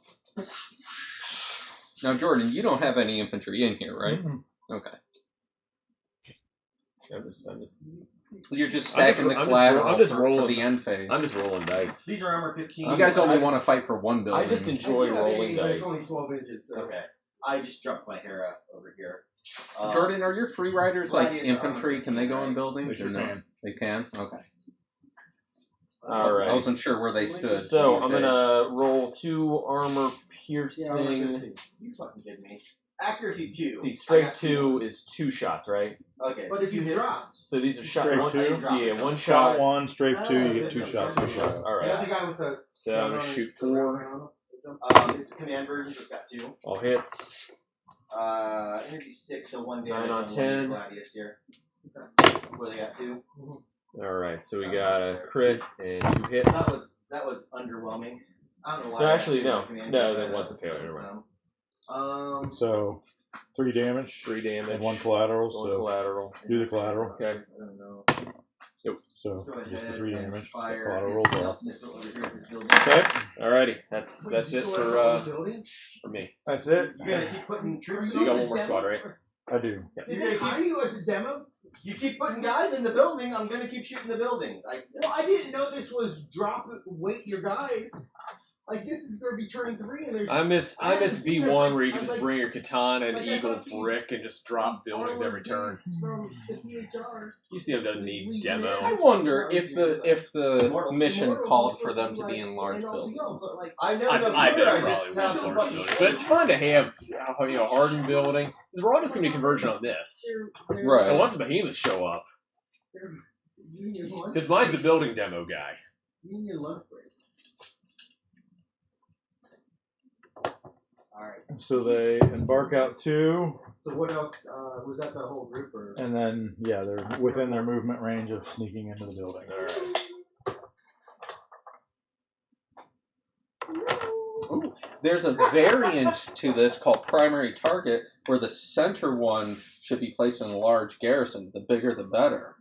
Speaker 1: Now, Jordan, you don't have any infantry in here, right?
Speaker 3: Mm-hmm.
Speaker 1: Okay.
Speaker 4: I'm just.
Speaker 1: You're just stacking the collateral for the end phase.
Speaker 4: I'm just rolling dice.
Speaker 2: These are armor 15.
Speaker 1: You guys only want to fight for one building.
Speaker 4: I just enjoy rolling dice.
Speaker 5: Only 12 inches. So.
Speaker 2: Okay. I just jumped my Hera over here.
Speaker 1: Jordan, are your free riders like
Speaker 2: Gladiator
Speaker 1: infantry? Can they go in buildings?
Speaker 3: They sure can.
Speaker 1: They can? Okay.
Speaker 4: All right.
Speaker 1: I wasn't sure where they stood.
Speaker 4: So I'm going to roll 2 armor piercing.
Speaker 2: You fucking kidding me. Accuracy 2.
Speaker 4: The strength 2 is 2 shots, right?
Speaker 2: Okay.
Speaker 5: But if you drop.
Speaker 4: So these are shot
Speaker 3: Straight
Speaker 4: 1.
Speaker 3: 2?
Speaker 4: Yeah, 1
Speaker 3: Shot
Speaker 4: shot.
Speaker 3: 1, strafe 2, you get 2 shots. 2 shots.
Speaker 4: All
Speaker 5: The
Speaker 4: right.
Speaker 5: other guy with the.
Speaker 4: So I'm going to shoot 4.
Speaker 2: It's command version, so it's got 2.
Speaker 4: All hits.
Speaker 2: Energy 6, so 1
Speaker 4: 9
Speaker 2: damage
Speaker 4: on
Speaker 2: and
Speaker 4: 10.
Speaker 2: 1 Gladius here. Where they got 2.
Speaker 4: All right. So we got a crit and 2 hits.
Speaker 2: That was underwhelming. I don't know why.
Speaker 4: So actually, no.
Speaker 2: Command
Speaker 4: No,
Speaker 2: version
Speaker 4: then one's a failure. Never mind.
Speaker 3: So, 3 damage.
Speaker 4: 3 damage.
Speaker 3: And 1 collateral.
Speaker 4: One
Speaker 3: so
Speaker 4: collateral.
Speaker 3: do the collateral.
Speaker 4: Okay.
Speaker 2: I don't know.
Speaker 3: So
Speaker 2: Go
Speaker 3: just the
Speaker 2: ahead
Speaker 3: 3
Speaker 2: and
Speaker 3: damage.
Speaker 2: fire
Speaker 3: Collateral
Speaker 2: his
Speaker 3: rolls off.
Speaker 2: stealth missile over here at this building.
Speaker 3: Okay.
Speaker 4: Alrighty. That's it for me.
Speaker 3: That's it.
Speaker 2: You're gonna keep putting troops
Speaker 4: You got one more squad, right?
Speaker 3: I do.
Speaker 5: Did they hire you as a demo?
Speaker 2: You keep putting guys in the building, I'm gonna keep shooting the building.
Speaker 5: Well, I didn't know this was wait your guys. Like this is gonna be turn 3 and there's.
Speaker 4: I miss V1 where you can
Speaker 5: I
Speaker 4: just
Speaker 5: like-
Speaker 4: bring your katana and
Speaker 5: like I
Speaker 4: eagle
Speaker 5: thought these-
Speaker 4: brick and just drop buildings every turn.
Speaker 5: From the PHR.
Speaker 4: UCM doesn't need demo.
Speaker 1: I wonder if the mission called for them to be in large buildings.
Speaker 2: I know
Speaker 4: I
Speaker 2: no
Speaker 4: bet
Speaker 2: fear, I
Speaker 4: it
Speaker 2: just
Speaker 4: probably
Speaker 2: have
Speaker 4: was
Speaker 2: some
Speaker 4: large
Speaker 2: fucking
Speaker 4: building.
Speaker 2: shit.
Speaker 4: But it's fun to have, hardened building. Because we're all just going to be converging on this.
Speaker 1: Right.
Speaker 4: And once the behemoths show up, because mine's a building demo guy.
Speaker 5: Union lunch break. Alright.
Speaker 3: So they embark out 2,
Speaker 5: So what else? Was that the whole group or?
Speaker 3: and then yeah, they're within their movement range of sneaking into the building.
Speaker 1: Ooh, there's a variant to this called primary target, where the center one should be placed in a large garrison. The bigger, the better.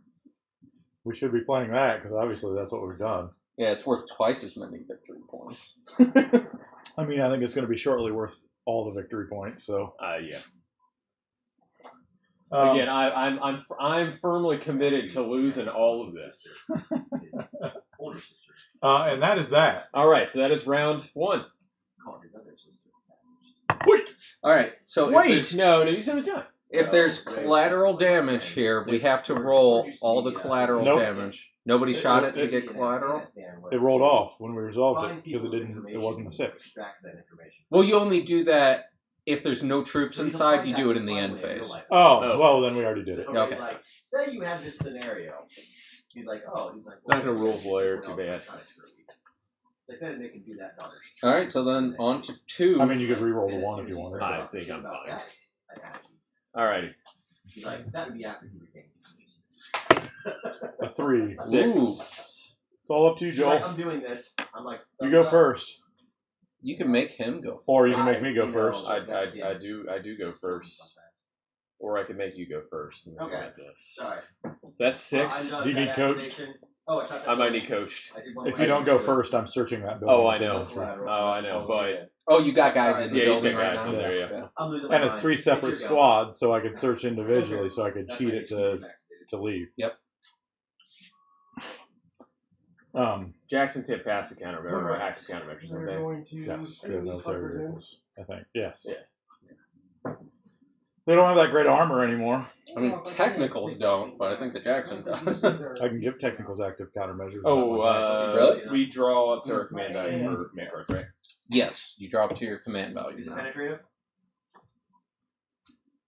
Speaker 3: We should be playing that because obviously that's what we've done.
Speaker 1: Yeah, it's worth twice as many victory points.
Speaker 3: I mean, I think it's going to be shortly worth all the victory points. So
Speaker 4: Yeah. Again, I'm firmly committed to losing all of this.
Speaker 3: and that is that.
Speaker 4: All right, so that is round 1.
Speaker 3: Wait.
Speaker 1: All right, so
Speaker 4: Wait, no, you said it was done.
Speaker 1: if there's collateral damage here, we have to roll all the collateral
Speaker 3: Nope.
Speaker 1: damage. Nobody shot it to get collateral?
Speaker 3: It rolled off when we resolved it because it wasn't a 6.
Speaker 1: Well, you only do that if there's no troops inside. You do it in the end phase.
Speaker 3: Oh, well, then we already did it.
Speaker 2: Okay.
Speaker 1: Okay.
Speaker 2: He's like, say you have this scenario. He's like,
Speaker 4: Not gonna rules lawyer, too bad.
Speaker 2: It's like, then they can do that to others.
Speaker 1: All right, so then on to 2.
Speaker 3: I mean, you could re-roll the 1 if you wanted.
Speaker 4: I think I'm fine.
Speaker 2: All
Speaker 4: Alrighty.
Speaker 2: He's like, that would be after you regain.
Speaker 3: A 3.
Speaker 4: 6.
Speaker 1: Ooh.
Speaker 3: It's all up to you,
Speaker 2: He's like,
Speaker 3: Joel.
Speaker 2: I'm doing this. I'm like,
Speaker 3: You go first,
Speaker 1: You can make him go.
Speaker 3: or you can make me go first.
Speaker 4: I do go first. Or I can make you go first. And then
Speaker 2: Okay.
Speaker 4: like this.
Speaker 2: Sorry.
Speaker 4: That's 6.
Speaker 2: I'm done
Speaker 3: Do you
Speaker 2: with
Speaker 3: need
Speaker 2: that
Speaker 3: coached?
Speaker 2: activation. Oh, I thought that
Speaker 4: I might
Speaker 2: was-
Speaker 4: need coached.
Speaker 2: I did one
Speaker 3: If
Speaker 2: more
Speaker 3: you don't go
Speaker 2: activation.
Speaker 3: first, I'm searching that building.
Speaker 4: Oh, I know. Oh, I know. But
Speaker 1: Oh, you got guys in the
Speaker 4: Yeah, he's
Speaker 1: building
Speaker 4: got
Speaker 1: right
Speaker 4: guys
Speaker 1: now?
Speaker 4: in there, yeah.
Speaker 2: I'm losing my
Speaker 3: And it's
Speaker 2: mind.
Speaker 3: 3 separate
Speaker 2: Get your go.
Speaker 3: squads, so I could search individually, so I could
Speaker 2: That's
Speaker 3: cheat
Speaker 2: how
Speaker 3: it
Speaker 2: you
Speaker 3: to
Speaker 2: should do that.
Speaker 3: leave.
Speaker 1: Yep.
Speaker 4: Jackson's hit passive countermeasures, or active countermeasures,
Speaker 5: They're
Speaker 4: don't they?
Speaker 5: going to
Speaker 3: Yes,
Speaker 5: bring
Speaker 3: they're
Speaker 5: these
Speaker 3: military
Speaker 5: fuckers in.
Speaker 3: vehicles, I think. Yes.
Speaker 4: Yeah.
Speaker 3: They don't have that great armor anymore.
Speaker 1: I mean, technicals don't, but I think the Jackson does.
Speaker 3: I can give technicals active countermeasures.
Speaker 4: Oh,
Speaker 1: Really?
Speaker 4: We draw up to our command value for command cards, right?
Speaker 1: Yes, you drop to your command value
Speaker 2: Is it
Speaker 1: now.
Speaker 2: penetrative?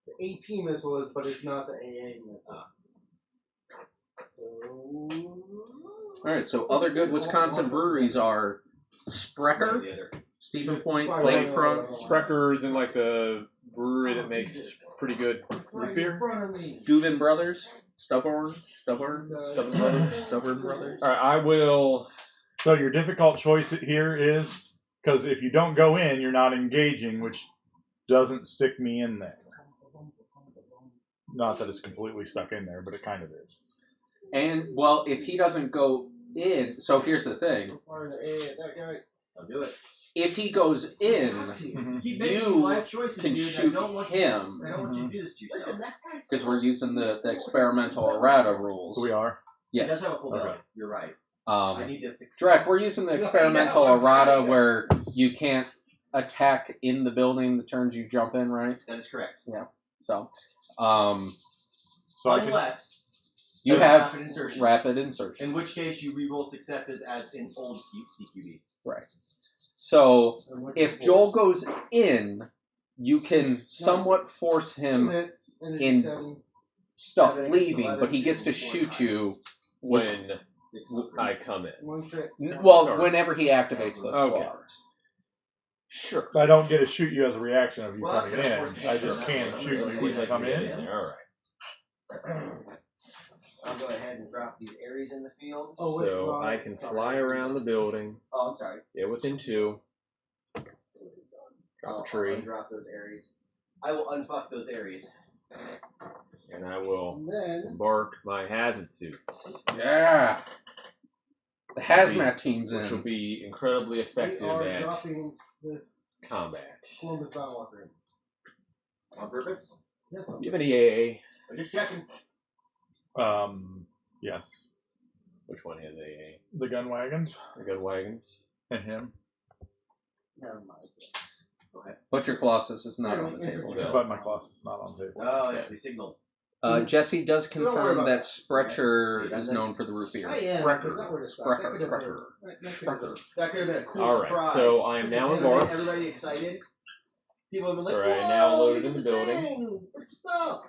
Speaker 5: The AP missile is, but it's not the AA missile. So.
Speaker 1: All right, so other good Wisconsin breweries are Sprecher,
Speaker 2: The other.
Speaker 1: Stephen Point,
Speaker 5: Right.
Speaker 1: Lakefront,
Speaker 4: Sprecker's in like the brewery that makes pretty good root
Speaker 5: Right in
Speaker 4: beer.
Speaker 5: front of me.
Speaker 1: Steuben Brothers, Stubborn Brothers.
Speaker 4: All right, I will.
Speaker 3: So your difficult choice here is, because if you don't go in, you're not engaging, which doesn't stick me in there. Not that it's completely stuck in there, but it kind of is.
Speaker 1: And, well, if he doesn't go in, so here's the thing.
Speaker 5: That guy.
Speaker 2: I'll do it.
Speaker 1: If he goes in,
Speaker 2: Keep making
Speaker 1: you
Speaker 2: these life choices,
Speaker 1: can
Speaker 2: dude.
Speaker 1: shoot
Speaker 2: I don't want
Speaker 1: him.
Speaker 2: You, I don't want you to do this to yourself.
Speaker 5: Listen, that guy's.
Speaker 1: because we're using the experimental errata rules.
Speaker 3: So we are.
Speaker 2: He does
Speaker 1: Yes.
Speaker 2: have a full belly. You're right. I need to fix
Speaker 1: Drek, we're using the experimental errata where you can't attack in the building the turns you jump in, right?
Speaker 2: That is correct.
Speaker 1: So,
Speaker 3: So I can,
Speaker 2: Unless
Speaker 1: you
Speaker 2: there's
Speaker 1: have
Speaker 2: rapid insertion.
Speaker 1: rapid insertion.
Speaker 2: In which case you reroll successes as in old CQB.
Speaker 1: Right. So, if Joel goes in, you can somewhat force him in stuff leaving, but he gets to shoot you
Speaker 4: When I come in.
Speaker 5: One crit.
Speaker 1: well whenever he activates those
Speaker 4: Okay.
Speaker 1: squads.
Speaker 4: Sure.
Speaker 3: I don't get to shoot you as a reaction of you
Speaker 2: Well,
Speaker 3: coming
Speaker 2: that's
Speaker 3: in.
Speaker 2: gonna force me
Speaker 3: I
Speaker 2: to
Speaker 3: just
Speaker 2: go
Speaker 3: can't
Speaker 2: down.
Speaker 3: shoot you when you come in.
Speaker 4: All right.
Speaker 2: I'll go ahead and drop these Aries in the field.
Speaker 5: Oh, wait,
Speaker 4: So
Speaker 5: Rob,
Speaker 4: I can
Speaker 5: sorry.
Speaker 4: fly around the building,
Speaker 2: Oh, I'm sorry.
Speaker 4: get within 2, drop a
Speaker 2: I'll
Speaker 4: tree.
Speaker 2: drop those Aries. I will unfuck those areas.
Speaker 4: And I will
Speaker 5: And then
Speaker 4: embark my hazard suits.
Speaker 1: Yeah. The hazmat team's
Speaker 4: Which will
Speaker 1: in.
Speaker 4: be incredibly
Speaker 5: we
Speaker 4: effective
Speaker 5: are
Speaker 4: at
Speaker 5: dropping this
Speaker 4: combat.
Speaker 5: Columbus Battle Walker.
Speaker 2: On purpose?
Speaker 5: Yes,
Speaker 4: Do you have any AA?
Speaker 2: I'm just checking.
Speaker 3: Yes.
Speaker 4: Which one has AA?
Speaker 3: The gun wagons
Speaker 4: The gun wagons.
Speaker 3: and him.
Speaker 5: never mind.
Speaker 1: But your Colossus is not on the table.
Speaker 4: No.
Speaker 3: But my class is not on table.
Speaker 2: Oh, yes, we signaled.
Speaker 1: Jesse does
Speaker 5: Don't worry
Speaker 1: confirm
Speaker 5: about
Speaker 1: that
Speaker 5: that.
Speaker 1: Spretcher
Speaker 2: Okay.
Speaker 1: is known for the root beer.
Speaker 5: I am, because that were the stuff. That could have been-
Speaker 1: Sprecher.
Speaker 2: That could have been a cool
Speaker 4: Alright,
Speaker 2: surprise.
Speaker 4: so I am now
Speaker 2: That would have made
Speaker 4: embarked.
Speaker 2: everybody excited. People have been like,
Speaker 4: Alright,
Speaker 2: whoa,
Speaker 4: now loaded
Speaker 2: look
Speaker 4: in
Speaker 2: at
Speaker 4: the building.
Speaker 2: thing. It's stuff.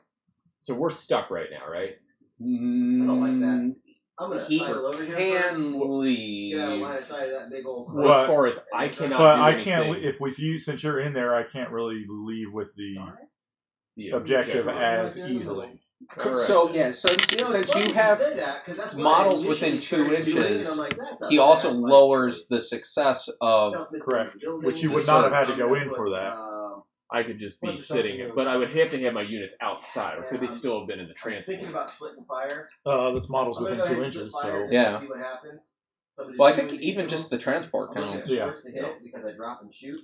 Speaker 4: So we're stuck right now, right?
Speaker 2: I don't like that. I'm going to
Speaker 1: He
Speaker 2: cycle over here
Speaker 1: can
Speaker 2: first.
Speaker 1: leave.
Speaker 2: Get out of line of sight of that big old...
Speaker 4: Well, as far as I cannot
Speaker 3: But
Speaker 4: do
Speaker 3: I
Speaker 4: anything.
Speaker 3: can't. If with you, since you're in there, I can't really leave with the
Speaker 4: the
Speaker 3: objective
Speaker 2: objective.
Speaker 3: as easily.
Speaker 4: Alright.
Speaker 1: So yeah, since
Speaker 2: You know, it's
Speaker 1: since
Speaker 2: funny
Speaker 1: you have
Speaker 2: say that, 'cause that's what
Speaker 1: models
Speaker 2: I
Speaker 1: within
Speaker 2: initially
Speaker 1: 2
Speaker 2: started doing,
Speaker 1: inches,
Speaker 2: and I'm like, that's a
Speaker 1: he also
Speaker 2: bad life
Speaker 1: lowers
Speaker 2: choice.
Speaker 1: the success of.
Speaker 2: Stuff missing
Speaker 3: Correct.
Speaker 2: in the building.
Speaker 3: Which you would
Speaker 1: The
Speaker 3: not have had to
Speaker 2: I'm
Speaker 3: go
Speaker 2: gonna
Speaker 3: in
Speaker 2: put,
Speaker 3: for that.
Speaker 4: I could just be
Speaker 5: Bunch of
Speaker 4: sitting,
Speaker 5: something
Speaker 4: but I would have to have my units outside, or could they
Speaker 2: Yeah,
Speaker 4: still have been in the
Speaker 2: I'm thinking
Speaker 4: transport?
Speaker 2: about splitting fire.
Speaker 3: That's models
Speaker 2: I'm gonna
Speaker 3: within
Speaker 2: go
Speaker 3: 2
Speaker 2: ahead and split
Speaker 3: inches.
Speaker 2: fire
Speaker 3: So
Speaker 2: and
Speaker 1: Yeah.
Speaker 2: see what happens. Somebody
Speaker 1: Well, I
Speaker 2: do
Speaker 1: think
Speaker 2: it to
Speaker 1: even
Speaker 2: each
Speaker 1: just
Speaker 2: of
Speaker 1: the
Speaker 2: them.
Speaker 1: transport
Speaker 2: I'm looking at
Speaker 1: counts,
Speaker 3: Yeah.
Speaker 2: first to hit because I drop and shoot.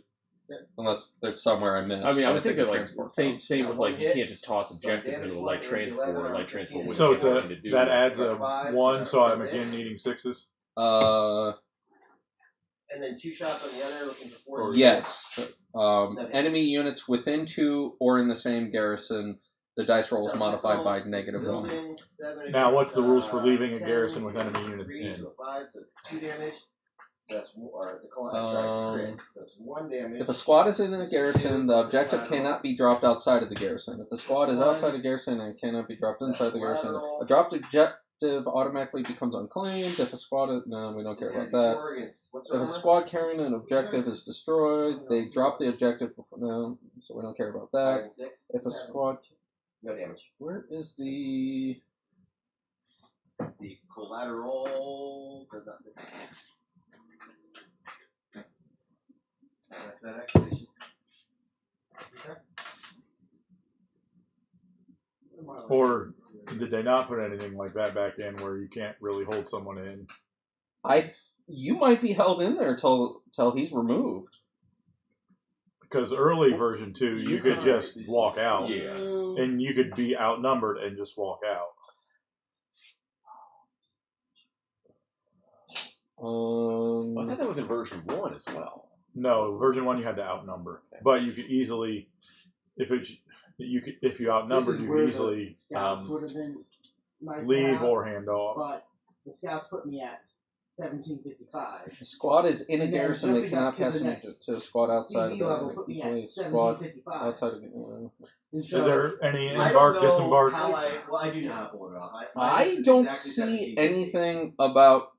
Speaker 1: unless there's somewhere I missed.
Speaker 4: I mean, I
Speaker 1: but
Speaker 4: would think
Speaker 1: the
Speaker 4: of like
Speaker 1: transport
Speaker 4: same
Speaker 1: counts.
Speaker 4: same
Speaker 2: Got
Speaker 4: with
Speaker 2: one
Speaker 4: like you
Speaker 2: hit.
Speaker 4: can't just toss objectives
Speaker 2: damage,
Speaker 4: into a
Speaker 2: one
Speaker 4: light
Speaker 2: damage,
Speaker 4: transport.
Speaker 2: 11,
Speaker 4: A light transport wouldn't
Speaker 3: so
Speaker 4: have
Speaker 3: it's a
Speaker 4: anything to do.
Speaker 3: that adds a
Speaker 2: Five,
Speaker 3: 1.
Speaker 2: so
Speaker 3: So I'm
Speaker 2: that's
Speaker 3: again
Speaker 2: it.
Speaker 3: needing 6s.
Speaker 2: And then 2 shots on the other, looking for 4.
Speaker 1: Yes. Enemy units within 2 or in the same garrison, the dice roll is modified by -1.
Speaker 3: Now, what's the rules for leaving a garrison with enemy units in?
Speaker 2: 5, so it's 2 damage. So that's or the call out crit. So it's 1 damage.
Speaker 1: If a squad is in a garrison, the objective cannot be dropped outside of the garrison. If the squad is outside a garrison and cannot be dropped inside the garrison, a dropped objective automatically becomes unclaimed. If a squad is, no, we don't care about that. If a squad carrying an objective is destroyed, they drop the objective before, no, so we don't care about that. If a squad,
Speaker 2: no damage.
Speaker 1: where is the
Speaker 2: Collateral does not say. That's that activation.
Speaker 3: Or did they not put anything like that back in where you can't really hold someone in?
Speaker 1: you might be held in there till he's removed.
Speaker 3: Because early version 2, you could just walk out.
Speaker 4: Yeah.
Speaker 3: And you could be outnumbered and just walk out.
Speaker 4: I thought that was in version 1 as well.
Speaker 3: No, version 1 you had to outnumber, but you could easily, if you outnumbered, you could easily
Speaker 5: would have been nice to
Speaker 3: leave
Speaker 5: have,
Speaker 3: or hand off.
Speaker 5: but the scouts put me at 1755.
Speaker 1: The squad is in a
Speaker 5: And then
Speaker 1: garrison; they
Speaker 5: jumping
Speaker 1: cannot
Speaker 5: up to
Speaker 1: pass
Speaker 5: the
Speaker 1: an
Speaker 5: next
Speaker 1: to a squad outside
Speaker 5: TV
Speaker 1: of
Speaker 5: level
Speaker 1: the
Speaker 5: put me
Speaker 1: equally
Speaker 5: at
Speaker 1: squad
Speaker 5: 1755.
Speaker 1: outside of.
Speaker 5: And
Speaker 3: Is
Speaker 5: so,
Speaker 3: there any
Speaker 2: I
Speaker 3: embark,
Speaker 2: don't know
Speaker 3: disembark?
Speaker 2: how I do know how to pull it off.
Speaker 1: I
Speaker 2: it's
Speaker 1: don't
Speaker 2: exactly
Speaker 1: see
Speaker 2: 1750.
Speaker 1: anything about.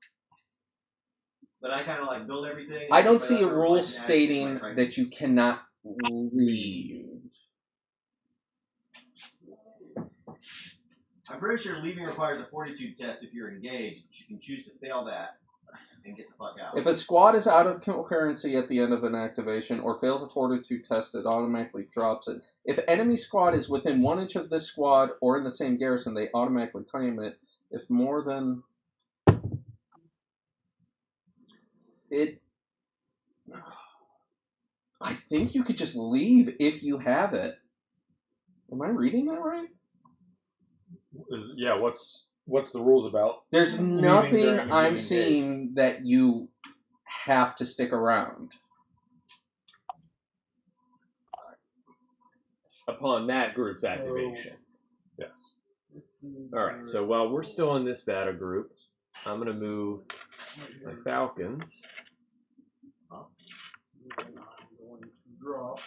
Speaker 2: But I kind of like build everything.
Speaker 1: I don't
Speaker 2: but
Speaker 1: see a
Speaker 2: other
Speaker 1: rule
Speaker 2: ones and add shit
Speaker 1: stating
Speaker 2: like right
Speaker 1: that you cannot leave.
Speaker 2: I'm pretty sure leaving requires a fortitude test if you're engaged. But you can choose to fail that and get the fuck out.
Speaker 1: If a squad is out of concurrency at the end of an activation or fails a fortitude test, it automatically drops it. If enemy squad is within 1 inch of this squad or in the same garrison, they automatically claim it. If more than it, I think you could just leave if you have it. Am I reading that right?
Speaker 3: Yeah, what's the rules about?
Speaker 1: There's
Speaker 3: leaving
Speaker 1: nothing
Speaker 3: during
Speaker 1: I'm
Speaker 3: being
Speaker 1: seeing that you have to stick around.
Speaker 4: Upon that group's activation.
Speaker 3: Yes.
Speaker 4: Alright, so while we're still in this battle group, I'm going to move my Falcons.
Speaker 5: I'm going to drop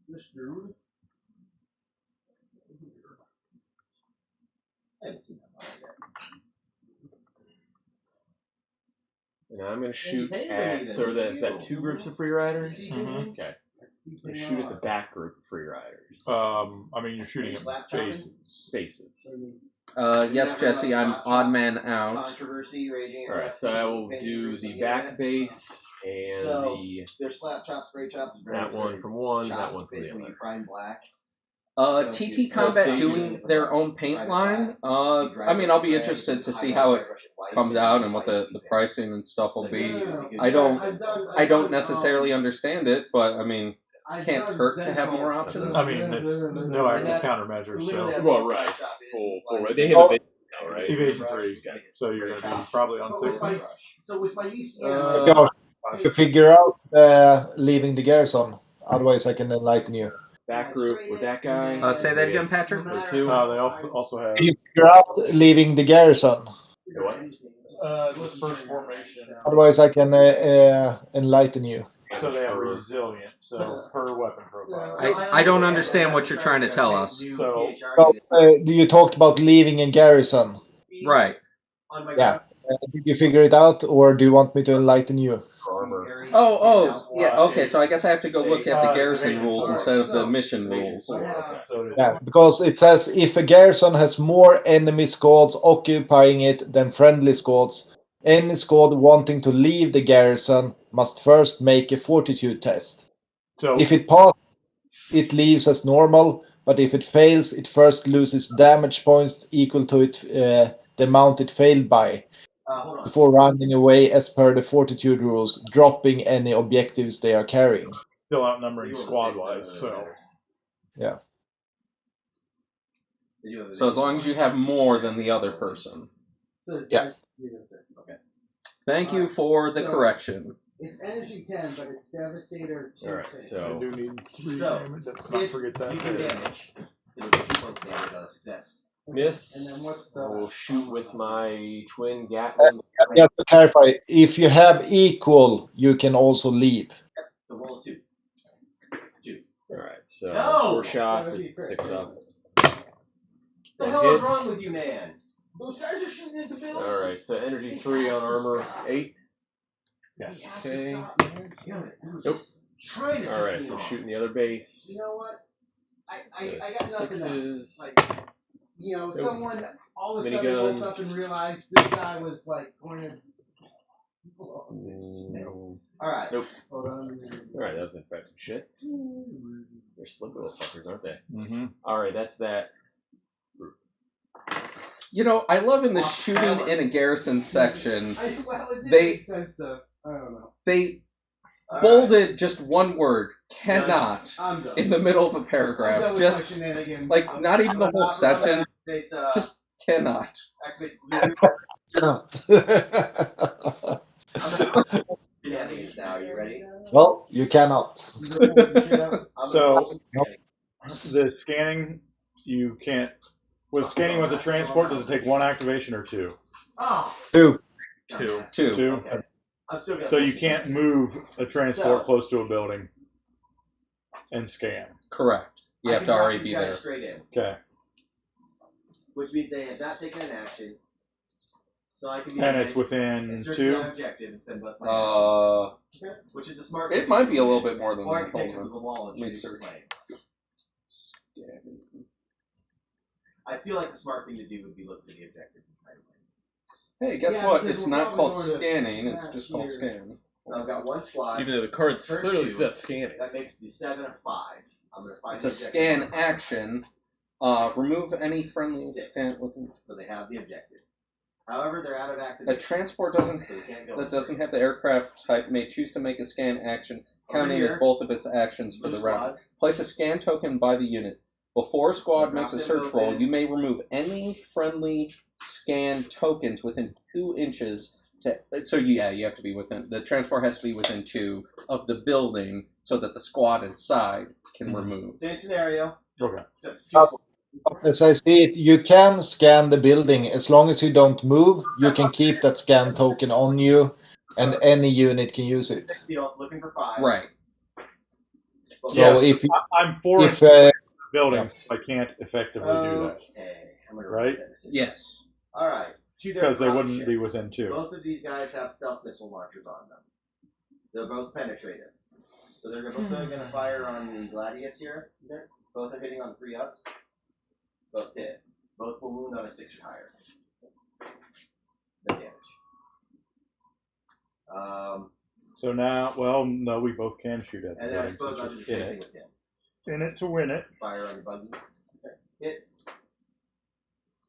Speaker 5: this dude.
Speaker 2: I haven't seen that model yet.
Speaker 4: And I'm going to shoot
Speaker 2: they don't
Speaker 4: at,
Speaker 2: even
Speaker 4: so that's
Speaker 2: feel.
Speaker 4: that 2 groups of free riders?
Speaker 3: Mhm.
Speaker 4: Okay. I'm going to shoot at the back group of free riders.
Speaker 3: I mean, you're shooting at
Speaker 2: slap chopping?
Speaker 3: faces.
Speaker 4: Faces.
Speaker 1: Yes, Jesse, I'm odd man out.
Speaker 2: Controversy raging.
Speaker 4: Alright, so I will do the back base And
Speaker 2: So there's slap chops, great chops.
Speaker 4: that one from one, that one from the
Speaker 2: Basically,
Speaker 4: other.
Speaker 2: you prime black.
Speaker 1: TT Combat doing their own paint line. I mean, I'll be interested to see how it comes out and what the pricing and stuff will be. I don't necessarily understand it, but I mean, can't hurt to have more options.
Speaker 3: I mean, it's no active countermeasures, so.
Speaker 4: Well, right. Full right. They have a big now, right?
Speaker 3: Evasion 3, so you're going to be probably on 60.
Speaker 5: So with my ECM,
Speaker 6: You figure out leaving the garrison. Otherwise, I can enlighten you.
Speaker 4: Back group with that guy.
Speaker 1: Say that again, Patrick.
Speaker 4: With two.
Speaker 3: They also have.
Speaker 6: Can you figure out leaving the garrison?
Speaker 3: This first formation.
Speaker 6: Otherwise, I can enlighten you.
Speaker 3: So they have resilient, so per weapon profile.
Speaker 1: I don't understand what you're trying to tell us.
Speaker 3: So
Speaker 6: You talked about leaving a garrison.
Speaker 1: Right.
Speaker 6: Yeah. Did you figure it out, or do you want me to enlighten you?
Speaker 1: Yeah. Okay, so I guess I have to go look at the garrison rules instead of the mission rules.
Speaker 6: Yeah, because it says if a garrison has more enemy squads occupying it than friendly squads, any squad wanting to leave the garrison must first make a fortitude test.
Speaker 3: So
Speaker 6: If it passes, it leaves as normal, but if it fails, it first loses damage points equal to the amount it failed by, before running away as per the fortitude rules, dropping any objectives they are carrying.
Speaker 3: still outnumbering squad-wise, so.
Speaker 6: Yeah.
Speaker 1: So as long as you have more than the other person.
Speaker 6: Yeah.
Speaker 2: Okay.
Speaker 1: Thank you for the correction.
Speaker 5: it's energy 10, but it's Devastator 2.
Speaker 4: Alright,
Speaker 3: I
Speaker 4: so
Speaker 3: do need 3
Speaker 2: So,
Speaker 3: damage. Let's not forget that.
Speaker 2: You do damage. It'll be 2 points damage on a success.
Speaker 4: miss.
Speaker 5: And then what's the?
Speaker 4: I will shoot with my twin Gatling.
Speaker 6: Just to clarify, if you have equal, you can also leave.
Speaker 2: So roll 2. 2.
Speaker 4: Alright, so
Speaker 2: No!
Speaker 4: 4 shots
Speaker 5: That would be
Speaker 4: at
Speaker 5: great.
Speaker 4: 6 up.
Speaker 2: What the
Speaker 4: One
Speaker 2: hell is
Speaker 4: hit.
Speaker 2: wrong with you, man?
Speaker 5: Those guys are shooting into buildings.
Speaker 4: Alright, so energy 3 on armor 8.
Speaker 3: Yes.
Speaker 4: Okay.
Speaker 5: Damn it. I was
Speaker 4: Nope.
Speaker 5: just trying to piss
Speaker 4: Alright,
Speaker 5: me
Speaker 4: so
Speaker 5: off.
Speaker 4: shooting the other base.
Speaker 5: You know what? I
Speaker 4: So
Speaker 5: got nothing else.
Speaker 4: sixes.
Speaker 5: Like,
Speaker 4: Nope.
Speaker 5: someone all of a
Speaker 4: Miniguns.
Speaker 5: sudden woke up and realized this guy was like going to.
Speaker 2: Alright.
Speaker 4: Nope.
Speaker 5: Hold on.
Speaker 4: Alright, that was effective shit. They're slick little fuckers, aren't they?
Speaker 3: Mm-hmm.
Speaker 4: Alright, that's that.
Speaker 1: You know, I love in the shooting in a garrison section,
Speaker 5: Well, it did
Speaker 1: They-
Speaker 5: make sense to. I don't know.
Speaker 1: they
Speaker 2: Alright.
Speaker 1: bolded just one word, cannot,
Speaker 5: I'm done.
Speaker 1: in the middle of a
Speaker 5: I'm done
Speaker 1: paragraph.
Speaker 5: with
Speaker 1: Just,
Speaker 5: my shenanigans.
Speaker 1: like,
Speaker 5: I'm-
Speaker 1: not even the
Speaker 5: I'm
Speaker 1: whole
Speaker 5: not
Speaker 1: sentence,
Speaker 2: Activate,
Speaker 1: just cannot.
Speaker 2: activate
Speaker 6: Well,
Speaker 2: shenanigans now. Are you ready?
Speaker 6: you cannot.
Speaker 3: So, the scanning, you can't. With scanning with the transport, does it take 1 activation or 2?
Speaker 2: Oh.
Speaker 6: 2.
Speaker 1: Two.
Speaker 3: 2.
Speaker 2: Okay. I'm still gonna
Speaker 3: So you can't move a transport
Speaker 2: So-
Speaker 3: close to a building and scan.
Speaker 1: Correct. You
Speaker 2: I
Speaker 1: have
Speaker 2: can
Speaker 1: to
Speaker 2: drop
Speaker 1: already
Speaker 2: these
Speaker 1: be
Speaker 2: guys
Speaker 1: there.
Speaker 2: straight in,
Speaker 3: Okay.
Speaker 2: which means they have not taken an action. So I can be
Speaker 3: And it's within
Speaker 2: insert
Speaker 3: 2.
Speaker 2: that objective and spend both my actions, which is a smart.
Speaker 1: It might be a little bit more than
Speaker 2: Or I
Speaker 1: that.
Speaker 2: can take
Speaker 1: Hold
Speaker 2: them to
Speaker 1: on.
Speaker 2: the wall and
Speaker 1: Let me
Speaker 2: shoot
Speaker 1: search.
Speaker 2: flames. I feel like the smart thing to do would be look for the objective and try to win.
Speaker 1: Hey, guess
Speaker 5: Yeah,
Speaker 1: what?
Speaker 5: because
Speaker 1: It's
Speaker 5: we're
Speaker 1: not
Speaker 5: probably
Speaker 1: called
Speaker 5: going to
Speaker 1: scanning, it's
Speaker 5: match
Speaker 1: just called
Speaker 5: here.
Speaker 1: scan.
Speaker 2: So I've got 1 squad.
Speaker 4: Even though the card
Speaker 2: Turn
Speaker 4: clearly
Speaker 2: 2.
Speaker 4: says scanning.
Speaker 2: That makes the 7 a 5. I'm gonna find
Speaker 1: It's
Speaker 2: the
Speaker 1: a
Speaker 2: objective
Speaker 1: scan
Speaker 2: on the
Speaker 1: action. Remove any friendly
Speaker 2: 6.
Speaker 1: scan within.
Speaker 2: So they have the objective. However, they're out of
Speaker 1: A
Speaker 2: activation.
Speaker 1: transport doesn't
Speaker 2: So they can't go.
Speaker 1: that doesn't have the aircraft type may choose to make a scan action,
Speaker 2: Over
Speaker 1: counting
Speaker 2: here.
Speaker 1: as both of its actions for
Speaker 2: Blue
Speaker 1: the round.
Speaker 2: squads.
Speaker 1: Place a scan token by the unit. Before a squad
Speaker 2: Drop
Speaker 1: makes a
Speaker 2: them
Speaker 1: search
Speaker 2: both
Speaker 1: roll,
Speaker 2: in.
Speaker 1: you may remove any friendly scan tokens within 2 inches. So yeah, you have to be within. The transport has to be within 2 of the building so that the squad inside can remove.
Speaker 2: Same scenario.
Speaker 3: Okay.
Speaker 2: Except it's 2
Speaker 6: As I see it, you can scan the building. As long as you don't move, you can keep that scan token on you, and any unit can use it.
Speaker 2: looking for 5.
Speaker 1: Right.
Speaker 6: So if you,
Speaker 3: I'm for
Speaker 6: if
Speaker 3: building, so I can't effectively do that.
Speaker 2: Okay. I'm gonna
Speaker 3: Right?
Speaker 2: write that decision.
Speaker 1: Yes.
Speaker 2: All right. 2
Speaker 3: Because they
Speaker 2: different
Speaker 3: wouldn't be
Speaker 2: options.
Speaker 3: within 2.
Speaker 2: Both of these guys have stealth missile launchers on them. They're both penetrative. So they're both going to fire on the Gladius here. Both are hitting on 3 ups. Both hit. Both will wound on a 6 or higher. No damage.
Speaker 3: So now, well, no, we both can shoot at the
Speaker 2: And then I
Speaker 3: building
Speaker 2: suppose I'll do the
Speaker 3: since you're
Speaker 2: same
Speaker 3: in
Speaker 2: thing
Speaker 3: it.
Speaker 2: with him.
Speaker 3: In it to win it.
Speaker 2: Fire on your buggy. Okay. Hits.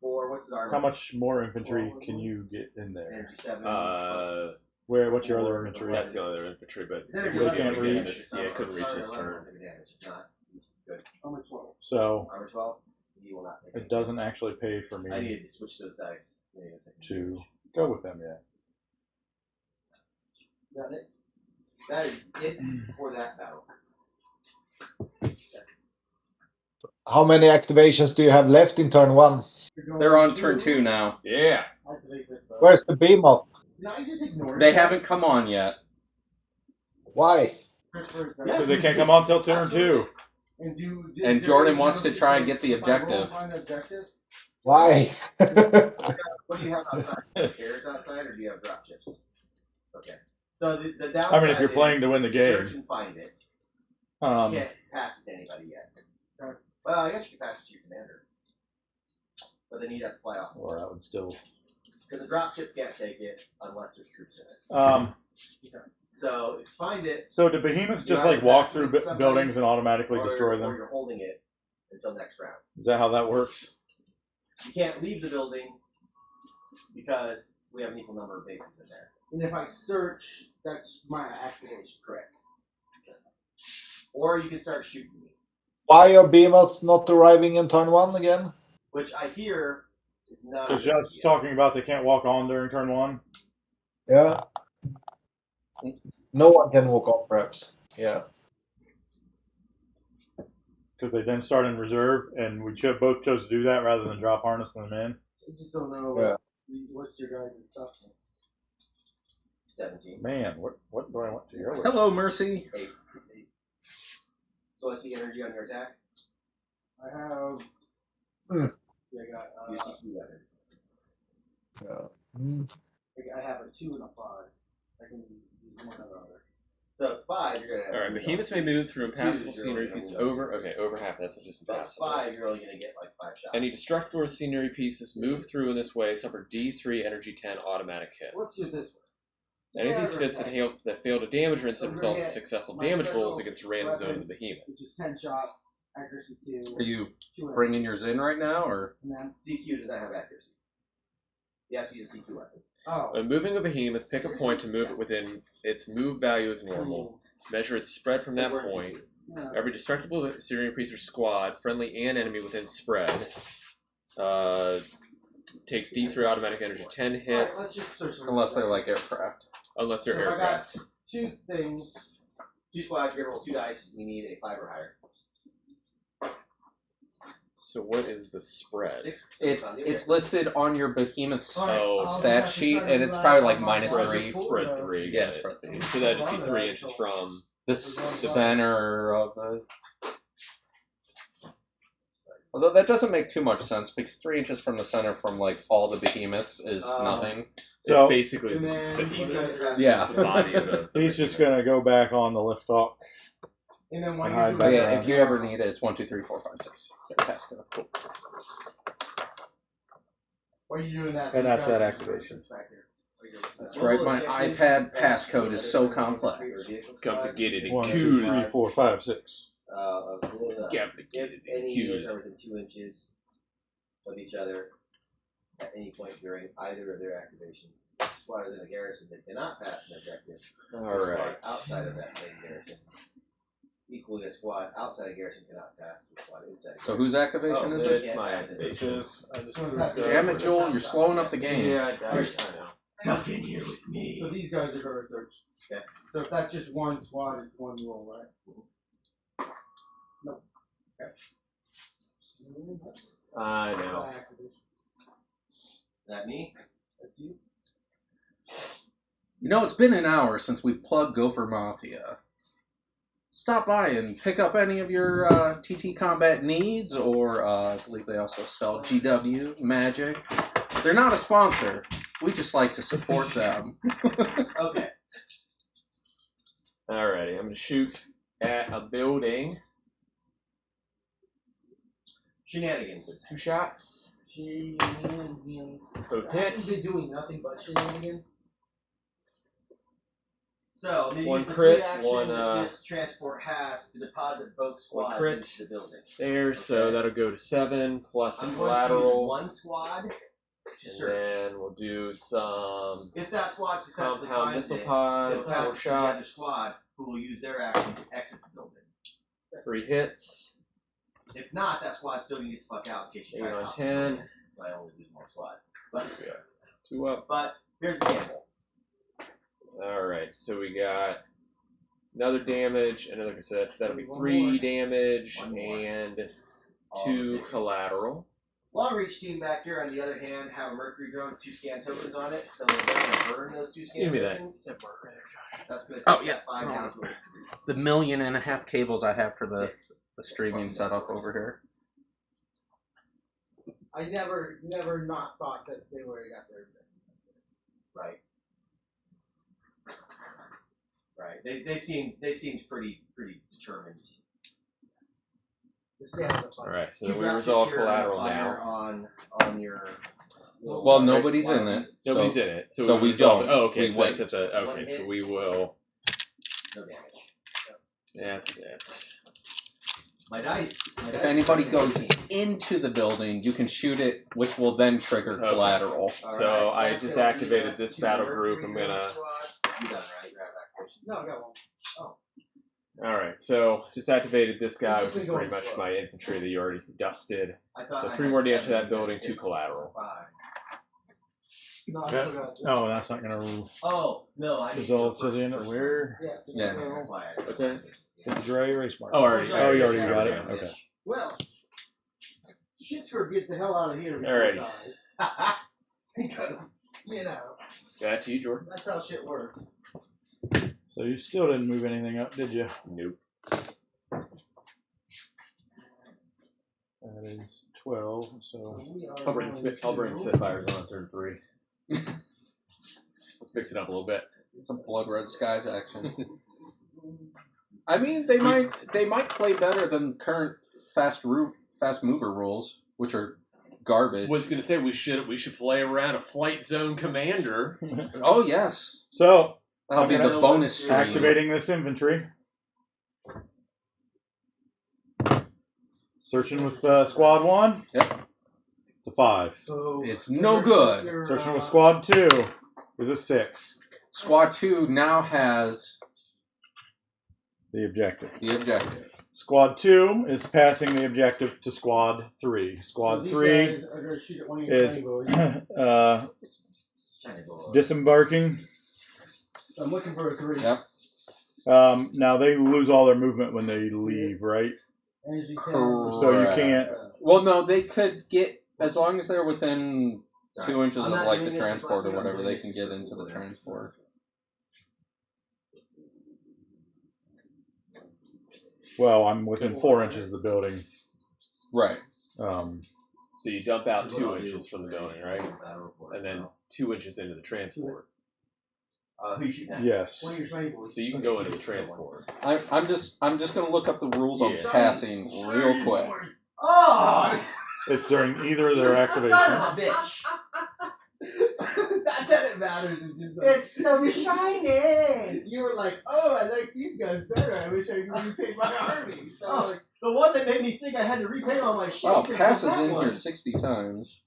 Speaker 2: 4, what's his armor?
Speaker 3: How much more infantry can you get in there?
Speaker 2: Energy 7. Plus
Speaker 3: What's your other infantry?
Speaker 4: That's the other infantry, but
Speaker 2: Energy
Speaker 3: They
Speaker 2: 11
Speaker 3: can't
Speaker 2: damage.
Speaker 3: reach.
Speaker 4: Yeah, it couldn't reach
Speaker 2: Sorry,
Speaker 4: his
Speaker 2: 11
Speaker 4: turn.
Speaker 2: won't take damage. If not, he's good.
Speaker 5: Armor 12.
Speaker 3: So
Speaker 2: Armor 12. He will not take
Speaker 3: it doesn't actually pay for
Speaker 2: I
Speaker 3: me
Speaker 2: needed to switch those dice.
Speaker 3: to go with them yet.
Speaker 2: Is that it? That is it for that battle.
Speaker 6: How many activations do you have left in turn 1?
Speaker 1: They're on turn 2 now.
Speaker 4: Yeah.
Speaker 5: Activate this.
Speaker 6: Where's the beam up?
Speaker 5: Did I just ignore
Speaker 1: They
Speaker 5: it?
Speaker 1: haven't come on yet.
Speaker 6: Why?
Speaker 3: Because they can't come on till turn 2.
Speaker 1: And Jordan wants to try and get the objective.
Speaker 6: Why?
Speaker 2: What do you have outside? Carrots outside, or do you have drop chips? Okay. So the downside
Speaker 3: I mean, if you're playing to win the game.
Speaker 2: Search and find it. You can't pass it to anybody yet. Well, I guess you can pass it to your commander. But then you'd have to fly off.
Speaker 3: Or I would still.
Speaker 2: Because the drop ship can't take it unless there's troops in it. So if you find it.
Speaker 3: So do behemoths just
Speaker 2: You
Speaker 3: like
Speaker 2: either
Speaker 3: walk
Speaker 2: pass
Speaker 3: through
Speaker 2: it to somebody,
Speaker 3: buildings and automatically destroy
Speaker 2: Or
Speaker 3: them?
Speaker 2: you're holding it until next round.
Speaker 3: Is that how that works?
Speaker 2: You can't leave the building because we have an equal number of bases in there.
Speaker 5: And if I search, that's my activation.
Speaker 2: Correct. Or you can start shooting me.
Speaker 6: Why are behemoths not arriving in turn 1 again?
Speaker 2: Which I hear is not.
Speaker 3: So just talking about they can't walk on during turn 1?
Speaker 6: Yeah. No one can walk on, perhaps. Yeah.
Speaker 3: Because they then start in reserve, and we both chose to do that rather than drop harness them in.
Speaker 5: I just don't know what's your guys' substance.
Speaker 2: 17.
Speaker 3: Man, what do I want to hear?
Speaker 1: Hello, Mercy.
Speaker 2: 8. So what's the energy on your attack?
Speaker 5: I have.
Speaker 6: Hmm.
Speaker 5: Yeah, I got.
Speaker 2: You see 2 weapons.
Speaker 6: Yeah.
Speaker 5: I have a 2 and a 5. I can use one or the other.
Speaker 2: So at 5, you're gonna have.
Speaker 4: Alright, behemoths may move through impassable scenery pieces over. Okay, over half. That's just
Speaker 2: But at
Speaker 4: impassable.
Speaker 2: 5, you're only gonna get like 5 shots.
Speaker 4: Any destructible scenery pieces move through in this way suffer D3 energy 10 automatic hit.
Speaker 5: Let's do it this way.
Speaker 4: Any of these fits that fail to damage or instead
Speaker 5: I'm
Speaker 4: result
Speaker 5: gonna
Speaker 4: in
Speaker 5: get
Speaker 4: successful
Speaker 5: my
Speaker 4: damage
Speaker 5: special
Speaker 4: rolls against a random zone of the
Speaker 5: weapon,
Speaker 4: behemoth.
Speaker 5: which is 10 shots, accuracy 2.
Speaker 1: Are you
Speaker 5: 2
Speaker 1: bringing yours in right now, or?
Speaker 5: and then,
Speaker 2: CQ does not have accuracy. You have to use a CQ weapon.
Speaker 5: oh.
Speaker 4: When moving a behemoth, pick a point to move it within its move value as normal. Measure its spread from that point.
Speaker 5: Yeah.
Speaker 4: Every destructible scenery piece or squad, friendly and enemy within spread, takes D3 automatic energy 10 hits.
Speaker 5: Alright, let's just search for
Speaker 1: Unless
Speaker 5: it.
Speaker 1: they're like aircraft.
Speaker 4: Unless they're
Speaker 5: So I
Speaker 4: aircraft.
Speaker 5: got 2 things.
Speaker 2: 2 squads, you're gonna roll 2 dice. You need a 5 or higher.
Speaker 4: So what is the spread?
Speaker 2: 6.
Speaker 1: It's listed on your behemoth
Speaker 5: Alright, I'll
Speaker 1: stat
Speaker 5: have to
Speaker 1: sheet,
Speaker 5: try to
Speaker 1: and it's
Speaker 5: do
Speaker 1: probably
Speaker 5: that
Speaker 1: like
Speaker 5: on
Speaker 1: minus
Speaker 5: my
Speaker 1: 3.
Speaker 4: Spread 3.
Speaker 1: Yeah,
Speaker 4: got it.
Speaker 1: spread 3.
Speaker 4: So that'd just be 3 inches from.
Speaker 1: The center of the. Although that doesn't make too much sense because 3 inches from the center from like all the behemoths is nothing.
Speaker 3: So-
Speaker 4: It's basically
Speaker 5: And then
Speaker 4: the
Speaker 5: you
Speaker 4: behemoth.
Speaker 5: guys-
Speaker 1: Yeah.
Speaker 4: The body of the.
Speaker 3: He's just gonna go back on the lift off.
Speaker 5: And then while
Speaker 3: Hide
Speaker 5: you're
Speaker 3: back
Speaker 5: doing
Speaker 1: Yeah,
Speaker 3: around.
Speaker 1: if you ever need it, it's 1, 2, 3, 4, 5, 6. Cool.
Speaker 5: While you're doing that,
Speaker 3: And
Speaker 5: you
Speaker 3: that's
Speaker 5: guys-
Speaker 3: that activation.
Speaker 1: That's right, my iPad passcode is so complex.
Speaker 4: Complicated
Speaker 3: 1,
Speaker 4: and
Speaker 3: 2,
Speaker 4: cool.
Speaker 3: 3, 4, 5, 6.
Speaker 4: Complicated
Speaker 2: If any
Speaker 4: and
Speaker 2: units
Speaker 4: cool.
Speaker 2: are within 2 inches of each other at any point during either of their activations, the squad is in a garrison that cannot pass an objective. The
Speaker 4: Alright.
Speaker 2: squad outside of that same garrison. Equally, a squad outside a garrison cannot pass the squad inside.
Speaker 1: So whose activation is
Speaker 4: It's
Speaker 1: it?
Speaker 4: my
Speaker 3: Which
Speaker 4: activation.
Speaker 3: is, I just
Speaker 1: Damn it, Joel, you're slowing up the game.
Speaker 4: Yeah, I know.
Speaker 2: Come in here with me.
Speaker 5: So these guys are going to search.
Speaker 2: Okay.
Speaker 5: So if that's just one squad, it's one roll, right? No. Okay.
Speaker 4: I know.
Speaker 5: Activation.
Speaker 2: Is that me?
Speaker 5: That's you.
Speaker 1: You know, it's been an hour since we plugged Gopher Mafia. Stop by and pick up any of your TT Combat needs, or I believe they also sell GW, Magic. They're not a sponsor. We just like to support them.
Speaker 2: Okay.
Speaker 4: Alrighty, I'm gonna shoot at a building.
Speaker 2: Shenanigans.
Speaker 4: 2 shots.
Speaker 5: Shenanigans.
Speaker 4: Both
Speaker 5: Haven't
Speaker 4: hits.
Speaker 5: been doing nothing but shenanigans.
Speaker 2: So, I'm going to
Speaker 4: One
Speaker 2: use the
Speaker 4: crit,
Speaker 2: free action
Speaker 4: one,
Speaker 2: that this transport has to deposit both squads
Speaker 4: crit.
Speaker 2: into the building.
Speaker 4: There, so
Speaker 2: Okay.
Speaker 4: that'll go to 7 plus
Speaker 2: I'm
Speaker 4: collateral.
Speaker 2: going to use one squad to
Speaker 4: And
Speaker 2: search.
Speaker 4: then we'll do some
Speaker 2: If that squad successfully
Speaker 4: compound
Speaker 2: finds
Speaker 4: missile
Speaker 2: it,
Speaker 4: pods,
Speaker 2: it'll pass
Speaker 4: 4
Speaker 2: it to the other
Speaker 4: shots,
Speaker 2: squad, who will use their action to exit the building.
Speaker 4: 3 hits,
Speaker 2: If not, that squad's still gonna get the fuck out in case you
Speaker 4: 8
Speaker 2: try to
Speaker 4: on
Speaker 2: pop the building.
Speaker 4: 10.
Speaker 2: So I only use one squad. But,
Speaker 4: 2 up.
Speaker 2: but here's the gamble.
Speaker 4: Alright, so we got another damage, another cassette. That'll be 3 damage and 2 collateral.
Speaker 2: Long reach team back here, on the other hand, have a Mercury drone with 2 scan tokens on it, so they're gonna burn those 2 scan
Speaker 4: Give me that.
Speaker 2: tokens.
Speaker 4: That mark right there, Josh.
Speaker 2: That's gonna take
Speaker 1: Oh, yeah.
Speaker 2: 5 down to a 3.
Speaker 1: The 1.5 million cables I have for the
Speaker 2: 6.
Speaker 1: streaming setup over here.
Speaker 5: I never not thought that they would have got their.
Speaker 2: Right. Right. They seemed pretty determined.
Speaker 5: To stay on the fight.
Speaker 4: Alright, so
Speaker 2: You
Speaker 4: then we
Speaker 2: dropped
Speaker 4: resolve
Speaker 2: your
Speaker 4: collateral
Speaker 2: fire
Speaker 4: now.
Speaker 2: on your.
Speaker 1: Well, nobody's in it.
Speaker 4: Nobody's
Speaker 1: so,
Speaker 4: in it.
Speaker 1: so we
Speaker 4: resolve
Speaker 1: don't.
Speaker 4: it. Oh, okay.
Speaker 1: We
Speaker 4: So
Speaker 1: wait.
Speaker 4: that's okay, so we will.
Speaker 2: No damage.
Speaker 4: That's it.
Speaker 2: My dice.
Speaker 1: If anybody goes into the building, you can shoot it, which will then trigger
Speaker 4: Okay.
Speaker 1: collateral.
Speaker 4: So I just activated this battle group. I'm gonna.
Speaker 2: You done, right? You have activation.
Speaker 5: No, I got one.
Speaker 4: Alright, so just activated this guy,
Speaker 5: It's
Speaker 4: which is
Speaker 5: been
Speaker 4: pretty
Speaker 5: going
Speaker 4: much
Speaker 5: slow.
Speaker 4: my infantry that you already dusted.
Speaker 2: I thought
Speaker 4: So
Speaker 2: I
Speaker 4: 3
Speaker 2: had
Speaker 4: more damage to
Speaker 2: 7,
Speaker 4: that building, 2
Speaker 2: 6,
Speaker 4: collateral.
Speaker 2: 5.
Speaker 5: No, I
Speaker 3: Yeah.
Speaker 5: still got.
Speaker 3: Oh, that's not gonna
Speaker 2: Oh no, I need
Speaker 3: resolve
Speaker 2: to
Speaker 3: to the end of where?
Speaker 5: Yeah.
Speaker 1: Yeah.
Speaker 2: That's why I
Speaker 4: What's that?
Speaker 3: Hit the dry erase mark.
Speaker 4: Oh, already.
Speaker 3: Oh, you already got it?
Speaker 2: Yeah.
Speaker 3: Okay.
Speaker 5: Well, Shitsker, get the hell out of here before
Speaker 4: Alrighty.
Speaker 5: it dies. Because,
Speaker 4: Back to you, Jordan.
Speaker 5: that's how shit works.
Speaker 3: So you still didn't move anything up, did you?
Speaker 4: Nope.
Speaker 3: That is 12, so
Speaker 5: We are
Speaker 4: I'll bring
Speaker 5: going to-
Speaker 4: Spitfires on turn 3. Let's mix it up a little bit.
Speaker 1: Some Blood Red Skies action. I mean, they might play better than current fast mover rules, which are garbage.
Speaker 4: Was gonna say we should play around a flight zone commander.
Speaker 1: Oh yes,
Speaker 3: So
Speaker 1: that'll be the bonus stream.
Speaker 3: activating this infantry. Searching with squad 1.
Speaker 1: Yep.
Speaker 3: It's a 5.
Speaker 5: So
Speaker 1: It's no good.
Speaker 5: your,
Speaker 3: Searching with squad 2 is a 6.
Speaker 1: Squad 2 now has
Speaker 3: The objective.
Speaker 1: the objective.
Speaker 3: Squad 2 is passing the objective to squad 3. Squad 3
Speaker 5: guys are going to shoot at one of your
Speaker 3: is
Speaker 5: triangles.
Speaker 3: disembarking.
Speaker 5: I'm looking for a 3.
Speaker 1: Yep.
Speaker 3: Now they lose all their movement when they leave, right?
Speaker 5: Energy 10.
Speaker 1: Correct.
Speaker 3: So you can't.
Speaker 1: Well, no, they could get, as long as they're within 2 inches of
Speaker 2: I'm not
Speaker 1: like
Speaker 2: doing
Speaker 1: the
Speaker 2: this,
Speaker 1: transport or
Speaker 2: but I'm
Speaker 1: whatever,
Speaker 2: doing
Speaker 1: they
Speaker 2: this
Speaker 1: can get
Speaker 2: for
Speaker 1: into the
Speaker 2: cool.
Speaker 1: transport.
Speaker 3: Well, I'm within 4 inches of the building.
Speaker 1: Right.
Speaker 3: Um,
Speaker 4: So you dump out 2 inches from the building, right? And then 2 inches into the transport.
Speaker 2: Who you shooting at?
Speaker 3: yes.
Speaker 5: One of your triangles.
Speaker 4: So you can go into the transport.
Speaker 1: I'm just gonna look up the rules on
Speaker 4: Yeah.
Speaker 1: passing real quick.
Speaker 2: Oh!
Speaker 3: It's during either of their
Speaker 2: Son
Speaker 3: activations.
Speaker 2: of a bitch!
Speaker 5: Not that it matters. It's just like,
Speaker 2: It's so shiny!
Speaker 5: you were like, oh, I like these guys better. I wish I could repay my army. So I was like,
Speaker 2: The one that made me think I had to repay all my shit.
Speaker 1: Wow,
Speaker 2: you could've
Speaker 1: pass is
Speaker 2: done that
Speaker 1: in
Speaker 2: one.
Speaker 1: here 60 times.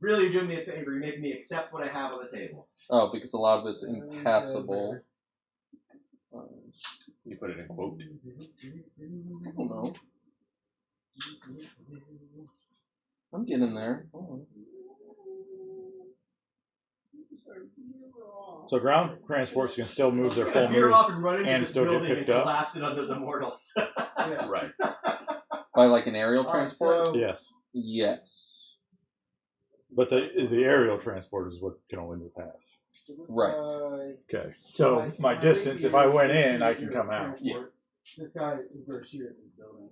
Speaker 2: Really, you're doing me a favor. You're making me accept what I have on the table.
Speaker 1: Oh, because a lot of it's impassable.
Speaker 4: You put it in quote.
Speaker 1: I don't know. I'm getting there. Hold
Speaker 3: So ground transports can still move their full
Speaker 2: Veer
Speaker 3: move.
Speaker 2: off and run into
Speaker 3: and
Speaker 2: this
Speaker 3: still get
Speaker 2: building and
Speaker 3: picked up.
Speaker 2: collapse it on those immortals.
Speaker 5: yeah.
Speaker 4: Right.
Speaker 1: on. By like an aerial transport?
Speaker 5: So,
Speaker 3: Yes.
Speaker 1: Yes.
Speaker 3: But the aerial transport is what can only move half.
Speaker 1: Right.
Speaker 3: Okay. So my distance, if I went in, I can come out.
Speaker 4: Yeah.
Speaker 5: This guy is going to shoot at this building.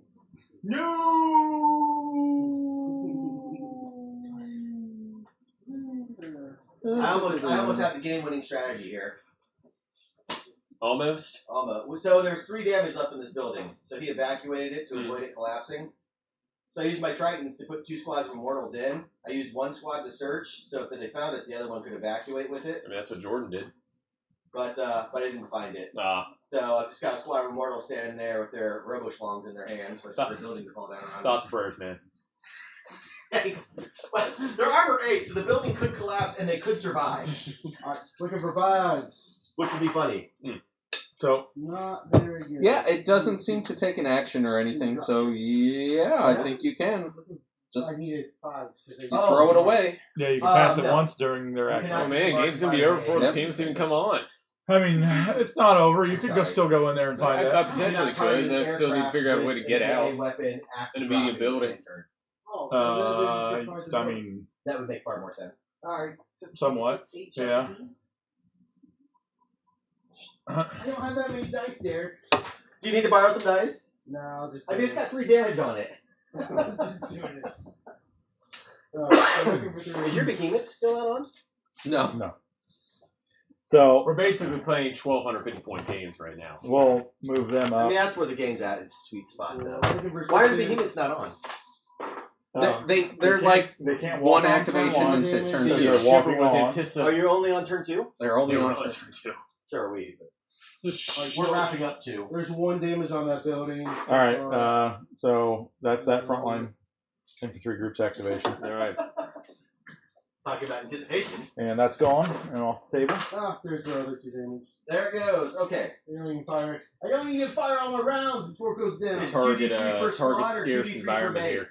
Speaker 2: I almost have the game-winning strategy here.
Speaker 4: Almost.
Speaker 2: Almost. So there's 3 damage left in this building. So he evacuated it to avoid it collapsing. So I used my Tritons to put 2 squads of immortals in. I used 1 squad to search, so if they found it, the other one could evacuate with it.
Speaker 4: I mean, that's what Jordan did.
Speaker 2: but I didn't find it. So I've just got a squad of immortals standing there with their robo-schlongs in their hands, with their building to fall down around.
Speaker 4: Thoughts and prayers, man.
Speaker 2: Thanks. But they're armor 8, so the building could collapse and they could survive.
Speaker 5: Looking for 5s.
Speaker 2: Which would be funny.
Speaker 3: So
Speaker 5: Not very good.
Speaker 1: Yeah, it doesn't seem to take an action or anything, so yeah, I think you can. Just
Speaker 5: I needed 5.
Speaker 1: you throw it away.
Speaker 3: yeah, you can pass it
Speaker 2: no.
Speaker 3: once during their
Speaker 2: You
Speaker 3: action.
Speaker 2: can
Speaker 4: Oh man, game's gonna be over before the games even come on.
Speaker 3: I mean, it's not over. You could still go in there and find
Speaker 4: I
Speaker 3: that.
Speaker 4: potentially could, and then I still need to figure out a way to get out
Speaker 2: Weapon
Speaker 4: in a medium building.
Speaker 5: Oh,
Speaker 3: I mean,
Speaker 2: That would make far more sense.
Speaker 5: Alright.
Speaker 3: somewhat. Yeah.
Speaker 5: I don't have that many dice there.
Speaker 2: Do you need to borrow some dice?
Speaker 5: No, I'll just.
Speaker 2: I mean, it's got 3 damage on it.
Speaker 5: just doing it. So looking for 3.
Speaker 2: Is your behemoth still not on?
Speaker 1: No.
Speaker 3: So
Speaker 4: We're basically playing 1,250 point games right now.
Speaker 3: we'll move them
Speaker 2: I
Speaker 3: up.
Speaker 2: mean, that's where the game's at. It's a sweet spot, though.
Speaker 5: Looking for
Speaker 2: Why are the
Speaker 5: something-
Speaker 2: behemoths not on?
Speaker 1: They're like
Speaker 3: they can't
Speaker 1: one
Speaker 3: walk on
Speaker 1: activation
Speaker 3: turn one.
Speaker 1: into turn
Speaker 3: So
Speaker 1: two.
Speaker 3: they're walking on.
Speaker 2: Are you only on turn 2?
Speaker 1: They're only on
Speaker 4: turn
Speaker 1: turn.
Speaker 4: 2.
Speaker 2: So are we.
Speaker 5: Like,
Speaker 2: We're wrapping up 2.
Speaker 5: There's 1 damage on that building.
Speaker 3: All right. So that's that frontline infantry group's activation,
Speaker 4: All right.
Speaker 2: Talking about anticipation.
Speaker 3: and that's gone. And off the table.
Speaker 5: There's the other 2 damage.
Speaker 2: There it goes. Okay.
Speaker 5: I don't even fire. I don't even fire all my rounds before it goes down.
Speaker 2: It's
Speaker 4: Target
Speaker 2: 2d3 per squad
Speaker 4: target
Speaker 2: or
Speaker 4: scarce
Speaker 2: 2d3 per
Speaker 4: environment
Speaker 2: base?
Speaker 4: here.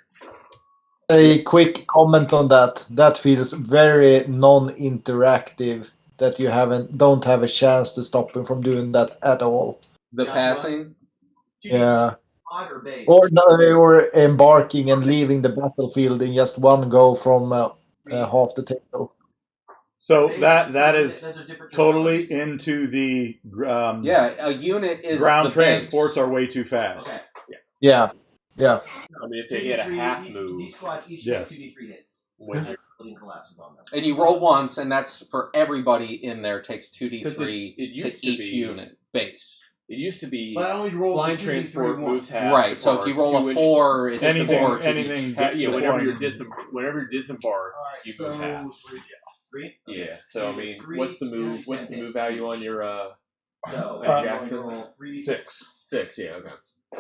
Speaker 6: A quick comment on that. That feels very non-interactive. That you don't have a chance to stop him from doing that at all.
Speaker 1: The
Speaker 2: Gotcha.
Speaker 1: passing.
Speaker 2: 2d3
Speaker 6: Yeah.
Speaker 2: squad or base?
Speaker 6: Or embarking and leaving the battlefield in just one go from half the table.
Speaker 3: So
Speaker 2: Base,
Speaker 3: that is
Speaker 2: those are different
Speaker 3: totally
Speaker 2: terminologies.
Speaker 3: into the
Speaker 1: Yeah, a unit is
Speaker 3: ground
Speaker 1: the base.
Speaker 3: transports are way too fast.
Speaker 2: Okay.
Speaker 6: Yeah.
Speaker 4: I mean, if they had a
Speaker 2: 2d3,
Speaker 4: half move,
Speaker 2: These squads each
Speaker 3: Yes.
Speaker 2: take 2d3 hits.
Speaker 4: when
Speaker 2: When building collapses on them.
Speaker 1: And you roll once, and that's for everybody in there takes 2d3
Speaker 4: 'Cause it
Speaker 1: to
Speaker 4: used to
Speaker 1: each
Speaker 4: be-
Speaker 1: unit base.
Speaker 4: it used to be
Speaker 5: But I only rolled
Speaker 4: flying
Speaker 5: the 2d3
Speaker 4: transport
Speaker 5: once.
Speaker 4: moves half.
Speaker 1: Right, so if you roll a
Speaker 4: two-inch-
Speaker 1: 4, it's
Speaker 3: Anything-
Speaker 1: 4 to
Speaker 3: anything-
Speaker 1: each.
Speaker 4: Yeah, whenever
Speaker 3: Deploying.
Speaker 4: you disembark,
Speaker 5: Alright,
Speaker 4: you
Speaker 5: so
Speaker 4: move half.
Speaker 2: 3?
Speaker 4: Yeah. So I mean,
Speaker 2: Three,
Speaker 4: what's the move?
Speaker 2: and
Speaker 4: What's the
Speaker 2: 10
Speaker 4: move
Speaker 2: hits.
Speaker 4: value on your
Speaker 2: So,
Speaker 4: Uh,
Speaker 2: Jackson roll 3d6.
Speaker 3: 6.
Speaker 4: 6? Yeah. Okay.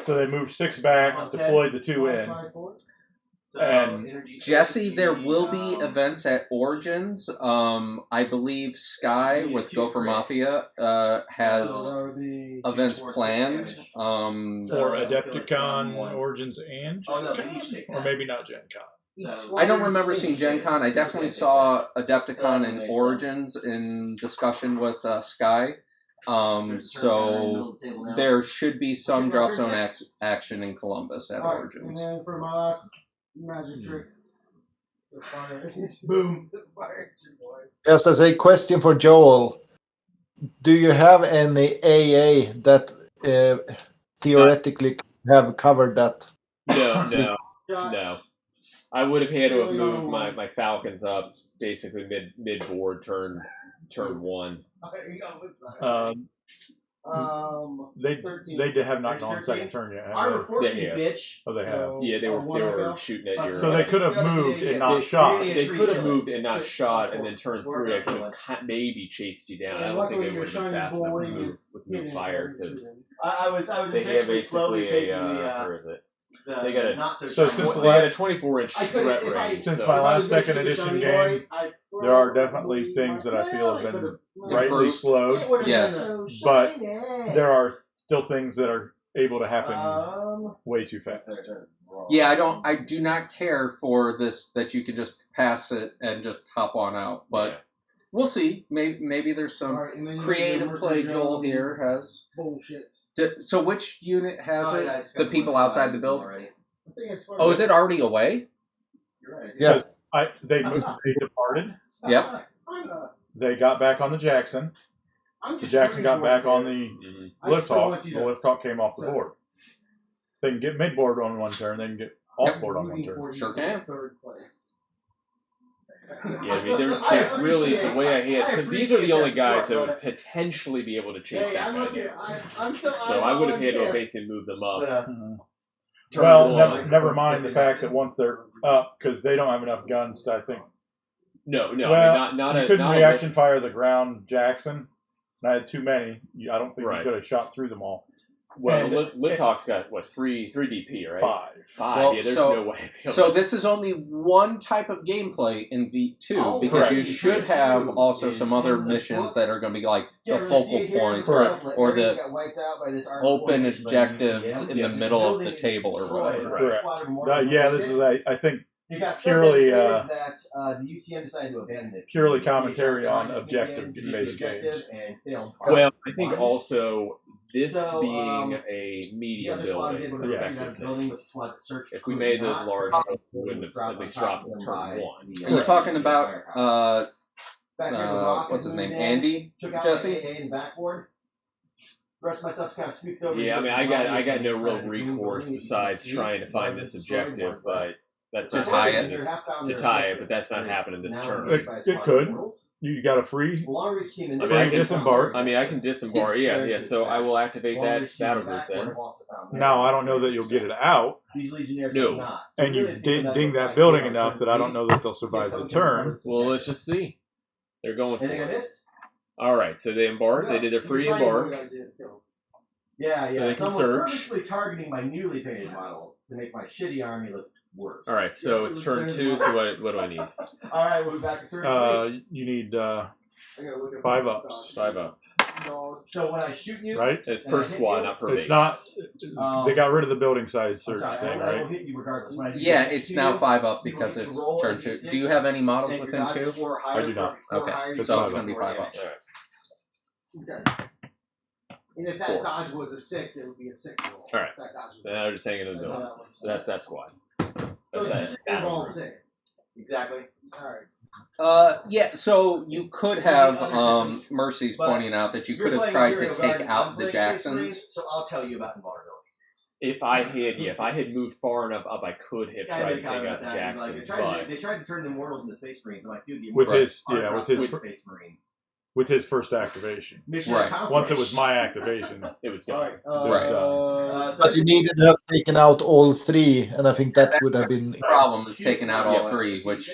Speaker 3: So they moved 6 back,
Speaker 2: Okay.
Speaker 3: deployed the 2 in.
Speaker 5: 5, 4.
Speaker 2: So,
Speaker 3: And
Speaker 2: energy
Speaker 1: Jesse, there
Speaker 2: efficiency,
Speaker 1: will be events at Origins. I believe Sky
Speaker 2: Yeah,
Speaker 1: with
Speaker 2: 2
Speaker 1: Gopher
Speaker 2: crit.
Speaker 1: Mafia
Speaker 5: So
Speaker 1: has
Speaker 5: that would be.
Speaker 1: events
Speaker 2: 4, 6
Speaker 1: planned.
Speaker 2: damage.
Speaker 5: So-
Speaker 3: or
Speaker 2: I feel like
Speaker 3: Adepticon,
Speaker 2: one.
Speaker 3: Origins, and
Speaker 2: Oh, no,
Speaker 3: Gen
Speaker 2: they each take
Speaker 3: Con? Or
Speaker 2: that.
Speaker 3: maybe not Gen Con.
Speaker 5: Each
Speaker 2: So-
Speaker 1: I don't
Speaker 5: squadron
Speaker 1: remember
Speaker 5: is
Speaker 1: seeing
Speaker 5: six.
Speaker 1: Gen Con. I definitely saw Adepticon and Origins in discussion with Sky. So there should be some drop zone action in Columbus at
Speaker 5: Alright, and
Speaker 1: Origins.
Speaker 5: then for my last magic trick, the fire. Boom. The fire. Boy.
Speaker 6: Just as a question for Joel, do you have any AA that theoretically have covered that?
Speaker 4: No,
Speaker 5: Shots.
Speaker 4: no. I would have had to have
Speaker 5: Really
Speaker 4: moved
Speaker 5: don't want-
Speaker 4: my Falcons up basically mid board turn 1.
Speaker 5: There you go, with fire.
Speaker 3: They
Speaker 5: 13.
Speaker 3: have not gone
Speaker 2: 13?
Speaker 3: second turn yet. have
Speaker 2: Armor
Speaker 3: they?
Speaker 2: 14,
Speaker 4: Yeah.
Speaker 2: bitch.
Speaker 3: Oh, they have.
Speaker 5: So,
Speaker 4: Yeah, they
Speaker 5: one I
Speaker 4: were
Speaker 5: go.
Speaker 4: shooting at your.
Speaker 3: So they could have moved and not shot.
Speaker 4: They
Speaker 2: three
Speaker 4: could have
Speaker 2: killing.
Speaker 4: moved and not
Speaker 5: Six,
Speaker 4: shot,
Speaker 5: four,
Speaker 4: and then turn
Speaker 2: four,
Speaker 4: 3 I
Speaker 2: four,
Speaker 4: could have
Speaker 2: one.
Speaker 4: maybe chased you down.
Speaker 5: And
Speaker 4: I don't think
Speaker 5: luckily
Speaker 4: they
Speaker 5: your
Speaker 4: would have been
Speaker 5: shiny
Speaker 4: fast enough to
Speaker 5: boy
Speaker 4: move
Speaker 5: is
Speaker 4: with move
Speaker 5: hidden
Speaker 4: fire
Speaker 5: in
Speaker 4: because
Speaker 5: shooting.
Speaker 2: I was
Speaker 4: they have
Speaker 2: intentionally slowly
Speaker 4: basically
Speaker 2: taking
Speaker 4: where is it?
Speaker 2: the
Speaker 4: they got a-
Speaker 2: not so,
Speaker 3: so
Speaker 2: shiny
Speaker 3: since
Speaker 2: one.
Speaker 4: They had a 24-inch
Speaker 5: I could've-
Speaker 4: threat
Speaker 5: if I-
Speaker 4: range.
Speaker 3: Since
Speaker 4: so
Speaker 3: my
Speaker 5: If I
Speaker 3: last
Speaker 5: was gonna
Speaker 3: second
Speaker 5: shoot the
Speaker 3: edition
Speaker 5: shiny
Speaker 3: game,
Speaker 5: boy, I
Speaker 3: there are
Speaker 5: probably
Speaker 3: definitely things that I feel have been
Speaker 5: could've-
Speaker 3: greatly
Speaker 1: Improved.
Speaker 3: slowed.
Speaker 5: It would've
Speaker 1: Yes.
Speaker 5: been so
Speaker 3: But
Speaker 5: shiny.
Speaker 3: There are still things that are able to happen way too fast.
Speaker 1: Yeah, I do not care for this that you can just pass it and just hop on out. But
Speaker 4: Yeah.
Speaker 1: we'll see. Maybe there's some
Speaker 5: Alright, and then you
Speaker 1: creative
Speaker 5: have
Speaker 1: play
Speaker 5: your
Speaker 1: Joel here has.
Speaker 5: Bullshit.
Speaker 1: So which unit has
Speaker 2: Oh,
Speaker 1: it?
Speaker 2: yeah, I just
Speaker 1: The
Speaker 2: got
Speaker 1: people
Speaker 2: one
Speaker 1: outside
Speaker 2: slide
Speaker 1: the build?
Speaker 2: already.
Speaker 5: I think it's
Speaker 1: Oh, is it already away?
Speaker 2: You're right.
Speaker 6: Yeah.
Speaker 3: They departed.
Speaker 1: Yep.
Speaker 3: They got back on the Jackson.
Speaker 5: I'm
Speaker 3: The
Speaker 5: just
Speaker 3: Jackson got
Speaker 5: rooting
Speaker 3: back
Speaker 5: for
Speaker 3: on
Speaker 5: you.
Speaker 3: the
Speaker 5: I just
Speaker 3: lift
Speaker 5: don't
Speaker 3: hawk.
Speaker 5: want you
Speaker 3: The
Speaker 5: to-
Speaker 3: lift hawk came off the board. They can get mid board on one turn. They can get off
Speaker 1: Yep.
Speaker 3: board on one
Speaker 5: Rooting
Speaker 3: turn.
Speaker 5: for you
Speaker 1: Sure
Speaker 5: in
Speaker 1: can.
Speaker 5: Third place.
Speaker 4: Yeah, I mean, there's
Speaker 2: I
Speaker 4: really
Speaker 2: appreciate-
Speaker 4: the way I hit
Speaker 2: I
Speaker 4: because these are the
Speaker 2: appreciate
Speaker 4: only
Speaker 2: that
Speaker 4: guys that
Speaker 2: support,
Speaker 4: would potentially be able to chase
Speaker 5: Hey,
Speaker 4: that
Speaker 5: I'm
Speaker 4: guy
Speaker 5: looking.
Speaker 4: down.
Speaker 5: I'm still.
Speaker 4: So I would have had to have
Speaker 5: been.
Speaker 4: basically moved them up.
Speaker 2: But,
Speaker 3: Mhm.
Speaker 4: Turn
Speaker 3: Well,
Speaker 4: one.
Speaker 3: never mind the fact that once they're up, because they don't have enough guns to, I think.
Speaker 4: No,
Speaker 3: well,
Speaker 4: I mean, not
Speaker 3: you
Speaker 4: a
Speaker 3: couldn't
Speaker 4: not
Speaker 3: reaction fire the ground Jackson, and I had too many. I don't think
Speaker 4: Right.
Speaker 3: you could have shot through them all.
Speaker 4: Well,
Speaker 3: And
Speaker 4: Litov's got what, three DP, right?
Speaker 3: 5.
Speaker 1: Well,
Speaker 4: Yeah, there's
Speaker 1: so-
Speaker 4: no way.
Speaker 1: So this is only one type of gameplay in V2
Speaker 5: Oh,
Speaker 1: because
Speaker 3: correct.
Speaker 1: you should have also some other missions that are going to be like the focal point or the open objectives in the middle of the table or whatever.
Speaker 3: Correct. Yeah, this is I think
Speaker 2: It got
Speaker 3: purely,
Speaker 2: that the UCM decided to abandon it.
Speaker 3: purely
Speaker 2: They
Speaker 3: commentary
Speaker 2: tried
Speaker 3: on
Speaker 2: to sneak in,
Speaker 3: objective-based
Speaker 2: achieve the objective,
Speaker 3: games.
Speaker 2: and failed.
Speaker 4: Well, I think also this
Speaker 2: So,
Speaker 4: being a
Speaker 2: The
Speaker 4: medium
Speaker 2: other squad was
Speaker 4: building,
Speaker 2: able to
Speaker 3: Yeah.
Speaker 2: protect that building with squad that searched.
Speaker 4: if we made those large, we wouldn't have at least dropped turn 1.
Speaker 1: Are you talking about what's his name, Andy,
Speaker 2: Took out
Speaker 1: Jesse?
Speaker 2: the AA in the backboard. The rest of my stuff's kind of scooped over.
Speaker 4: Yeah, I mean, I got no real recourse
Speaker 2: building.
Speaker 4: besides trying to find this objective, but that's
Speaker 1: To
Speaker 4: not
Speaker 1: tie
Speaker 4: happening
Speaker 1: it.
Speaker 4: To tie it, but that's not happening this turn.
Speaker 3: It could. You got a free.
Speaker 2: Long reach team in
Speaker 4: I mean, I can
Speaker 3: disembark.
Speaker 4: I mean, I can disembark. Yeah. So I will activate that battle group then.
Speaker 3: Now I don't know that you'll get it out,
Speaker 2: These legionnaires
Speaker 4: No.
Speaker 2: have not.
Speaker 3: and you ding that building enough that I don't know that they'll survive the turn.
Speaker 4: Well, let's just see. They're going for
Speaker 2: Anything I
Speaker 4: it.
Speaker 2: miss?
Speaker 4: All right, so they embark. They did their free embark.
Speaker 2: Yeah,
Speaker 4: So
Speaker 2: yeah.
Speaker 4: they can
Speaker 2: Someone
Speaker 4: surge.
Speaker 2: purposely targeting my newly painted models to make my shitty army look worse.
Speaker 4: All right, so it's turn 2. So what do I need?
Speaker 2: All right, we'll be back at turn 3.
Speaker 3: You need
Speaker 5: I gotta look at
Speaker 3: 5 ups,
Speaker 4: 5 up.
Speaker 2: So when I shoot you,
Speaker 3: right?
Speaker 4: It's per squad, not per base.
Speaker 3: It's not. They got rid of the building size
Speaker 2: I'm
Speaker 3: search
Speaker 2: sorry,
Speaker 3: thing,
Speaker 2: I will
Speaker 3: right?
Speaker 2: hit you regardless. When I
Speaker 1: Yeah,
Speaker 2: shoot
Speaker 1: it's
Speaker 2: you,
Speaker 1: now 5 up
Speaker 2: you
Speaker 1: because
Speaker 2: get to
Speaker 1: it's
Speaker 2: roll
Speaker 1: turn
Speaker 2: a
Speaker 1: 2.
Speaker 2: D6,
Speaker 1: Do you have any models
Speaker 2: make your
Speaker 1: within
Speaker 2: dodges
Speaker 1: 2?
Speaker 2: 4 or higher
Speaker 3: I do
Speaker 2: for
Speaker 3: not.
Speaker 2: every 4
Speaker 1: Okay,
Speaker 2: higher you
Speaker 1: so
Speaker 2: get
Speaker 1: it's going to be
Speaker 2: more
Speaker 1: 5 up.
Speaker 2: damage.
Speaker 4: All right.
Speaker 5: Okay. And if that
Speaker 4: 4.
Speaker 5: dodge was a 6, it would be a 6 roll.
Speaker 4: All right.
Speaker 5: If that dodge was
Speaker 4: So now they're just hanging in the
Speaker 5: That's how
Speaker 4: building.
Speaker 5: that works.
Speaker 4: So that's that squad.
Speaker 5: So
Speaker 4: That's
Speaker 5: it's just
Speaker 4: that
Speaker 5: a roll
Speaker 4: group.
Speaker 5: 6.
Speaker 2: Exactly.
Speaker 5: Alright.
Speaker 1: Yeah, so you could have
Speaker 2: Other systems,
Speaker 1: Mercy's
Speaker 2: but
Speaker 1: pointing out that you
Speaker 2: You're
Speaker 1: could have
Speaker 2: playing
Speaker 1: tried to
Speaker 2: Imperial
Speaker 1: take
Speaker 2: Guard,
Speaker 1: out
Speaker 2: I'm
Speaker 1: the
Speaker 2: playing Space Marines,
Speaker 1: Jacksons.
Speaker 2: so I'll tell you about invulnerabilities.
Speaker 4: If I had moved far enough up, I could have tried to take out the Jackson,
Speaker 2: They tried to turn the Immortals into Space Marines. I'm like, dude, the
Speaker 3: With
Speaker 2: Immortals
Speaker 3: his-
Speaker 2: are
Speaker 3: yeah,
Speaker 2: not
Speaker 3: with his-
Speaker 2: Space Marines.
Speaker 3: With his first activation.
Speaker 2: Mission
Speaker 1: Right.
Speaker 2: accomplished.
Speaker 3: Once it was my activation,
Speaker 4: it was gone.
Speaker 1: Right.
Speaker 2: So
Speaker 6: But you needed to have taken out all 3, and I think that would have been.
Speaker 1: The problem is taking out all
Speaker 4: Yeah.
Speaker 1: 3, which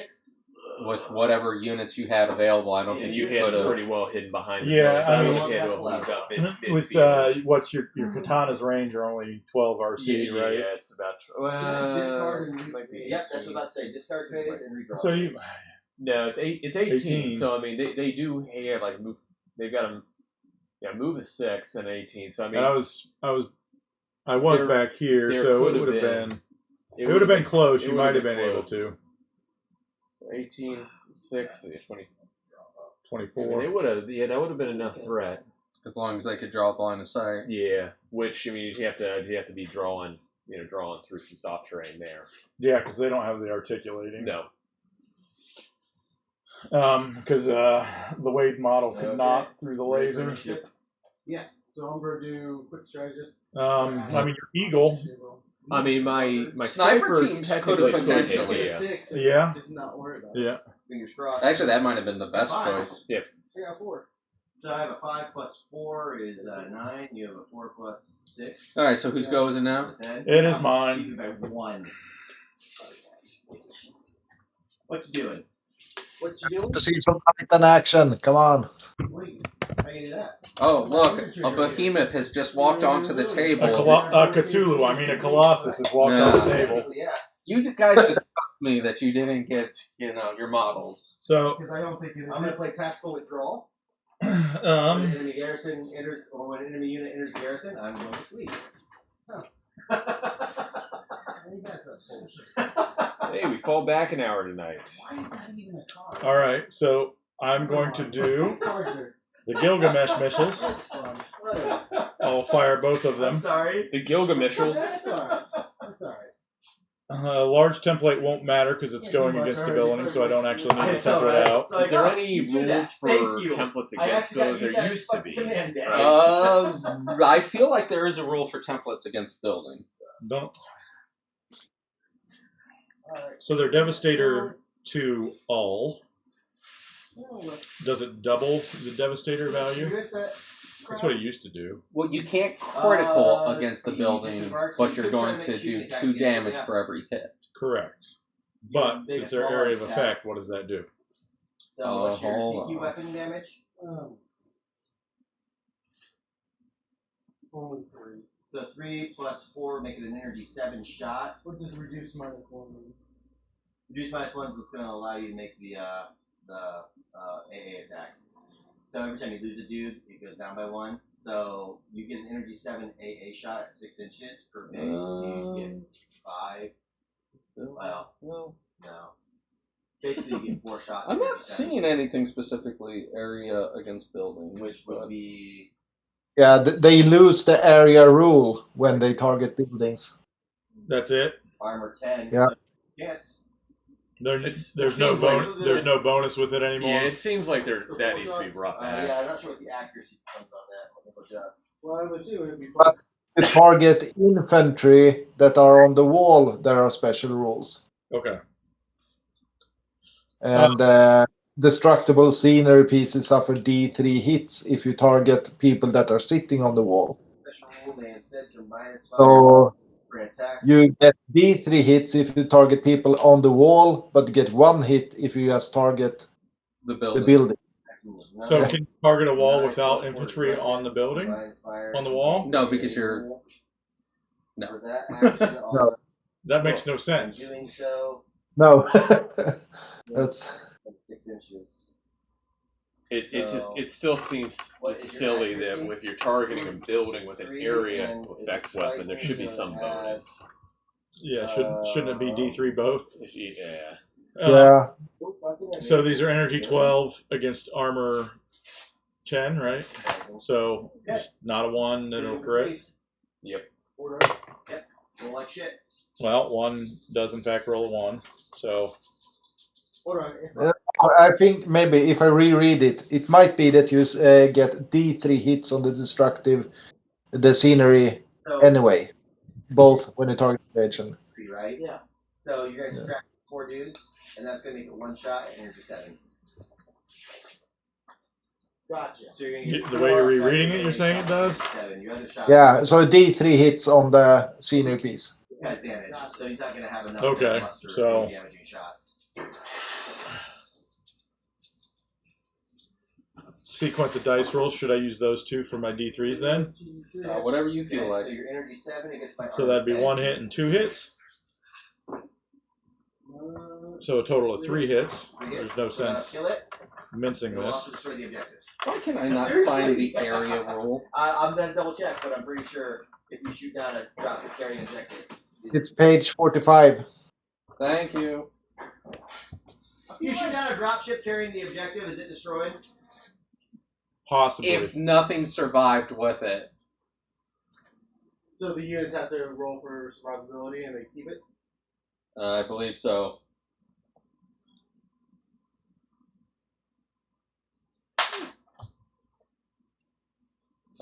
Speaker 1: with whatever units you had available, I don't
Speaker 4: And
Speaker 1: think
Speaker 4: you
Speaker 1: you
Speaker 4: had
Speaker 1: could have.
Speaker 4: pretty well hidden behind the
Speaker 3: Yeah,
Speaker 4: building, so
Speaker 3: I
Speaker 4: I
Speaker 3: mean-
Speaker 4: would have had to have moved up mid
Speaker 3: with what's your katana's range are only 12 RC, right?
Speaker 4: Yeah, it's about.
Speaker 5: Discard and
Speaker 4: might be
Speaker 2: Yep, that's what I was
Speaker 4: 18.
Speaker 2: about to say. Discard phase and redraw.
Speaker 3: So you,
Speaker 2: phase.
Speaker 4: No, it's 18.
Speaker 3: 18.
Speaker 4: So I mean, they do have like move. They've got a move a 6 and 18. So I mean,
Speaker 3: and I was
Speaker 4: there-
Speaker 3: back here,
Speaker 4: there
Speaker 3: so
Speaker 4: could
Speaker 3: it would
Speaker 4: have
Speaker 3: have been.
Speaker 4: it
Speaker 3: It would have been close.
Speaker 4: it
Speaker 3: You
Speaker 4: would
Speaker 3: might
Speaker 4: have
Speaker 3: have been able
Speaker 4: close.
Speaker 3: to.
Speaker 4: So 18, 6, 20. I mean,
Speaker 3: 24.
Speaker 4: it would have. Yeah, that would have been enough threat.
Speaker 1: As long as they could draw the line of sight.
Speaker 4: Yeah, which I mean, you have to be drawing through some soft terrain there.
Speaker 3: Yeah, because they don't have the articulating.
Speaker 4: No.
Speaker 3: Because the Wade model could
Speaker 2: Okay.
Speaker 3: not through the laser.
Speaker 5: So I'm gonna do quick strategist.
Speaker 3: I mean, your Eagle.
Speaker 4: I mean, my
Speaker 1: Sniper
Speaker 4: snipers
Speaker 1: teams
Speaker 4: technically
Speaker 1: could have
Speaker 4: could hit,
Speaker 1: potentially-
Speaker 4: yeah.
Speaker 5: 6.
Speaker 3: Yeah.
Speaker 5: Just not worry about it.
Speaker 3: Yeah.
Speaker 2: Fingers crossed.
Speaker 1: Actually, that might have been the best
Speaker 2: Fine.
Speaker 1: choice.
Speaker 5: I got 4.
Speaker 2: So I have a 5 plus 4 is 9. You have a 4 plus 6.
Speaker 1: All right, so whose go is it now?
Speaker 2: 10.
Speaker 3: It is mine.
Speaker 2: You by 1. What you doing?
Speaker 5: What you doing?
Speaker 6: To see some Titan action. Come on.
Speaker 2: Wait, how you do that?
Speaker 1: Oh, look, a behemoth has just walked onto the
Speaker 3: A
Speaker 1: table.
Speaker 3: Cthulhu. I mean, a Colossus has walked
Speaker 1: No.
Speaker 3: on the table.
Speaker 2: Yeah.
Speaker 1: You guys discussed me that you didn't get, your models.
Speaker 3: So,
Speaker 5: Because I don't think it
Speaker 2: I'm gonna play tactical withdrawal. When an enemy garrison enters, or when an enemy unit enters garrison, I'm going to flee.
Speaker 4: Hey, we fall back an hour tonight.
Speaker 5: Why is that even a card?
Speaker 3: all right. So I'm going to do
Speaker 5: These cards are.
Speaker 3: the Gilgamesh missiles.
Speaker 5: It's fun. Whatever.
Speaker 3: I'll fire both of
Speaker 2: I'm
Speaker 3: them.
Speaker 2: sorry.
Speaker 4: The Gilgameshals.
Speaker 5: That's alright. That's alright.
Speaker 3: Large template won't matter because it's going against the building, so I don't actually need the template out.
Speaker 2: It's like,
Speaker 4: Is there
Speaker 2: oh,
Speaker 4: any
Speaker 2: you do that.
Speaker 4: rules for
Speaker 2: Thank you.
Speaker 4: templates
Speaker 2: I
Speaker 4: against
Speaker 2: actually got
Speaker 4: those?
Speaker 2: used
Speaker 4: There
Speaker 2: that
Speaker 4: used to
Speaker 2: fucking
Speaker 4: be.
Speaker 2: command deck.
Speaker 1: I feel like there is a rule for templates against building.
Speaker 3: Don't.
Speaker 5: Alright.
Speaker 3: So they're Devastator to all.
Speaker 5: Oh,
Speaker 3: Does it double the Devastator
Speaker 5: shoot
Speaker 3: value?
Speaker 5: at that
Speaker 3: That's
Speaker 5: crap.
Speaker 3: what it used to do.
Speaker 1: Well, you can't critical
Speaker 2: let's
Speaker 1: against the
Speaker 2: see,
Speaker 1: building,
Speaker 2: disembark, so
Speaker 1: but
Speaker 2: you
Speaker 1: you're
Speaker 2: could try
Speaker 1: going
Speaker 2: to
Speaker 1: to
Speaker 2: make
Speaker 1: do
Speaker 2: shooting attack
Speaker 1: 2
Speaker 2: against it,
Speaker 1: damage
Speaker 2: yeah.
Speaker 1: for every hit.
Speaker 3: Correct. But
Speaker 2: Big,
Speaker 3: since their
Speaker 2: small
Speaker 3: area of
Speaker 2: attack.
Speaker 3: effect, what does that do?
Speaker 2: So what's your
Speaker 1: hold
Speaker 2: CQ
Speaker 1: on.
Speaker 2: weapon damage?
Speaker 5: Only 3.
Speaker 2: So 3 plus 4 make it an energy 7 shot.
Speaker 5: What does reduce -1 mean?
Speaker 2: Reduce -1 is going to allow you to make the AA attack. So every time you lose a dude, it goes down by 1. So you get an energy 7 AA shot at 6 inches per base. So you get 5. Well, no. Basically, you get 4 shots.
Speaker 1: I'm not seeing anything specifically area against buildings.
Speaker 2: Which would be...
Speaker 6: Yeah, they lose the area rule when they target buildings.
Speaker 3: That's it?
Speaker 2: Armor 10.
Speaker 6: Yeah.
Speaker 2: Yes.
Speaker 3: There's no bonus with it anymore.
Speaker 4: Yeah, it seems like that needs to be brought back.
Speaker 2: Yeah, I'm not sure what the accuracy comes on that. Let me look it up.
Speaker 5: Well, I would assume it'd be
Speaker 6: But to target infantry that are on the wall, there are special rules.
Speaker 3: Okay.
Speaker 6: And destructible scenery pieces suffer D3 hits if you target people that are sitting on the wall.
Speaker 2: Special rule, they instead combine its
Speaker 6: So
Speaker 2: for attack.
Speaker 6: you get D3 hits if you target people on the wall, but get 1 hit if you just target
Speaker 1: the
Speaker 6: the
Speaker 1: building.
Speaker 6: building.
Speaker 3: So can you target a wall without infantry on the building? On the wall?
Speaker 1: No, because you're... No.
Speaker 2: For that action,
Speaker 6: No.
Speaker 3: That makes no sense.
Speaker 2: doing so,
Speaker 6: No. That's
Speaker 2: 6 inches.
Speaker 4: It still seems just silly that if you're targeting a building with an area effect weapon, there should be some bonus.
Speaker 3: Yeah, shouldn't it be D3 both?
Speaker 4: Yeah.
Speaker 6: yeah.
Speaker 3: So these are energy 12 against armor 10, right? So just not a 1 that'll crit.
Speaker 4: Yep.
Speaker 2: Yep. Roll like shit.
Speaker 3: Well, 1 does in fact roll a 1. So
Speaker 6: I think maybe if I reread it, it might be that you get D3 hits on the scenery anyway, both when you target the agent.
Speaker 2: Right? Yeah. So you're going to subtract 4 dudes, and that's going to make it 1 shot at energy 7.
Speaker 5: Gotcha.
Speaker 2: So you're gonna get
Speaker 3: the way you're rereading it, you're saying it does?
Speaker 6: Yeah, so D3 hits on the scenery piece.
Speaker 2: Kind of damage, so he's not going to have enough
Speaker 3: Okay, so
Speaker 2: damaging shots.
Speaker 3: Sequence of dice rolls. Should I use those 2 for my D3s then?
Speaker 1: Whatever you feel like.
Speaker 2: So your energy 7 against my
Speaker 3: So that'd be
Speaker 2: 10.
Speaker 3: 1 hit and 2 hits. So a total of 3 hits. There's no sense mincing
Speaker 2: You'll
Speaker 3: this.
Speaker 2: also destroy the objective.
Speaker 1: Why can I not find the area rule?
Speaker 2: I'm going to double check, but I'm pretty sure if you shoot down a drop to carry an objective.
Speaker 6: It's page 45.
Speaker 1: Thank you.
Speaker 2: You shoot down a dropship carrying the objective, is it destroyed?
Speaker 3: Possibly.
Speaker 1: If nothing survived with it.
Speaker 5: So the units have to roll for survivability and they keep it?
Speaker 1: I believe so.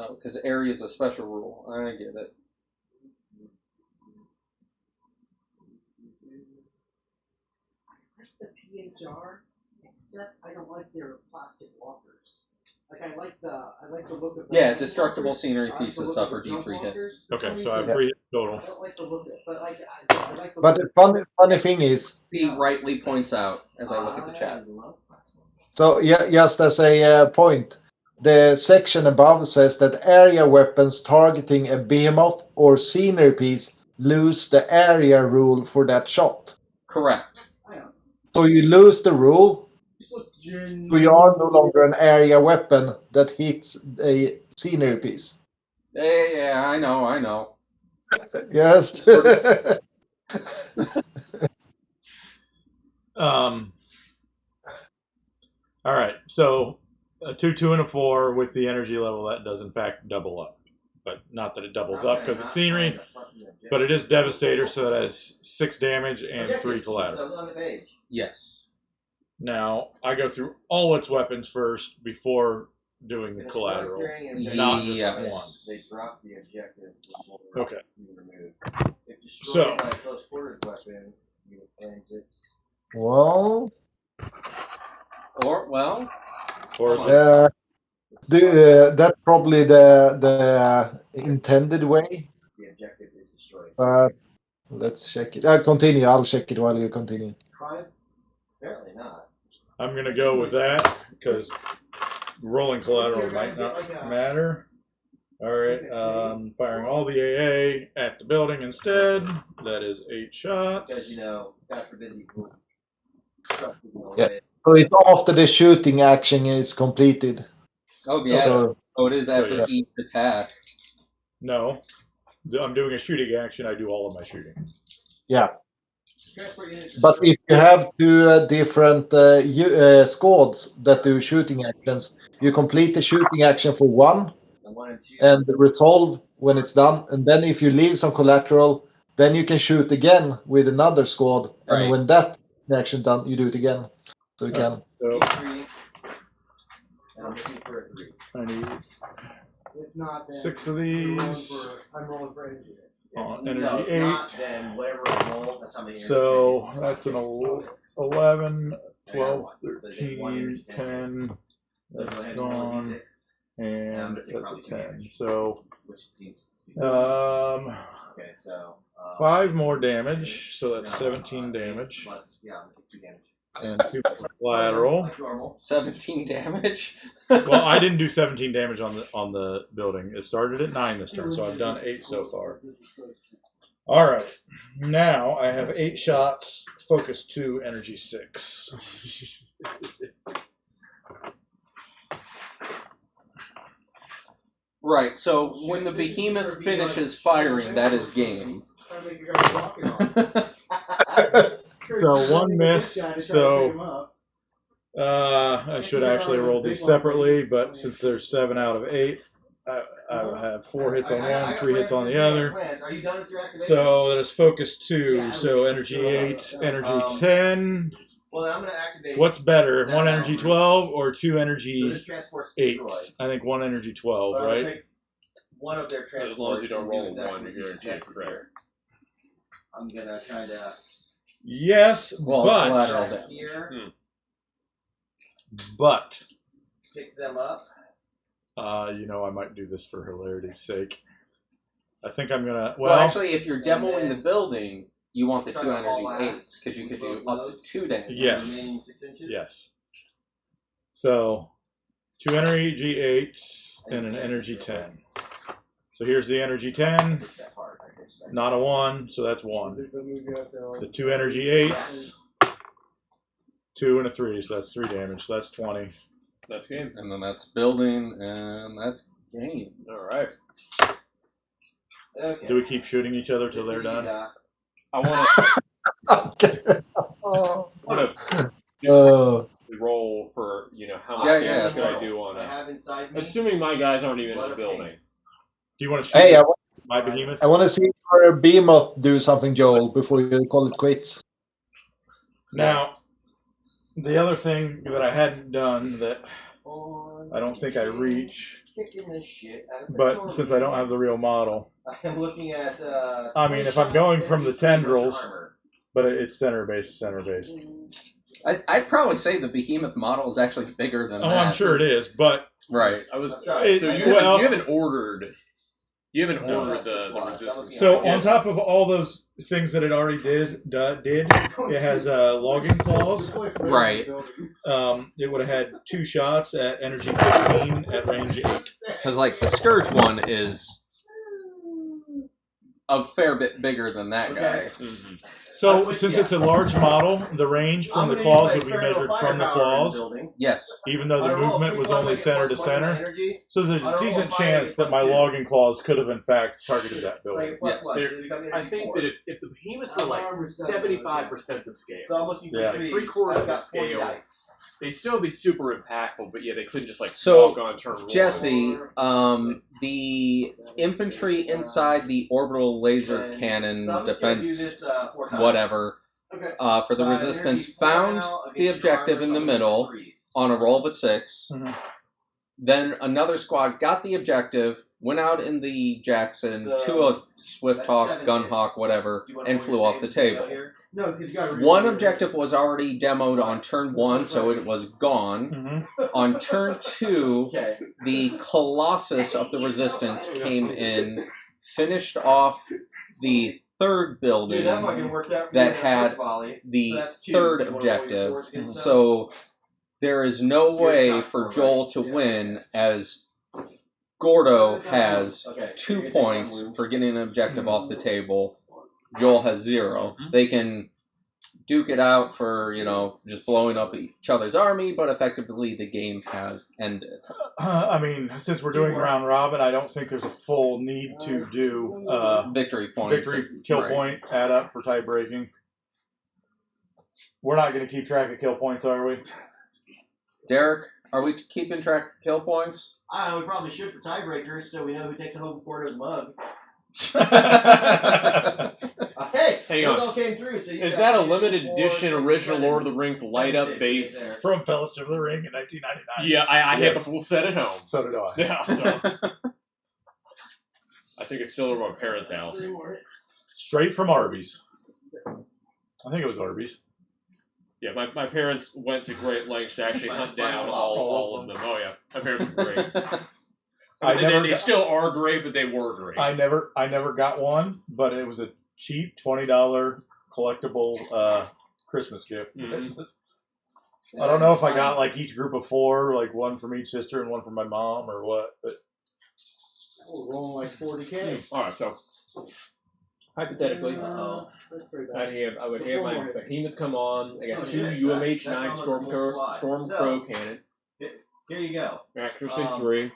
Speaker 1: Oh, because area is a special rule. I get it.
Speaker 5: The PHR, except I don't like their plastic walkers. Like I like the look of.
Speaker 1: Yeah, destructible scenery pieces suffer D3 hits.
Speaker 3: Okay, so I have 3 hits total.
Speaker 5: I don't like the look of it, but I like the.
Speaker 6: But the funny thing is,
Speaker 1: He rightly points out as I look at the chat.
Speaker 6: so yeah, just as a point, the section above says that area weapons targeting a behemoth or scenery piece lose the area rule for that shot.
Speaker 1: Correct.
Speaker 6: So you lose the rule, so you are no longer an area weapon that hits a scenery piece.
Speaker 1: Yeah, I know.
Speaker 6: Yes.
Speaker 3: All right, so a 2, 2, and a 4 with the energy level, that does in fact double up. But not that it doubles up because it's scenery, but it is Devastator, so it has 6 damage and 3 collateral.
Speaker 1: Yes.
Speaker 3: Now, I go through all its weapons first before doing the collateral, not just
Speaker 1: Yes.
Speaker 3: one.
Speaker 2: They drop the objective before
Speaker 3: Okay.
Speaker 2: you remove. If
Speaker 3: So-
Speaker 2: destroyed by a close quarters weapon, you change it.
Speaker 6: Well,
Speaker 3: Or is it?
Speaker 6: that's probably the intended way.
Speaker 2: The objective is destroyed.
Speaker 6: But let's check it. Continue. I'll check it while you continue.
Speaker 2: Apparently not.
Speaker 3: I'm going to go with that because rolling collateral might not matter. All right, firing all the AA at the building instead. That is 8 shots.
Speaker 2: Because, God forbid you go.
Speaker 6: Yeah. So it's after the shooting action is completed.
Speaker 1: Oh yeah.
Speaker 6: So,
Speaker 1: it is after
Speaker 3: yeah.
Speaker 1: each attack.
Speaker 3: No, I'm doing a shooting action. I do all of my shooting.
Speaker 6: yeah. But if you have two different squads that do shooting actions, you complete the shooting action for one and resolve when it's done. And then if you leave some collateral, then you can shoot again with another squad. And
Speaker 1: Right.
Speaker 6: when that action done, you do it again. So you can.
Speaker 3: So
Speaker 2: And I'm looking for a 3.
Speaker 3: I need
Speaker 5: If not, then
Speaker 3: 6 of
Speaker 5: I'm
Speaker 3: these.
Speaker 5: rolling for energy.
Speaker 3: Energy 8.
Speaker 2: Not, then whatever I roll, that's how many
Speaker 3: So
Speaker 2: energy
Speaker 3: that's an
Speaker 2: changes.
Speaker 3: 11, 12,
Speaker 2: So they want
Speaker 3: 13,
Speaker 2: energy
Speaker 3: 10.
Speaker 2: So go
Speaker 3: That's
Speaker 2: ahead and roll a
Speaker 3: gone.
Speaker 2: d6,
Speaker 3: And
Speaker 2: take
Speaker 3: that's
Speaker 2: probably
Speaker 3: a
Speaker 2: 2
Speaker 3: 10.
Speaker 2: damage.
Speaker 3: So,
Speaker 2: Which seems stupid. Okay, so
Speaker 3: 5 more damage. So that's
Speaker 2: no,
Speaker 3: 17
Speaker 2: 8
Speaker 3: damage.
Speaker 2: Plus, yeah, I'm gonna take 2 damage.
Speaker 3: And 2 collateral.
Speaker 2: Like normal.
Speaker 1: 17 damage.
Speaker 3: Well, I didn't do 17 damage on the building. It started at 9 this turn, so I've done 8 so far. All right, now I have 8 shots. Focus 2, energy 6.
Speaker 1: Right. So when the behemoth finishes firing, that is game.
Speaker 3: So 1 miss. So I should actually roll these separately, but since there's 7 out of 8, I will have 4 hits on one, 3 hits on the other.
Speaker 2: Are you done with your activation?
Speaker 3: So that is focus 2. So energy 8, energy 10.
Speaker 2: Well, then I'm gonna activate.
Speaker 3: What's better, 1 energy 12 or 2
Speaker 2: So
Speaker 3: energy
Speaker 2: this transport's
Speaker 3: 8?
Speaker 2: destroyed.
Speaker 3: I think 1 energy 12,
Speaker 2: But I'm gonna
Speaker 3: right?
Speaker 2: take one of their transports.
Speaker 4: As long as you don't
Speaker 2: and
Speaker 4: roll
Speaker 2: do exactly
Speaker 4: one,
Speaker 2: what
Speaker 4: you're
Speaker 2: you
Speaker 4: guaranteed
Speaker 2: suggested
Speaker 4: credit.
Speaker 2: here. I'm gonna kind of
Speaker 3: Yes,
Speaker 1: Well,
Speaker 3: but
Speaker 1: collateral
Speaker 2: back
Speaker 1: damage.
Speaker 2: here,
Speaker 3: but
Speaker 2: pick them up.
Speaker 3: I might do this for hilarity's sake. I think I'm gonna.
Speaker 1: Well,
Speaker 3: Well,
Speaker 1: actually, if you're demoing the building, you want the
Speaker 2: Try
Speaker 1: 2
Speaker 2: to haul
Speaker 1: energy
Speaker 2: ass.
Speaker 1: 8s because you could do
Speaker 2: Both
Speaker 1: up to
Speaker 2: those.
Speaker 1: 2 damage.
Speaker 3: Yes.
Speaker 2: Remaining 6 inches.
Speaker 3: yes. So 2 energy 8s and an energy 10. So here's the energy 10.
Speaker 2: Push that hard, I guess.
Speaker 3: Not a 1, so that's 1. The 2 energy 8s, 2 and a 3, so that's 3 damage. So that's 20.
Speaker 4: That's game.
Speaker 1: And then that's building, and that's game.
Speaker 4: All right.
Speaker 2: Okay.
Speaker 3: Do we keep shooting each other till they're done?
Speaker 4: I want
Speaker 6: Okay.
Speaker 4: to roll for how much
Speaker 1: Yeah,
Speaker 4: damage
Speaker 1: yeah.
Speaker 4: could I do on
Speaker 2: I
Speaker 4: a.
Speaker 2: have inside me.
Speaker 4: Assuming my guys aren't even in
Speaker 2: What
Speaker 4: the
Speaker 2: a
Speaker 4: building.
Speaker 2: pain.
Speaker 3: Do you want to shoot
Speaker 6: Hey,
Speaker 3: my behemoth?
Speaker 6: I want to see your behemoth do something, Joel, before you call it quits.
Speaker 3: Now, the other thing that I hadn't done that I don't think I reach,
Speaker 2: Kicking this shit out of the
Speaker 3: but
Speaker 2: door
Speaker 3: since I don't have the real model,
Speaker 2: I am looking at.
Speaker 3: I mean, if I'm going from the tendrils, but it's center base.
Speaker 1: I'd probably say the behemoth model is actually bigger than
Speaker 3: Oh,
Speaker 1: that.
Speaker 3: I'm sure it is, but
Speaker 1: Right.
Speaker 4: I was.
Speaker 2: I'm sorry.
Speaker 4: So you
Speaker 3: well-
Speaker 4: haven't ordered. You haven't
Speaker 3: No.
Speaker 4: ordered the resistance.
Speaker 3: so on top of all those things that it already did, it has a logging clause.
Speaker 1: Right.
Speaker 3: It would have had 2 shots at energy 15 at range 8.
Speaker 1: Because, like, the Scourge one is a fair bit bigger than that guy.
Speaker 4: Mm-hmm.
Speaker 3: So since it's a large model, the range from the claws would be measured from the claws,
Speaker 1: Yes.
Speaker 3: even though the movement was only center to center. So there's a decent chance that my logging claws could have in fact targeted that building.
Speaker 1: Yes.
Speaker 4: I think that if the behemoths were like 75% the scale,
Speaker 2: So I'm looking for
Speaker 3: Yeah.
Speaker 2: threes.
Speaker 4: 3/4
Speaker 2: I've
Speaker 4: of the
Speaker 2: got 40
Speaker 4: scale,
Speaker 2: dice.
Speaker 4: they'd still be super impactful, but yeah, they couldn't just like
Speaker 1: So,
Speaker 4: walk on turn 1.
Speaker 1: Jesse, the infantry inside the orbital laser cannon
Speaker 2: So I'm just gonna do
Speaker 1: defense,
Speaker 2: this 4 times.
Speaker 1: whatever,
Speaker 5: Okay.
Speaker 1: for the
Speaker 2: So I have
Speaker 1: resistance,
Speaker 2: energy 4
Speaker 1: found
Speaker 2: now
Speaker 1: the
Speaker 2: against your
Speaker 1: objective
Speaker 2: armor,
Speaker 1: in
Speaker 2: so
Speaker 1: the
Speaker 2: I'm gonna
Speaker 1: middle
Speaker 2: roll 3s.
Speaker 1: on a roll of a 6.
Speaker 3: Mhm.
Speaker 1: Then another squad got the objective, went out in the Jackson
Speaker 2: So,
Speaker 1: to a Swift
Speaker 2: that's
Speaker 1: Hawk,
Speaker 2: 7
Speaker 1: Gun
Speaker 2: hits.
Speaker 1: Hawk, whatever,
Speaker 2: Do you wanna
Speaker 1: and
Speaker 2: roll
Speaker 1: flew
Speaker 2: your
Speaker 1: off the
Speaker 2: saves as we go
Speaker 1: table.
Speaker 2: here?
Speaker 5: No, because you got to.
Speaker 1: One objective was already demoed on turn 1, so it was gone.
Speaker 3: Mhm.
Speaker 1: On turn 2,
Speaker 2: Okay.
Speaker 1: the Colossus of the Resistance came in, finished off the third building
Speaker 2: Dude, that fucking worked out for
Speaker 1: that
Speaker 2: you in the
Speaker 1: had
Speaker 2: first volley.
Speaker 1: the
Speaker 2: So that's 2.
Speaker 1: third
Speaker 2: You wanna roll your
Speaker 1: objective.
Speaker 2: fours against those?
Speaker 1: So there is no
Speaker 2: So you're
Speaker 1: way
Speaker 2: not
Speaker 1: for
Speaker 2: for
Speaker 1: Joel
Speaker 2: right.
Speaker 1: to
Speaker 2: Yeah,
Speaker 1: win
Speaker 2: okay.
Speaker 1: as Gordo has 2 points for getting an objective off the table. Joel has 0. They can duke it out for, just blowing up each other's army, but effectively the game has ended.
Speaker 3: I mean, since we're doing round robin, I don't think there's a full need to do
Speaker 1: victory points.
Speaker 3: Victory kill point add up for tie breaking. We're not going to keep track of kill points, are we?
Speaker 1: Derek, are we keeping track of kill points?
Speaker 2: We probably should for tiebreakers, so we know who takes it home before Gordo's mug. Hey,
Speaker 4: hang
Speaker 2: those
Speaker 4: on.
Speaker 2: all came through. So
Speaker 4: is that a limited edition original Lord of the Rings light up base
Speaker 3: from Fellowship of the Ring in 1999?
Speaker 4: Yeah, I had the full set at home.
Speaker 3: So did I.
Speaker 4: Yeah, so I think it's still at my parents' house.
Speaker 3: Straight from Arby's. I think it was Arby's.
Speaker 4: Yeah, my parents went to great lengths to actually hunt down all of them. Oh yeah, my parents were great. They still are great, but they were great.
Speaker 3: I never got one, but it was a cheap $20 collectible Christmas gift.
Speaker 4: Mm-hmm.
Speaker 3: I don't know if I got like each group of 4, like one from each sister and one from my mom or what, but
Speaker 5: we're rolling like 40K.
Speaker 4: All right, so hypothetically, I would have my behemoth come on. I got 2 UMH 9 Storm Crow cannon.
Speaker 2: Here you go.
Speaker 4: Accuracy 3.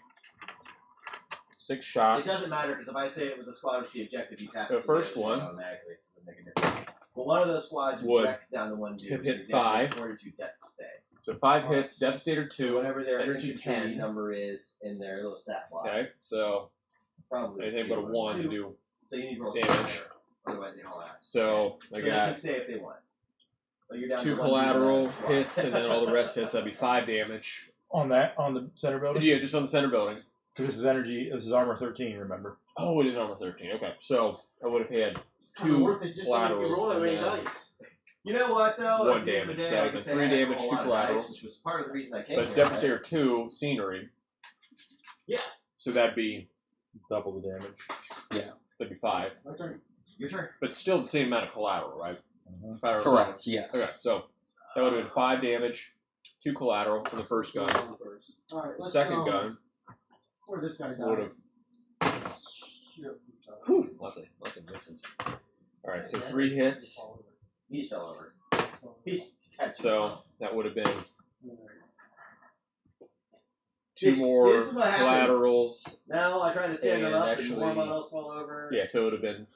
Speaker 4: 6 shots.
Speaker 2: It doesn't matter because if I say it was a squad with the objective, you pass
Speaker 4: the first one
Speaker 2: automatically, so it doesn't make a difference. But one of those squads
Speaker 4: would
Speaker 2: wrecked down to 1 dude.
Speaker 4: hit 5.
Speaker 2: 1 or 2 deaths to stay.
Speaker 4: So 5 hits, Devastator 2,
Speaker 2: so whatever their
Speaker 4: energy 10
Speaker 2: number is in their little stat block.
Speaker 4: Okay, so
Speaker 2: probably
Speaker 4: anything but a 1 to do
Speaker 2: so you need to roll
Speaker 4: damage.
Speaker 2: Otherwise they all have.
Speaker 4: So I
Speaker 2: got. They can stay if they want. But you're down
Speaker 4: 2 collateral hits, and then all the rest hits. That'd be 5 damage.
Speaker 3: On the center building?
Speaker 4: Yeah, just on the center building.
Speaker 3: So this is energy. This is armor 13. Remember?
Speaker 4: Oh, it is armor 13. Okay, so I would have had 2 collaterals.
Speaker 2: You know what though?
Speaker 4: 1 damage. So the 3 damage, 2 collaterals.
Speaker 2: Which was part of the reason I came.
Speaker 4: But Devastator 2 scenery.
Speaker 2: Yes.
Speaker 4: So that'd be
Speaker 3: double the damage.
Speaker 4: Yeah, that'd be 5.
Speaker 2: My turn. Your turn.
Speaker 4: But still the same amount of collateral, right?
Speaker 3: Mm-hmm.
Speaker 1: Correct. Yes.
Speaker 4: Okay, so that would have been 5 damage, 2 collateral for the first gun. The second gun.
Speaker 5: Where this guy
Speaker 4: would have. Lots of misses. All right, so 3 hits.
Speaker 2: He fell over.
Speaker 4: So that would have been 2 more collaterals.
Speaker 2: Now I try to stand them up and more models fall over.
Speaker 4: Yeah, so it would have been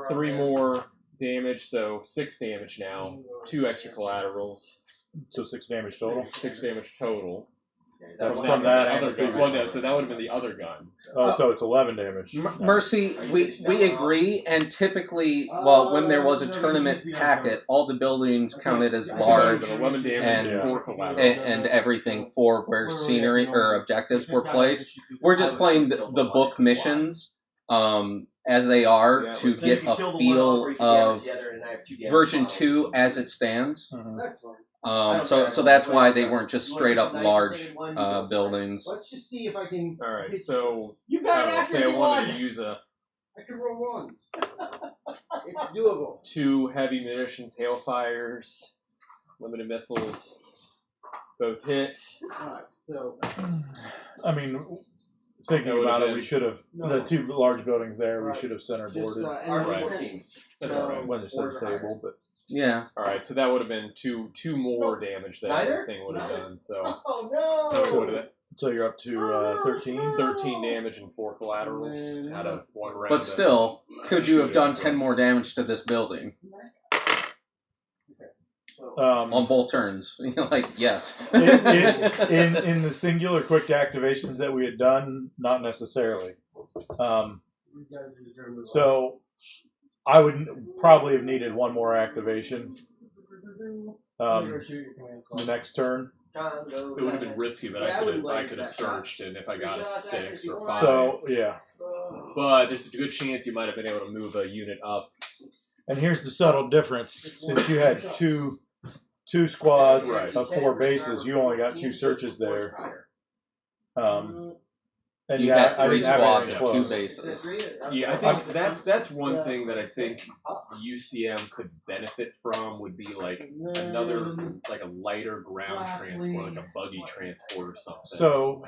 Speaker 4: 3 more damage, so 6 damage now. 2 extra collaterals.
Speaker 3: So 6 damage total?
Speaker 4: 6 damage total.
Speaker 3: That's from that
Speaker 4: other gun. Well, no, so that would have been the other gun.
Speaker 3: Oh, so it's 11 damage.
Speaker 1: Mercy, we agree, and typically, well, when there was a tournament packet, all the buildings counted as large,
Speaker 4: 11 damage
Speaker 1: and everything for where scenery or objectives were placed. We're just playing the book missions as they are to get a feel of version 2 as it stands. So that's why they weren't just straight up large buildings.
Speaker 5: Let's just see if I can.
Speaker 4: All right, so
Speaker 5: you got an accuracy
Speaker 4: I wanted to use
Speaker 5: I can roll 1s. It's doable.
Speaker 4: 2 heavy munitions, hailfires, limited missiles, both hit.
Speaker 5: Alright, so.
Speaker 3: I mean, thinking about it, we should have the 2 large buildings there. We should have center boarded.
Speaker 4: Right. That's all right.
Speaker 3: When it's the table, but.
Speaker 1: Yeah.
Speaker 4: All right, so that would have been two more damage that the thing would have done. So.
Speaker 5: Oh no!
Speaker 3: So you're up to 13?
Speaker 4: 13 damage and 4 collaterals out of 1 round.
Speaker 1: But still, could you have done 10 more damage to this building? On both turns. Like, yes.
Speaker 3: in the singular quick activations that we had done, not necessarily. So I would probably have needed 1 more activation the next turn.
Speaker 4: It would have been risky, but I could have searched, and if I got a 6 or 5.
Speaker 3: So yeah.
Speaker 4: But there's a good chance you might have been able to move a unit up.
Speaker 3: And here's the subtle difference: since you had two squads of 4 bases, you only got 2 searches there. And
Speaker 1: you
Speaker 3: yeah,
Speaker 1: got
Speaker 3: I
Speaker 1: 3
Speaker 3: didn't have
Speaker 1: squads
Speaker 3: anything
Speaker 1: of 2
Speaker 3: close.
Speaker 1: bases.
Speaker 4: Yeah, I think that's one thing that I think UCM could benefit from would be like another like a lighter ground transport, like a buggy transport or something.
Speaker 3: So,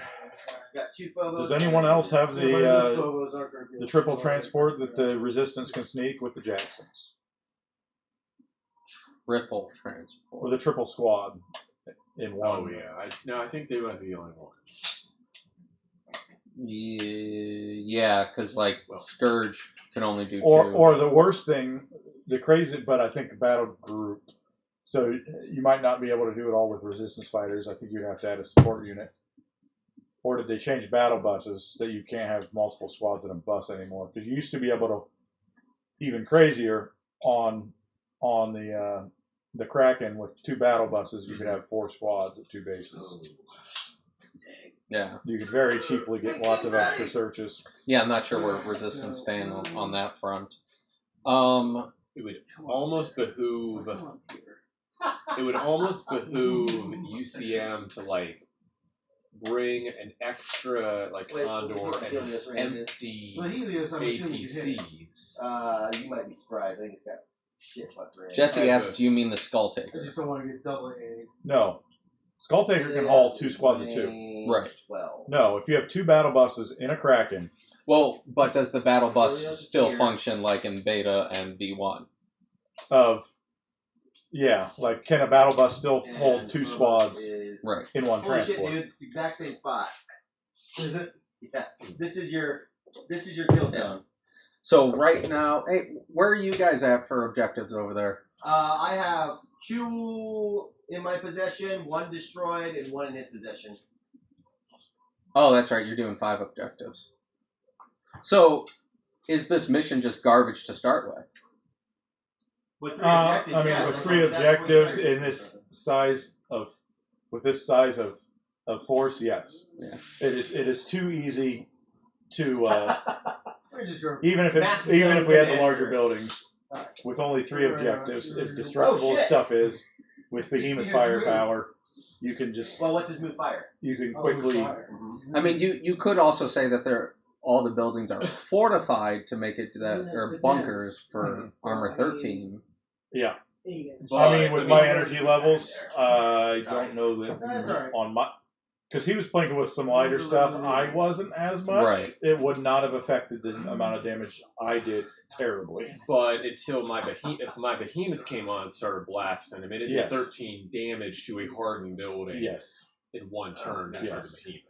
Speaker 3: does anyone else have the triple transport that the Resistance can sneak with the Jacksons?
Speaker 1: Triple transport.
Speaker 3: Or the triple squad in one?
Speaker 4: Oh yeah, I think they might be the only ones.
Speaker 1: Yeah, because like Scourge can only do 2.
Speaker 3: Or the worst thing, the crazy, but I think battle group. So you might not be able to do it all with Resistance fighters. I think you'd have to add a support unit. Or did they change battle buses that you can't have multiple squads in a bus anymore? Because you used to be able to, even crazier, on the Kraken with 2 battle buses, you could have 4 squads at 2 bases.
Speaker 1: Yeah.
Speaker 3: You could very cheaply get lots of extra searches.
Speaker 1: Yeah, I'm not sure where Resistance stand on that front.
Speaker 4: It would almost behoove. It would almost behoove UCM to like bring an extra like Condor and empty APCs.
Speaker 2: You might be surprised. I think it's got shit butts right.
Speaker 1: Jesse asked, do you mean the Skull
Speaker 5: I
Speaker 1: Taker?
Speaker 5: just don't want to get double A.
Speaker 3: No. Skull Taker can haul 2 squads of 2.
Speaker 1: Right.
Speaker 2: 12.
Speaker 3: No, if you have 2 battle buses in a Kraken.
Speaker 1: Well, but does the battle bus still function like in Beta and V1?
Speaker 3: Yeah, like can a battle bus still hold 2 squads
Speaker 1: right.
Speaker 3: in one
Speaker 2: Holy
Speaker 3: transport?
Speaker 2: Shit, dude, it's the exact same spot.
Speaker 5: Is it?
Speaker 2: Yeah. This is your kill zone.
Speaker 1: So right now, hey, where are you guys at for objectives over there?
Speaker 2: I have 2 in my possession, 1 destroyed, and 1 in his possession.
Speaker 1: Oh, that's right. You're doing 5 objectives. So, is this mission just garbage to start with?
Speaker 2: With 3 objectives,
Speaker 3: I mean, with 3 objectives in this size of, with this size of force, yes.
Speaker 1: Yeah.
Speaker 3: It is too easy to
Speaker 2: even
Speaker 3: if we had the larger buildings with only 3 objectives, as destructible as stuff is, with behemoth firepower, you can just.
Speaker 2: Well, what's his move? Fire.
Speaker 3: You can quickly.
Speaker 1: I mean, you could also say that all the buildings are fortified to make it that they're bunkers for Armor 13.
Speaker 3: Yeah.
Speaker 4: But,
Speaker 3: I mean, with my energy levels, I don't know that on my. Because he was playing with some lighter stuff, I wasn't as much.
Speaker 1: Right.
Speaker 3: It would not have affected the amount of damage I did terribly.
Speaker 4: But until my behemoth came on and started blasting, I mean, it did 13 damage to a hardened building in 1 turn after the behemoth.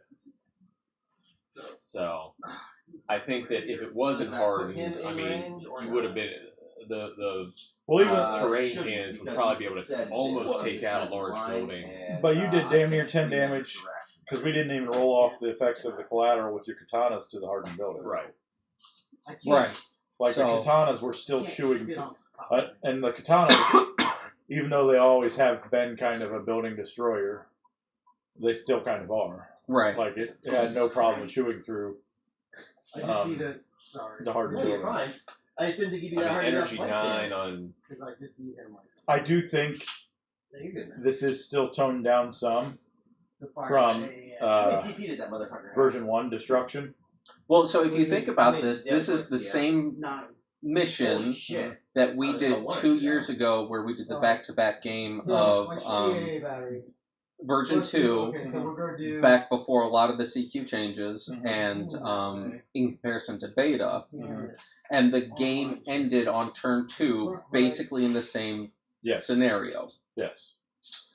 Speaker 4: So, I think that if it wasn't hardened, I mean, you would have been the terrain cannons would probably be able to almost take out a large building.
Speaker 3: But you did damn near 10 damage. Because we didn't even roll off the effects of the collateral with your katanas to the hardened building.
Speaker 1: Right. Right.
Speaker 3: Like the katanas were still chewing. And the katanas, even though they always have been kind of a building destroyer, they still kind of are.
Speaker 1: Right.
Speaker 3: Like it had no problem chewing through the hardened building.
Speaker 2: I just didn't give you that
Speaker 4: energy 9 on.
Speaker 3: I do think this is still toned down some. From version 1 destruction.
Speaker 1: Well, so if you think about this is the same mission that we did 2 years ago, where we did the back-to-back game of version 2, back before a lot of the CQ changes, and in comparison to beta, and the game ended on turn 2, basically in the same scenario.
Speaker 3: Yes.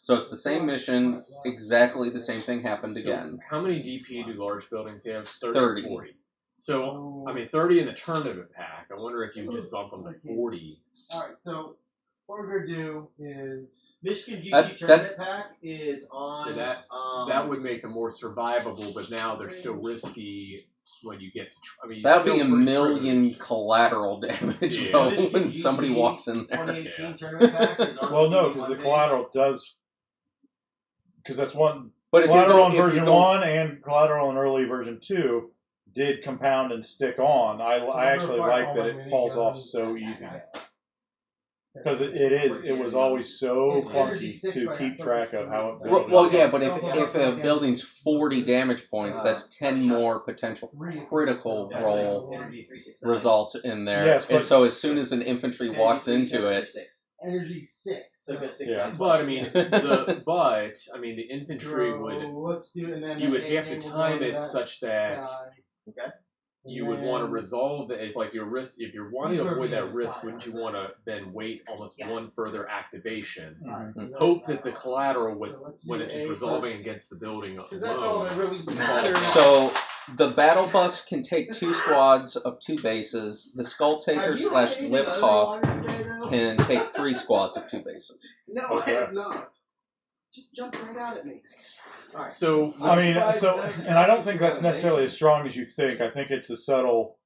Speaker 1: So it's the same mission, exactly the same thing happened again.
Speaker 4: How many DP do large buildings have? 30. 40. So, I mean, 30 in a tournament pack. I wonder if you just bump them to 40.
Speaker 5: Alright, so what we're going to do is...
Speaker 2: Michigan GT tournament pack is on...
Speaker 4: So that would make them more survivable, but now they're still risky when you get to... I mean,
Speaker 1: that would be a million collateral damage, though, when somebody walks in there.
Speaker 2: 2018 tournament pack is on
Speaker 3: well, no, because the collateral does... Because that's one.
Speaker 1: But if
Speaker 3: collateral in version 1 and collateral in early version 2 did compound and stick on. I actually like that it falls off so easy. Because it was always so clunky to keep track of how it built.
Speaker 1: Well, yeah, but if a building's 40 damage points, that's 10 more potential critical roll results in there.
Speaker 3: Yes,
Speaker 1: and
Speaker 3: but-
Speaker 1: so as soon as an infantry walks into it,
Speaker 5: Energy 6.
Speaker 3: Yeah.
Speaker 4: But I mean, the infantry would.
Speaker 5: Let's do, and then
Speaker 4: You would
Speaker 5: the
Speaker 4: have to
Speaker 5: AA will
Speaker 4: time
Speaker 5: go to
Speaker 4: it
Speaker 5: that
Speaker 4: such that
Speaker 5: guy.
Speaker 4: you would want to resolve the if you're wanting to avoid that risk, wouldn't you want to then wait almost one further activation?
Speaker 1: Mhm.
Speaker 4: Hope that the collateral would,
Speaker 5: So let's do
Speaker 4: when it's just
Speaker 5: A
Speaker 4: resolving
Speaker 5: first.
Speaker 4: against the building
Speaker 5: Because that's all that
Speaker 4: alone.
Speaker 5: really matters.
Speaker 1: so the battle bus can take 2 squads of 2 bases. The skull taker / liftoff can take 3 squads of 2 bases.
Speaker 5: No, I
Speaker 3: Okay.
Speaker 5: have not. Just jump right out at me. Alright.
Speaker 4: So
Speaker 3: I mean, and I don't think that's necessarily as strong as you think. I think it's a subtle,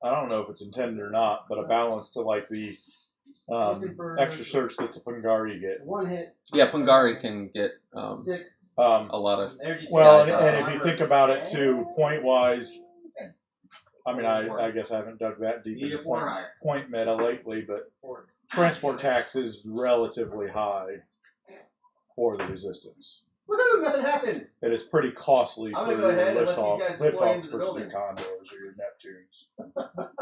Speaker 3: I don't know if it's intended or not, but a balance to like the extra search that the Pungari get.
Speaker 5: 1 hit.
Speaker 1: Yeah, Pungari can get
Speaker 5: 6.
Speaker 1: a lot of.
Speaker 3: Well,
Speaker 1: guys
Speaker 3: and if you think about it too, point-wise, I mean, I guess I haven't dug that deep into point meta lately, but transport tax is relatively high for the resistance.
Speaker 2: Woohoo! Nothing happens.
Speaker 3: It is pretty costly
Speaker 2: I'm
Speaker 3: for
Speaker 2: gonna go
Speaker 3: your
Speaker 2: ahead and let
Speaker 3: liftoff,
Speaker 2: these guys deploy into
Speaker 3: liftoffs
Speaker 2: the
Speaker 3: versus
Speaker 2: building.
Speaker 3: your Condors or your Neptunes.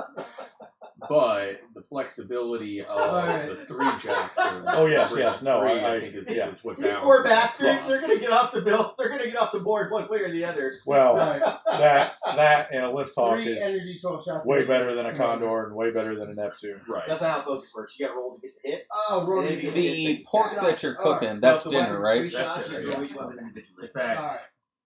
Speaker 4: but the flexibility of the 3 Jacksons.
Speaker 3: Oh, yes,
Speaker 4: three
Speaker 3: yes,
Speaker 4: and
Speaker 3: no,
Speaker 4: three,
Speaker 3: I
Speaker 4: think is what
Speaker 2: These
Speaker 4: balances
Speaker 2: poor
Speaker 4: the
Speaker 2: bastards,
Speaker 4: slots.
Speaker 2: they're gonna get off the bill. They're gonna get off the board one way or the other.
Speaker 3: Well,
Speaker 5: Alright.
Speaker 3: that and a liftoff
Speaker 5: 3
Speaker 3: is
Speaker 5: energy 12 shots.
Speaker 3: way better than a Condor and way better than a Neptune.
Speaker 4: Right.
Speaker 2: That's not how focus works. You gotta roll to get the hits.
Speaker 5: Oh, roll
Speaker 2: And
Speaker 5: to
Speaker 2: then
Speaker 5: get
Speaker 2: you
Speaker 5: the
Speaker 1: The pork that you're cooking, that's
Speaker 2: So if the
Speaker 1: dinner,
Speaker 2: weapon's
Speaker 1: right?
Speaker 2: 3 shots,
Speaker 4: That's
Speaker 2: you
Speaker 4: dinner,
Speaker 2: roll
Speaker 4: yeah.
Speaker 2: each weapon individually.
Speaker 4: In fact,
Speaker 5: Alright.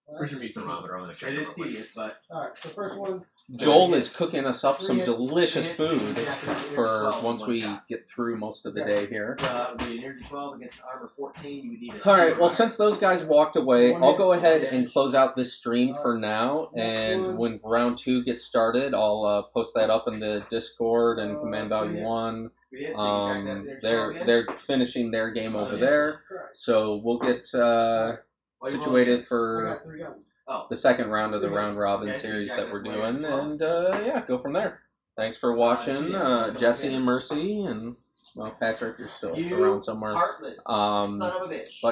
Speaker 4: where's your meat thermometer? I'm gonna check
Speaker 2: It is
Speaker 4: real quick.
Speaker 2: tedious, but
Speaker 5: Alright, the first one.
Speaker 1: Joel is cooking us up some
Speaker 5: 3 hits.
Speaker 1: delicious
Speaker 2: 3 hits,
Speaker 1: food
Speaker 2: so you have to do
Speaker 1: for
Speaker 2: 12 in
Speaker 1: once
Speaker 2: one
Speaker 1: we
Speaker 2: shot.
Speaker 1: get through most of the day here.
Speaker 2: Would be an energy 12 against armor 14. You would need a
Speaker 1: All right.
Speaker 2: 2
Speaker 1: Well,
Speaker 2: higher.
Speaker 1: since those guys walked away, I'll go ahead and close out this stream for now. And when round 2 gets started, I'll post that up in the Discord and Command Value 1.
Speaker 2: 3 hits, so you can crack that energy 12 again.
Speaker 1: They're finishing their game over there, so we'll get
Speaker 2: While you're
Speaker 1: situated
Speaker 5: I
Speaker 1: for
Speaker 5: got 3 guns.
Speaker 1: the second round of the round robin
Speaker 2: Okay,
Speaker 1: series
Speaker 2: so
Speaker 1: that
Speaker 2: you
Speaker 1: we're
Speaker 2: got
Speaker 1: doing,
Speaker 2: that
Speaker 1: and yeah, go from there. Thanks for watching, Jesse and Mercy, and well, Patrick, you're still
Speaker 2: You
Speaker 1: around somewhere.
Speaker 2: heartless
Speaker 1: Um,
Speaker 2: son of a bitch.
Speaker 1: but